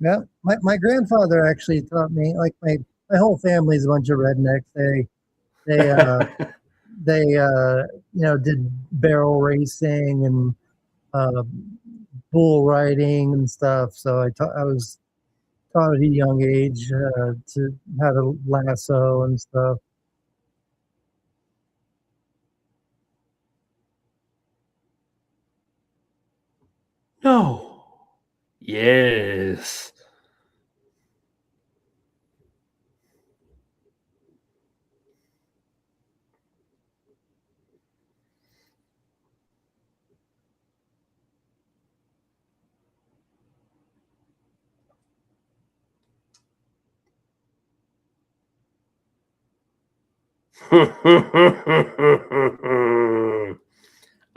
Yeah. My grandfather actually taught me, like my whole family's a bunch of rednecks. They did barrel racing and bull riding and stuff. So I was taught at a young age to how to lasso and stuff. No. Yes.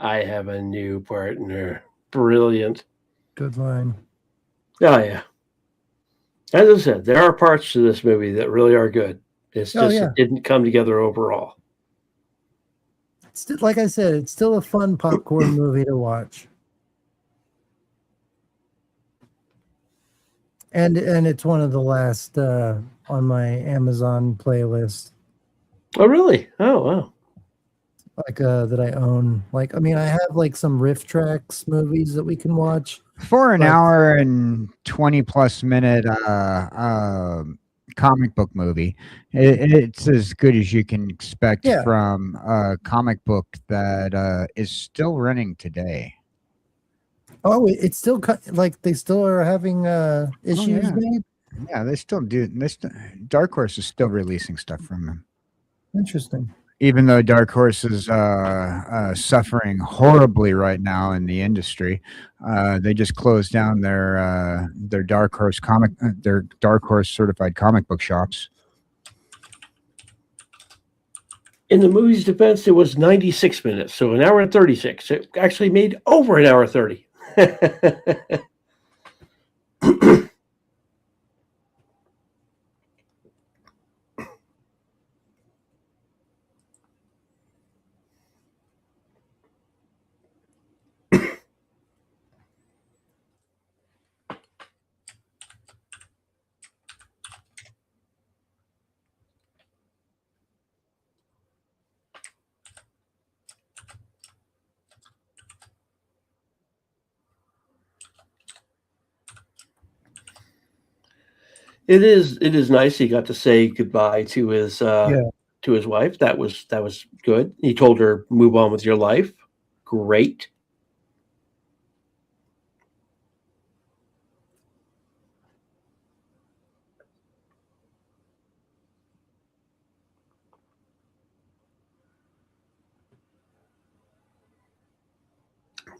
I have a new partner. Brilliant. Good line. Oh, yeah. As I said, there are parts to this movie that really are good. It's just it didn't come together overall. like I said, it's still a fun popcorn movie to watch. And it's one of the last on my Amazon playlist. Oh, really? Oh, wow. Like that I own. Like, I mean, I have like some riff tracks movies that we can watch. For an But- hour and 20+ minute comic book movie, it's as good as you can expect Yeah. from a comic book that is still running today. Oh, it's still like they still are having issues yeah. made. Yeah, they still do. Dark Horse is still releasing stuff from them. Interesting. Even though Dark Horse is suffering horribly right now in the industry, they just closed down their Dark Horse their Dark Horse certified comic book shops. In the movie's defense, it was 96 minutes, so an hour and 36. It actually made over an hour 30. It is nice. He got to say goodbye to his wife. That was good. He told her, "Move on with your life." Great.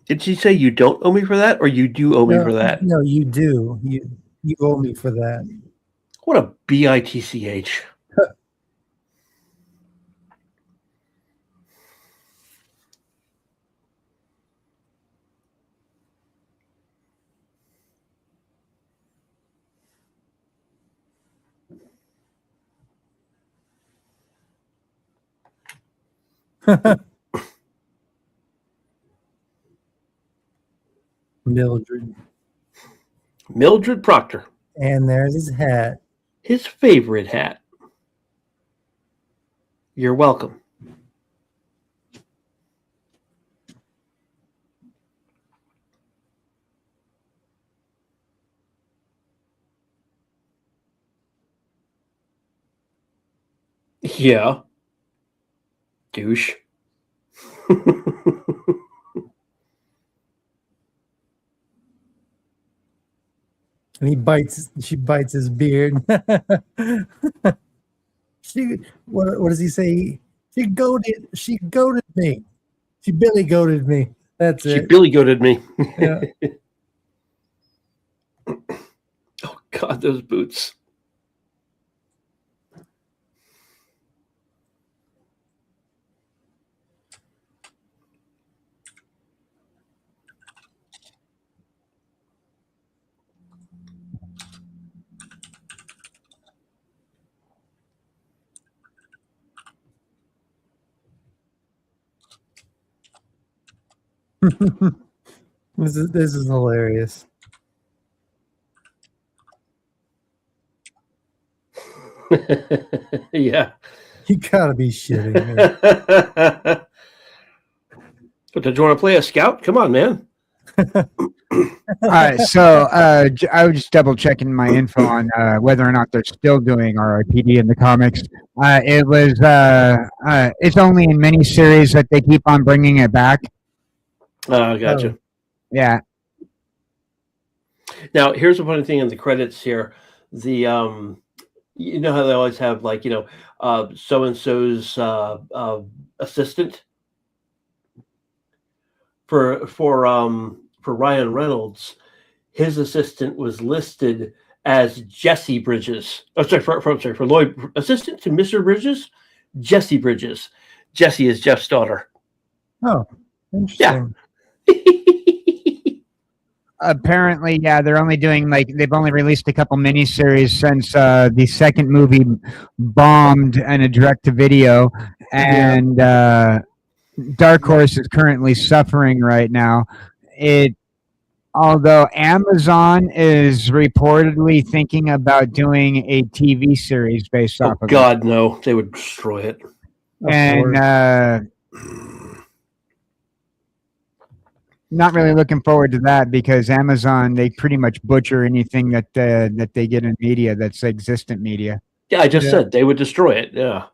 Did she say you don't owe me for that, or you do owe me for that? No, you do. You owe me for that. What a bitch. Mildred Proctor. And there's his hat. His favorite hat. You're welcome. Yeah. Douche. And she bites his beard. What does he say? She goaded me. She Billy goaded me. That's it. She Billy goated me. Yeah. Oh God, those boots. This is hilarious. Yeah. You gotta be shitting me. But did you want to play a scout? Come on, man. All right, so I was just double checking my info on whether or not they're still doing R.I.P.D in the comics. It's only in miniseries that they keep on bringing it back. Gotcha. Yeah. Now, here's the funny thing in the credits here. The you know how they always have like, so and so's assistant for Ryan Reynolds. His assistant was listed as Jesse Bridges. Oh, sorry, for Lloyd, assistant to Mr. Bridges, Jesse Bridges. Jesse is Jeff's daughter. Oh, interesting. Apparently, yeah, they're only doing they've only released a couple miniseries since the second movie bombed in a direct-to-video, and Dark Horse is currently suffering right now. Although Amazon is reportedly thinking about doing a TV series based Oh off of God, no! They would destroy it. it, and not really looking forward to that because Amazon, they pretty much butcher anything that they get in media that's existent media. Yeah, I just said they would destroy it. Yeah.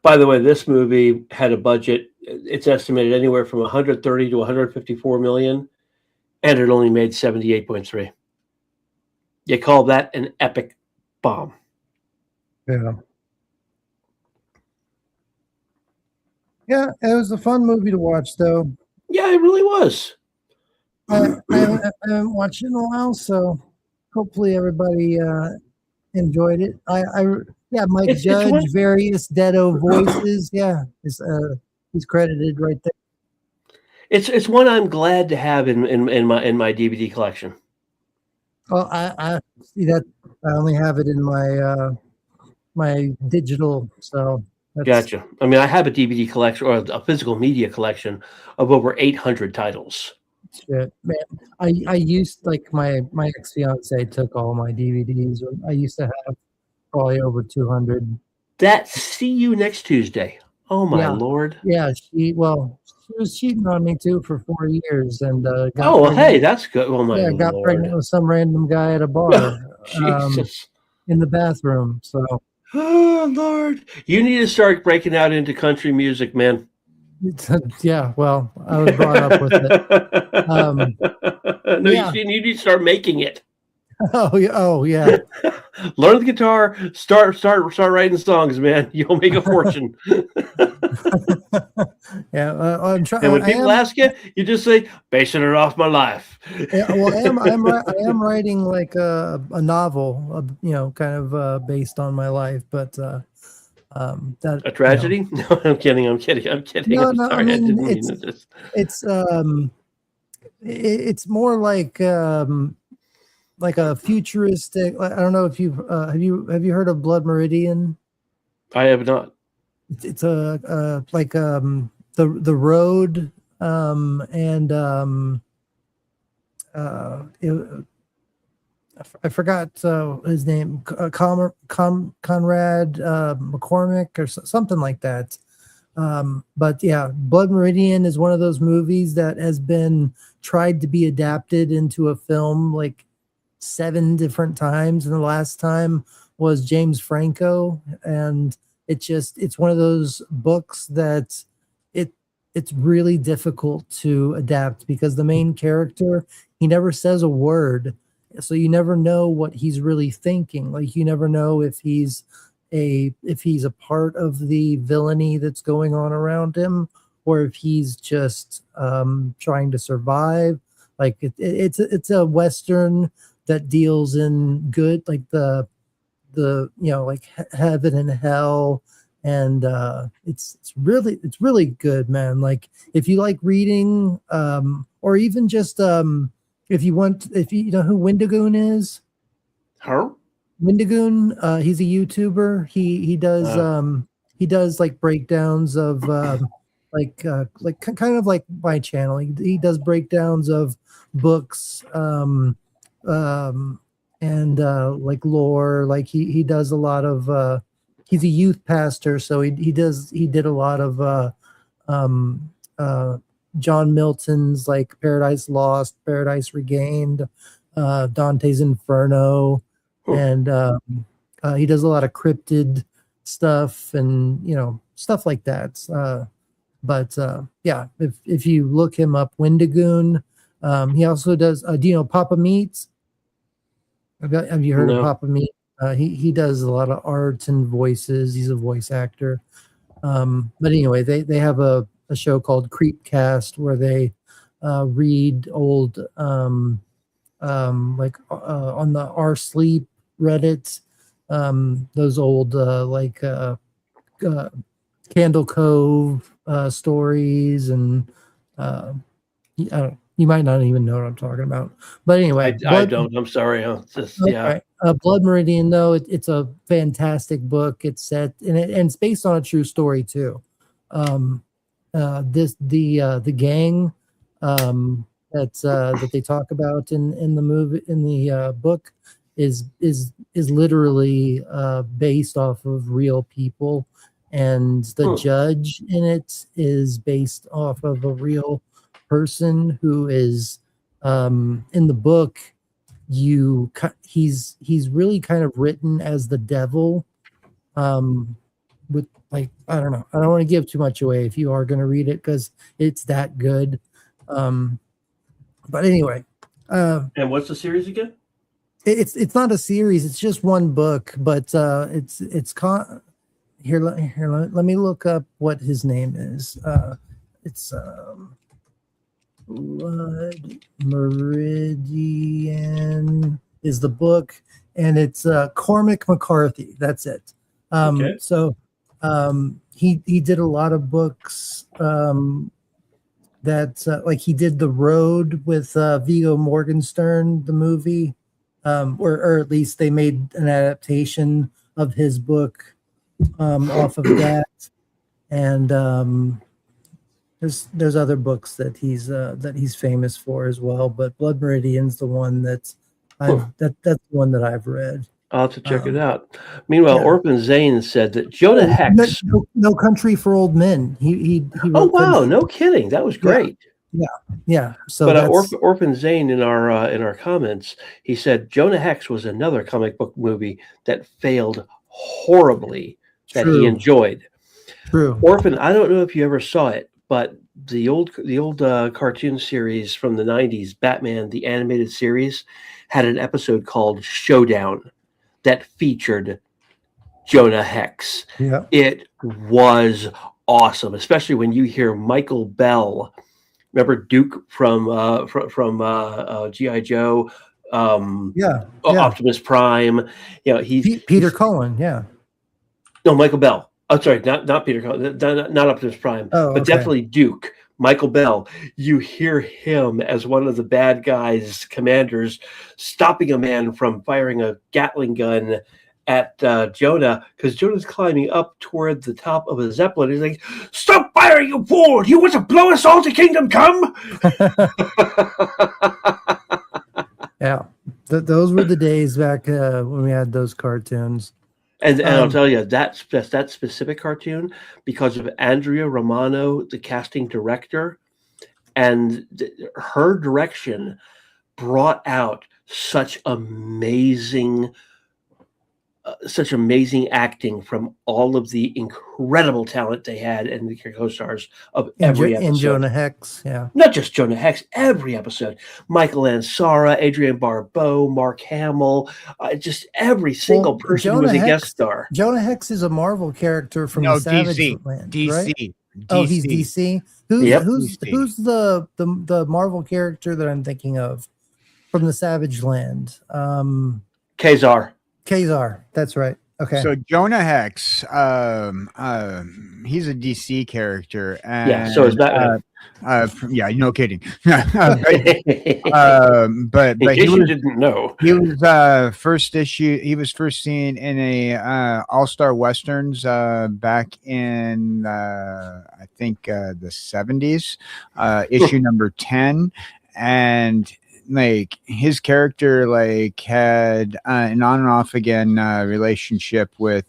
By the way, this movie had a budget. It's estimated anywhere from 130 to 154 million, and it only made 78.3. You call that an epic bomb? Yeah. Yeah, it was a fun movie to watch, though. Yeah, it really was. I haven't watched it in a while, so hopefully everybody enjoyed it. Mike It's Judge, one- various Deado voices. Yeah, he's credited right there. It's one I'm glad to have in my DVD collection. Well, I see that. I only have it in my my digital, so that's Gotcha. I mean, I have a DVD collection or a physical media collection of over 800 titles. shit, man. I used like my ex-fiance took all my DVDs. I used to have probably over 200. See you next Tuesday. Oh my Lord. Yeah, she was cheating on me too for 4 years, and got Oh, well, pregnant. hey, that's good. Oh my got Lord. pregnant with some random guy at a bar Jesus. in the bathroom. So Oh Lord, you need to start breaking out into country music, man. yeah, well, I was brought up with it. No, yeah. you need to start making it. Oh yeah. Learn the guitar. Start writing songs, man. You'll make a fortune. Yeah, I'm trying. And when people ask you, you just say, "Basing it off my life." Yeah, well, I am writing like a novel, kind of based on my life, but that A tragedy? No, I'm kidding. I'm No, I'm no, sorry. I mean, didn't mean to just... it's more like a futuristic. I don't know if you've have you heard of Blood Meridian? I have not. It's like the road and I forgot his name, Conrad McCormick or something like that. But yeah, Blood Meridian is one of those movies that has been tried to be adapted into a film like 7 different times, and the last time was James Franco, and it's one of those books that it's really difficult to adapt because the main character, he never says a word, so you never know what he's really thinking. Like you never know if he's a part of the villainy that's going on around him, or if he's just trying to survive. Like it's a Western that deals in good, like the like heaven and hell, and it's really good, man. Like if you like reading, or even just if you know who Wendigoon is. Her? Wendigoon, he's a YouTuber. He does like breakdowns of like kind of like my channel. He does breakdowns of books and like lore. Like he does a lot of he's a youth pastor, so he did a lot of John Milton's like Paradise Lost, Paradise Regained, Dante's Inferno, and he does a lot of cryptid stuff and stuff like that. But yeah, if you look him up, Wendigoon. He also does. Do you know Papa Meat? Have you heard of Papa Meat? He does a lot of art and voices. He's a voice actor. But anyway, they have a show called Creepcast where they read old like on the R Sleep Reddit, those old like Candle Cove stories, and you might not even know what I'm talking about. But anyway, I don't. I'm sorry. Yeah. Blood Meridian, though, it's a fantastic book. It's set and it's based on a true story too. the gang that they talk about in the movie, in the book, is literally based off of real people, and the judge in it is based off of a real person who is in the book. He's really kind of written as the devil, with, like, I don't know, I don't want to give too much away if you are going to read it, because it's that good. But anyway, And what's the series again? it's not a series, it's just one book, but let me look up what his name is. It's Blood Meridian is the book, and it's Cormac McCarthy. That's it. Okay. So he did a lot of books that like he did The Road with Viggo Mortensen, the movie, or at least they made an adaptation of his book off of that, and there's other books that he's famous for as well. But Blood Meridian's the one that's the one that I've read. I'll have to check it out. Meanwhile, yeah. Orphan Zane said that Jonah Hex. No Country for Old Men. He Oh wrote wow! No kidding. That was great. Yeah. So, but Orphan Zane in our comments, he said Jonah Hex was another comic book movie that failed horribly that he enjoyed. True. Orphan, I don't know if you ever saw it, but the old cartoon series from the 90s, Batman the Animated Series, had an episode called Showdown that featured Jonah Hex. Yeah. It was awesome, especially when you hear Michael Bell. Remember Duke from G.I. Joe? Optimus Prime. You know, Peter Cullen. Yeah. No, Michael Bell. Oh, sorry, not Peter Cullen, not Optimus Prime, but definitely Duke. Michael Bell. You hear him as one of the bad guys, commanders, stopping a man from firing a Gatling gun at Jonah, because Jonah's climbing up toward the top of a Zeppelin. He's like, "Stop firing, you fool! Do you want to blow us all to kingdom come?" Yeah, those were the days back when we had those cartoons. And I'll tell you, that specific cartoon, because of Andrea Romano, the casting director, and her direction brought out such amazing acting from all of the incredible talent they had and the co-stars of every episode. And Jonah Hex, yeah. Not just Jonah Hex, every episode. Michael Ansara, Adrienne Barbeau, Mark Hamill, just every single person who was a guest star. Jonah Hex is a Marvel character from the Savage Land, DC. Right? DC. Oh, he's DC. Who's the Marvel character that I'm thinking of from the Savage Land? Kazar. Kazar, that's right. Okay. So Jonah Hex, he's a DC character, and yeah, so is Batman. Yeah, no kidding. but he didn't know, he was first issue. He was first seen in a All-Star Westerns back in I think the 70s, issue number 10, and like his character like had an on and off again relationship with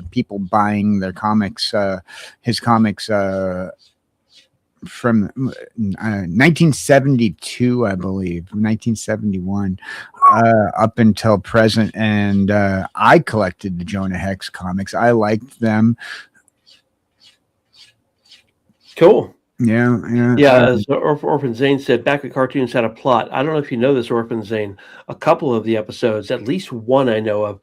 people buying their comics, his comics from 1972, I believe, 1971, up until present. And I collected the Jonah Hex comics. I liked them. Cool. Yeah. As Orphan Zane said, back when cartoons had a plot. I don't know if you know this, Orphan Zane. A couple of the episodes, at least one I know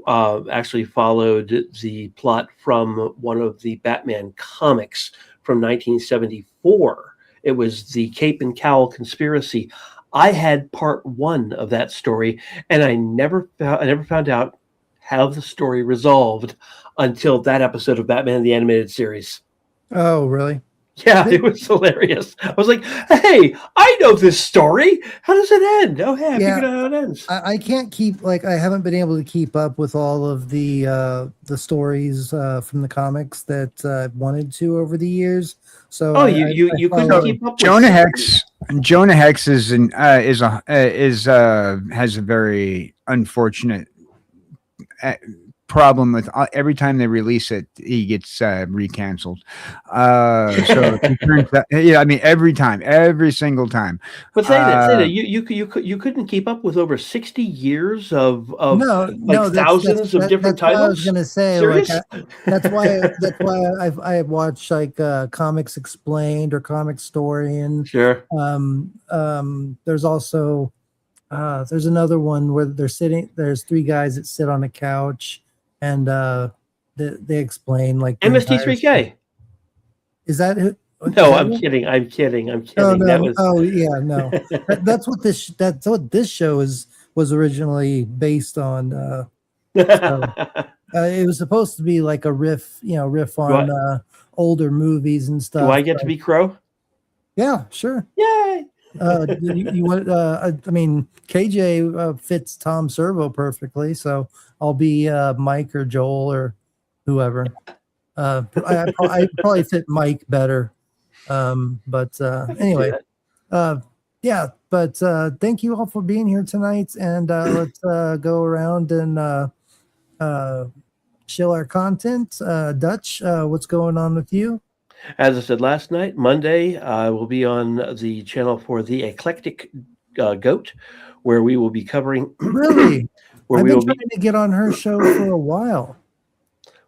of, actually followed the plot from one of the Batman comics from 1974. It was the Cape and Cowl Conspiracy. I had part 1 of that story, and I never found out how the story resolved until that episode of Batman the Animated Series. Oh, really? Yeah, it was hilarious. I was like, "Hey, I know this story. How does it end? Oh, hey, I Yeah. figured out how it ends." I can't keep I haven't been able to keep up with all of the stories from the comics that I've wanted to over the years. So Oh, you couldn't follow. keep up with Jonah Hex. Jonah Hex is has a very unfortunate problem with every time they release it, he gets recanceled. So he turns that, yeah, I mean every single time. But Theta, you couldn't keep up with over 60 years of like No, thousands of different that's what I was titles. gonna say. Serious? That's why I watch like Comics Explained or Comic Story, and Sure. there's also there's another one where there's three guys that sit on a couch and they explain like the entire story. MST3K. Is that who? No, I'm kidding. I'm kidding. I'm Oh kidding. no! That was Oh yeah, no. That's what this show was originally based on. So, it was supposed to be like a riff, riff Do I, on older movies and do stuff. I get to be Crow? Yeah, sure. Yay! You want? I mean, KJ fits Tom Servo perfectly, so I'll be Mike or Joel or whoever. I probably fit Mike better. But anyway, yeah. But thank you all for being here tonight, and let's go around and chill our content. Dutch, what's going on with you? As I said last night, Monday, I will be on the channel for the Eclectic Goat, where we will be covering. Really? Where I've we been will trying to get on her show for a while.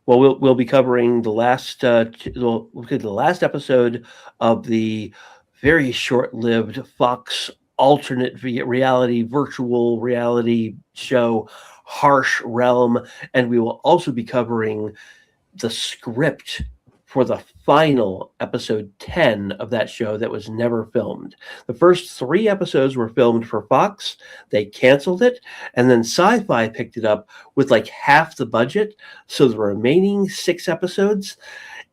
Well, we'll be covering the last the last episode of the very short-lived Fox alternate reality, virtual reality show, Harsh Realm, and we will also be covering the script for the final episode 10 of that show that was never filmed. The first 3 episodes were filmed for Fox. They canceled it, and then Sci-Fi picked it up with like half the budget. So the remaining 6 episodes,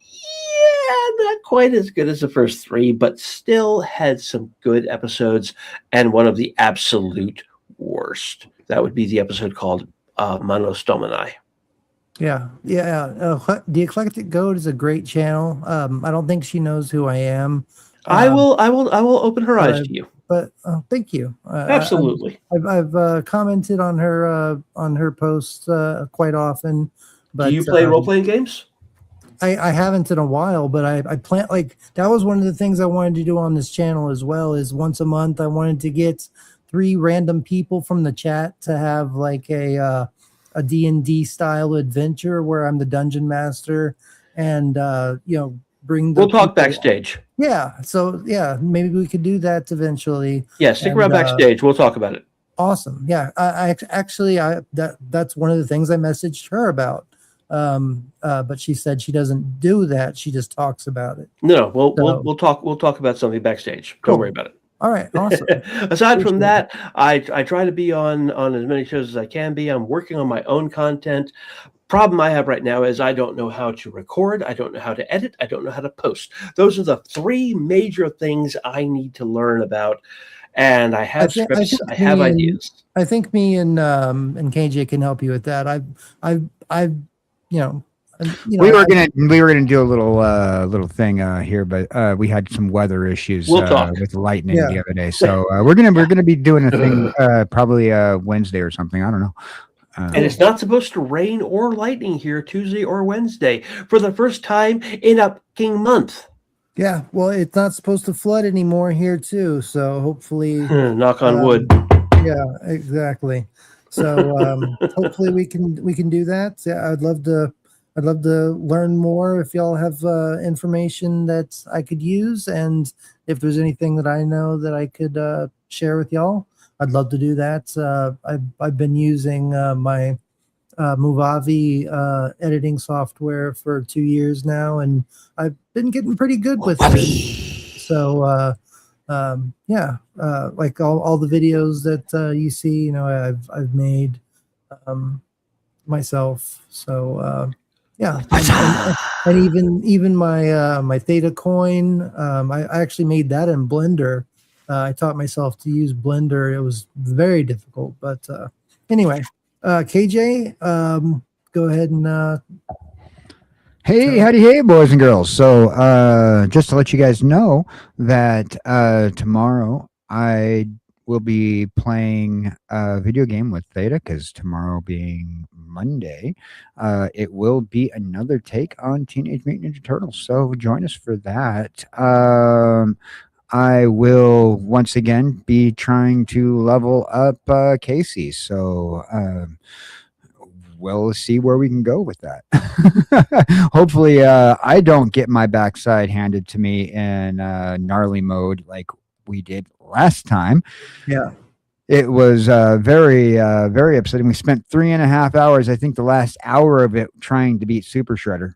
yeah, not quite as good as the first 3, but still had some good episodes, and one of the absolute worst. That would be the episode called Monostomani. Yeah. The Eclectic Goat is a great channel. I don't think she knows who I am. I will open her eyes to you. But thank you. Absolutely. I've commented on her posts quite often. But do you play role-playing games? I haven't in a while, but I plan, like, that was one of the things I wanted to do on this channel as well, is once a month I wanted to get 3 random people from the chat to have like a D&D style adventure where I'm the dungeon master and bring the We'll talk people. backstage. Yeah, so yeah, maybe we could do that eventually. Yeah, stick around backstage. We'll talk about it. Awesome. Yeah, I actually that's one of the things I messaged her about. But she said she doesn't do that. She just talks about it. No, we'll talk about something backstage. Don't Cool. worry about it. All right, awesome. Aside from that, I try to be on as many shows as I can be. I'm working on my own content. Problem I have right now is I don't know how to record. I don't know how to edit. I don't know how to post. Those are the 3 major things I need to learn about. And I have scripts. I have ideas. I think me and KJ can help you with that. We were gonna do a little thing here, but we had some weather issues with lightning the other day. So we're gonna be doing a thing probably Wednesday or something. I don't know. And it's not supposed to rain or lightning here Tuesday or Wednesday for the first time in a fucking month. Yeah, well, it's not supposed to flood anymore here too. So hopefully, knock on wood. Yeah, exactly. So hopefully we can do that. Yeah, I'd love to learn more if y'all have information that I could use, and if there's anything that I know that I could share with y'all, I'd love to do that. I've been using my Movavi editing software for 2 years now, and I've been getting pretty good with it. So like all the videos that you see, I've made myself. So Yeah, and even my my Theta coin, I actually made that in Blender. I taught myself to use Blender. It was very difficult, but anyway, KJ, go ahead and Hey, howdy, hey, boys and girls. So, just to let you guys know that tomorrow I will be playing a video game with Theta, because tomorrow being Monday, it will be another take on Teenage Mutant Ninja Turtles. So, join us for that. I will once again be trying to level up Casey. So, we'll see where we can go with that. Hopefully, I don't get my backside handed to me in gnarly mode like we did last time. yeah. It was very upsetting. We spent 3.5 hours, I think the last hour of it, trying to beat Super Shredder.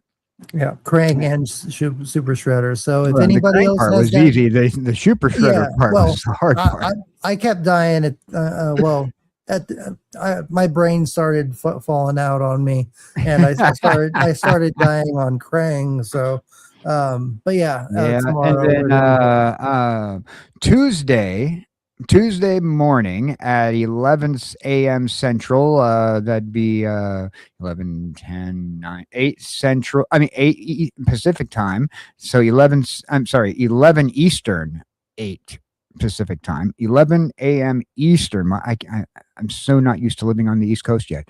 Yeah, Krang and Super Shredder. So if Well, the anybody crank else part has was that, easy. The Super Shredder part well, was the hard part. I kept dying at well, my brain started falling out on me, and I started dying on Krang. So, but yeah, Yeah, and tomorrow we're then gonna Tuesday morning at 11 a.m. Central, that'd be 11, 10, 9, 8 Central, I mean 8 Pacific time. So 11, I'm sorry, 11 Eastern, 8 Pacific time, 11 a.m. Eastern. I'm so not used to living on the East Coast yet.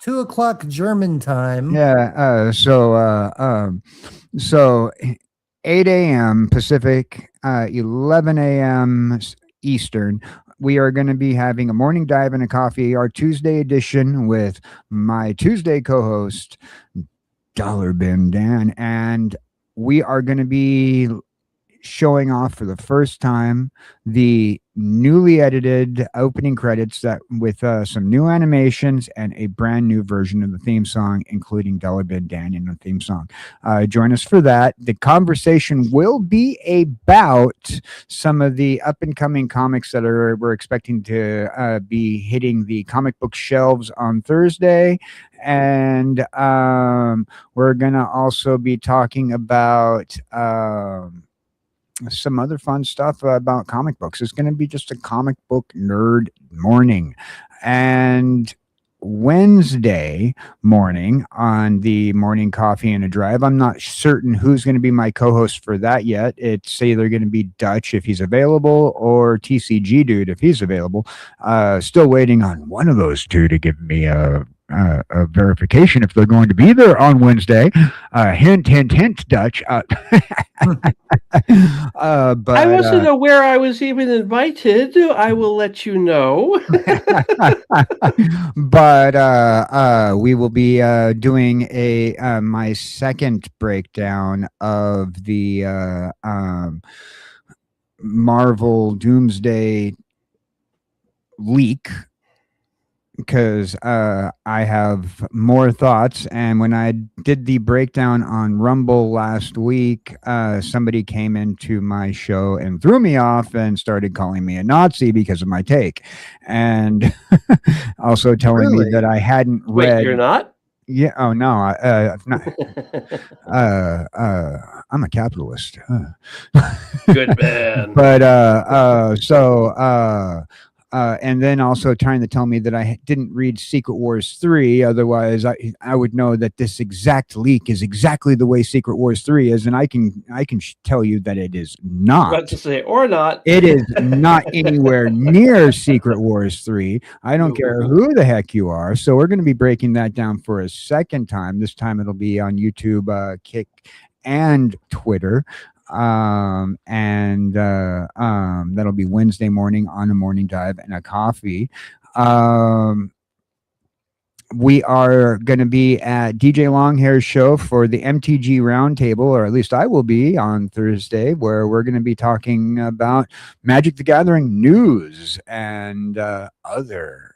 2 o'clock German time. Yeah, so 8 a.m. Pacific, 11 a.m. Eastern. We are going to be having a morning dive and a coffee, our Tuesday edition, with my Tuesday co-host, Dollar Bin Dan, and we are going to be showing off for the first time the newly edited opening credits that with some new animations and a brand new version of the theme song, including Dollar Bin Dan in the theme song. Join us for that. The conversation will be about some of the up and coming comics that we're expecting to be hitting the comic book shelves on Thursday. And we're going to also be talking about some other fun stuff about comic books. It's going to be just a comic book nerd morning. And Wednesday morning on the morning coffee and a drive, I'm not certain who's going to be my co-host for that yet. It's either going to be Dutch if he's available, or TCG Dude if he's available. Still waiting on one of those two to give me a verification if they're going to be there on Wednesday. Hint, hint, hint, Dutch. But I wasn't aware I was even invited. I will let you know. but we will be doing my second breakdown of the Marvel Doomsday leak, because I have more thoughts. And when I did the breakdown on Rumble last week, somebody came into my show and threw me off and started calling me a Nazi because of my take, and also telling me that I hadn't read. Wait, you're not? Yeah. Oh no. Not, I'm a capitalist. Good man. But and then also trying to tell me that I didn't read Secret Wars 3. Otherwise, I would know that this exact leak is exactly the way Secret Wars 3 is, and I can tell you that it is not. About to say, or not. It is not anywhere near Secret Wars 3. I don't care who the heck you are. So we're going to be breaking that down for a second time. This time it'll be on YouTube, Kick, and Twitter. That'll be Wednesday morning on a morning dive and a coffee. We are going to be at DJ Longhair's show for the MTG Roundtable, or at least I will be on Thursday, where we're going to be talking about Magic the Gathering news and other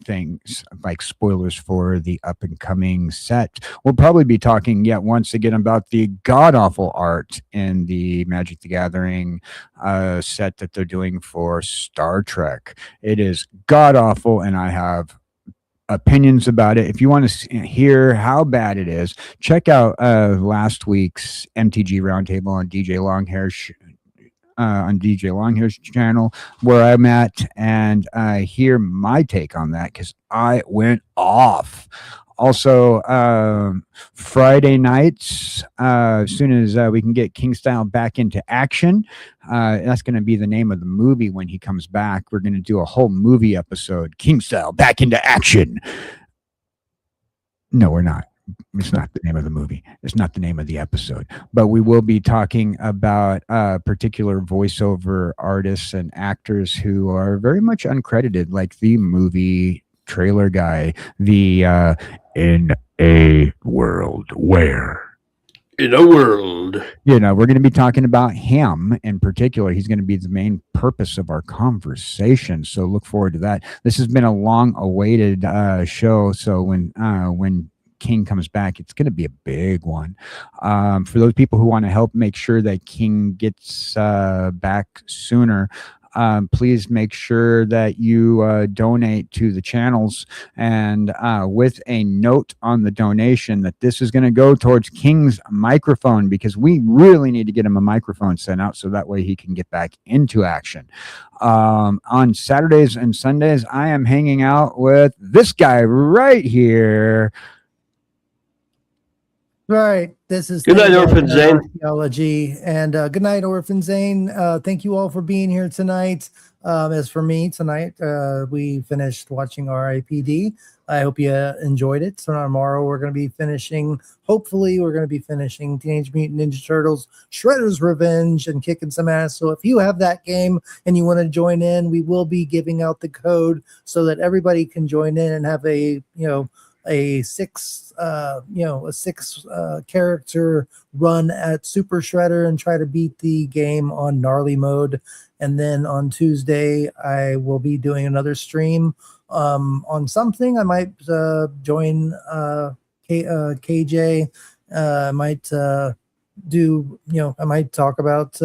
things, like spoilers for the up and coming set. We'll probably be talking yet once again about the god awful art in the Magic the Gathering set that they're doing for Star Trek. It is god awful, and I have opinions about it. If you want to hear how bad it is, check out last week's MTG Roundtable on DJ Longhair's channel, where I'm at, and hear my take on that, because I went off. Also, Friday nights, as soon as we can get King Style back into action, that's going to be the name of the movie when he comes back. We're going to do a whole movie episode, King Style back into action. No, we're not. It's not the name of the movie. It's not the name of the episode. But we will be talking about particular voiceover artists and actors who are very much uncredited, like the movie trailer guy, the in a world where. In a world. We're going to be talking about him in particular. He's going to be the main purpose of our conversation. So look forward to that. This has been a long-awaited show. So when King comes back, it's going to be a big one. For those people who want to help make sure that King gets back sooner, please make sure that you donate to the channels, and with a note on the donation that this is going to go towards King's microphone, because we really need to get him a microphone sent out so that way he can get back into action. On Saturdays and Sundays, I am hanging out with this guy right here. Right. This is Good night, Orphan Zane. Archaeology, and good night, Orphan Zane. Thank you all for being here tonight. As for me tonight, we finished watching R.I.P.D. I hope you enjoyed it. So tomorrow we're going to be finishing. Hopefully, we're going to be finishing Teenage Mutant Ninja Turtles: Shredder's Revenge and kicking some ass. So if you have that game and you want to join in, we will be giving out the code so that everybody can join in and have a six character run at Super Shredder and try to beat the game on gnarly mode. And then on Tuesday, I will be doing another stream on something. I might join KJ. I might I might talk about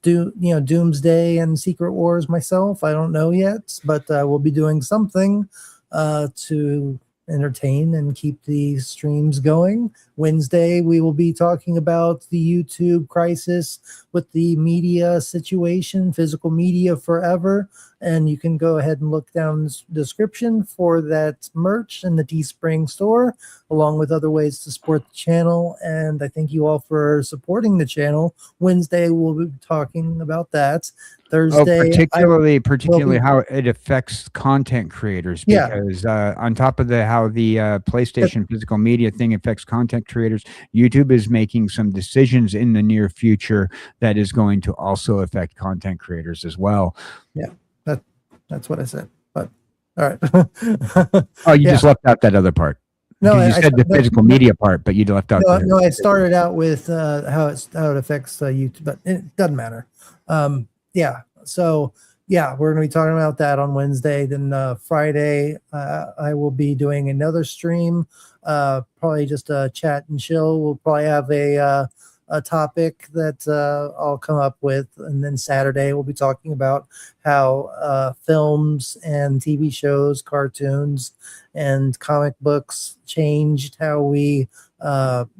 Doomsday and Secret Wars myself. I don't know yet, but we'll be doing something to entertain and keep the streams going. Wednesday, we will be talking about the YouTube crisis with the media situation, physical media forever. And you can go ahead and look down the description for that merch in the Teespring store, along with other ways to support the channel. And I thank you all for supporting the channel. Wednesday, we'll be talking about that. Thursday, particularly how it affects content creators, because on top of how the PlayStation physical media thing affects content creators, YouTube is making some decisions in the near future that is going to also affect content creators as well. Yeah, that's what I said. But all right. Oh, you just left out that other part. No, you said the physical media part, but you left out. No, I started out with how it affects YouTube, but it doesn't matter. So we're going to be talking about that on Wednesday. Then Friday, I will be doing another stream, probably just a chat and chill. We'll probably have a topic that I'll come up with. And then Saturday, we'll be talking about how films and TV shows, cartoons, and comic books changed how we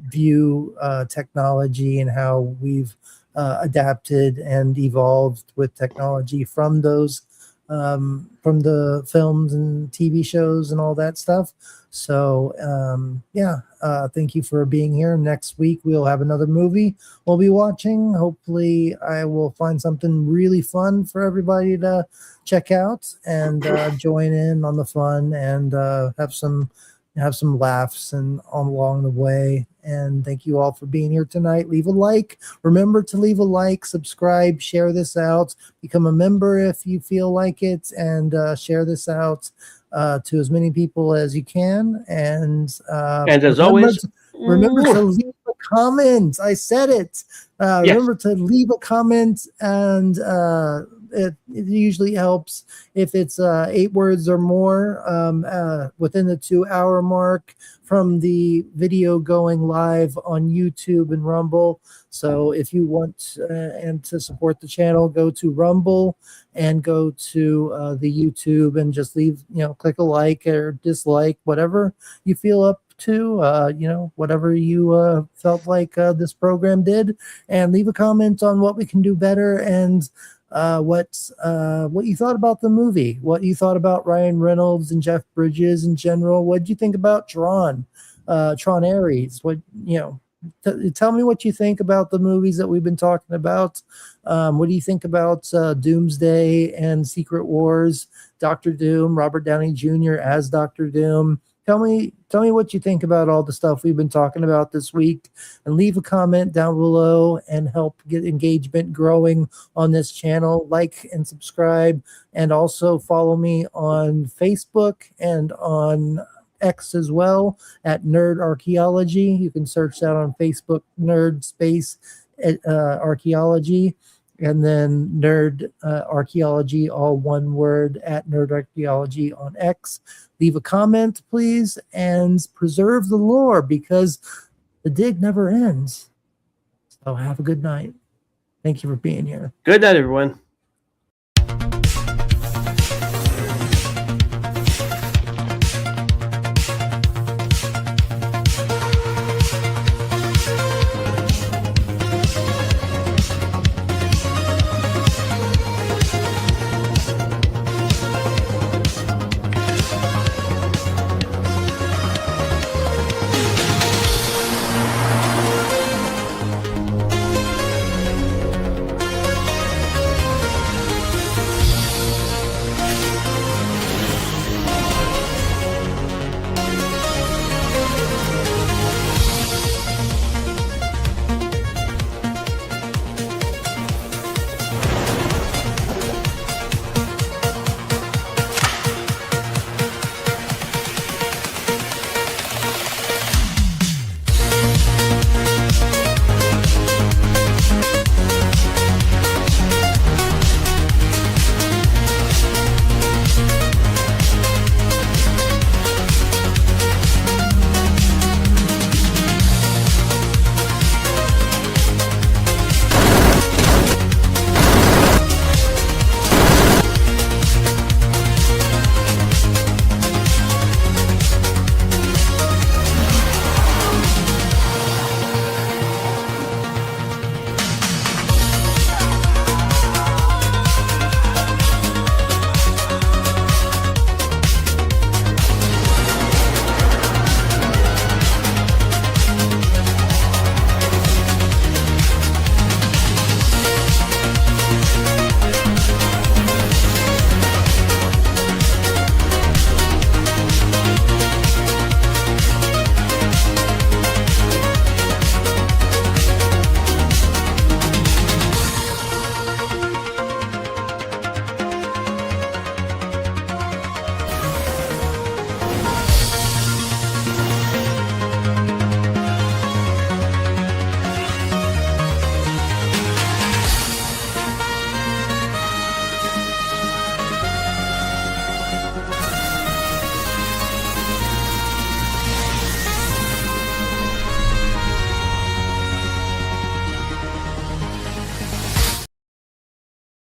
view technology and how we've adapted and evolved with technology from those from the films and TV shows and all that stuff. So thank you for being here. Next week we'll have another movie we'll be watching. Hopefully I will find something really fun for everybody to check out and join in on the fun and have some laughs and along the way. And thank you all for being here tonight. Leave a like. Remember to leave a like, subscribe, share this out, become a member if you feel like it, and share this out to as many people as you can. And as always, remember to leave a comment. I said it. Remember to leave a comment and it usually helps if it's 8 words or more within the 2-hour mark from the video going live on YouTube and Rumble. So if you want and to support the channel, go to Rumble and go to the YouTube and just leave, click a like or dislike, whatever you feel up to, whatever you felt like this program did, and leave a comment on what we can do better and what you thought about the movie, what you thought about Ryan Reynolds and Jeff Bridges in general. What did you think about Tron Ares? What tell me what you think about the movies that we've been talking about. What do you think about Doomsday and Secret Wars, Doctor Doom, Robert Downey Jr. as Doctor Doom? Tell me what you think about all the stuff we've been talking about this week, and leave a comment down below and help get engagement growing on this channel. Like and subscribe, and also follow me on Facebook and on X as well at Nerd Archaeology. You can search that on Facebook, Nerd Space Archaeology, and then Nerd Archaeology, all one word, at Nerd Archaeology on X. Leave a comment, please, and preserve the lore, because the dig never ends. So have a good night. Thank you for being here. Good night, everyone.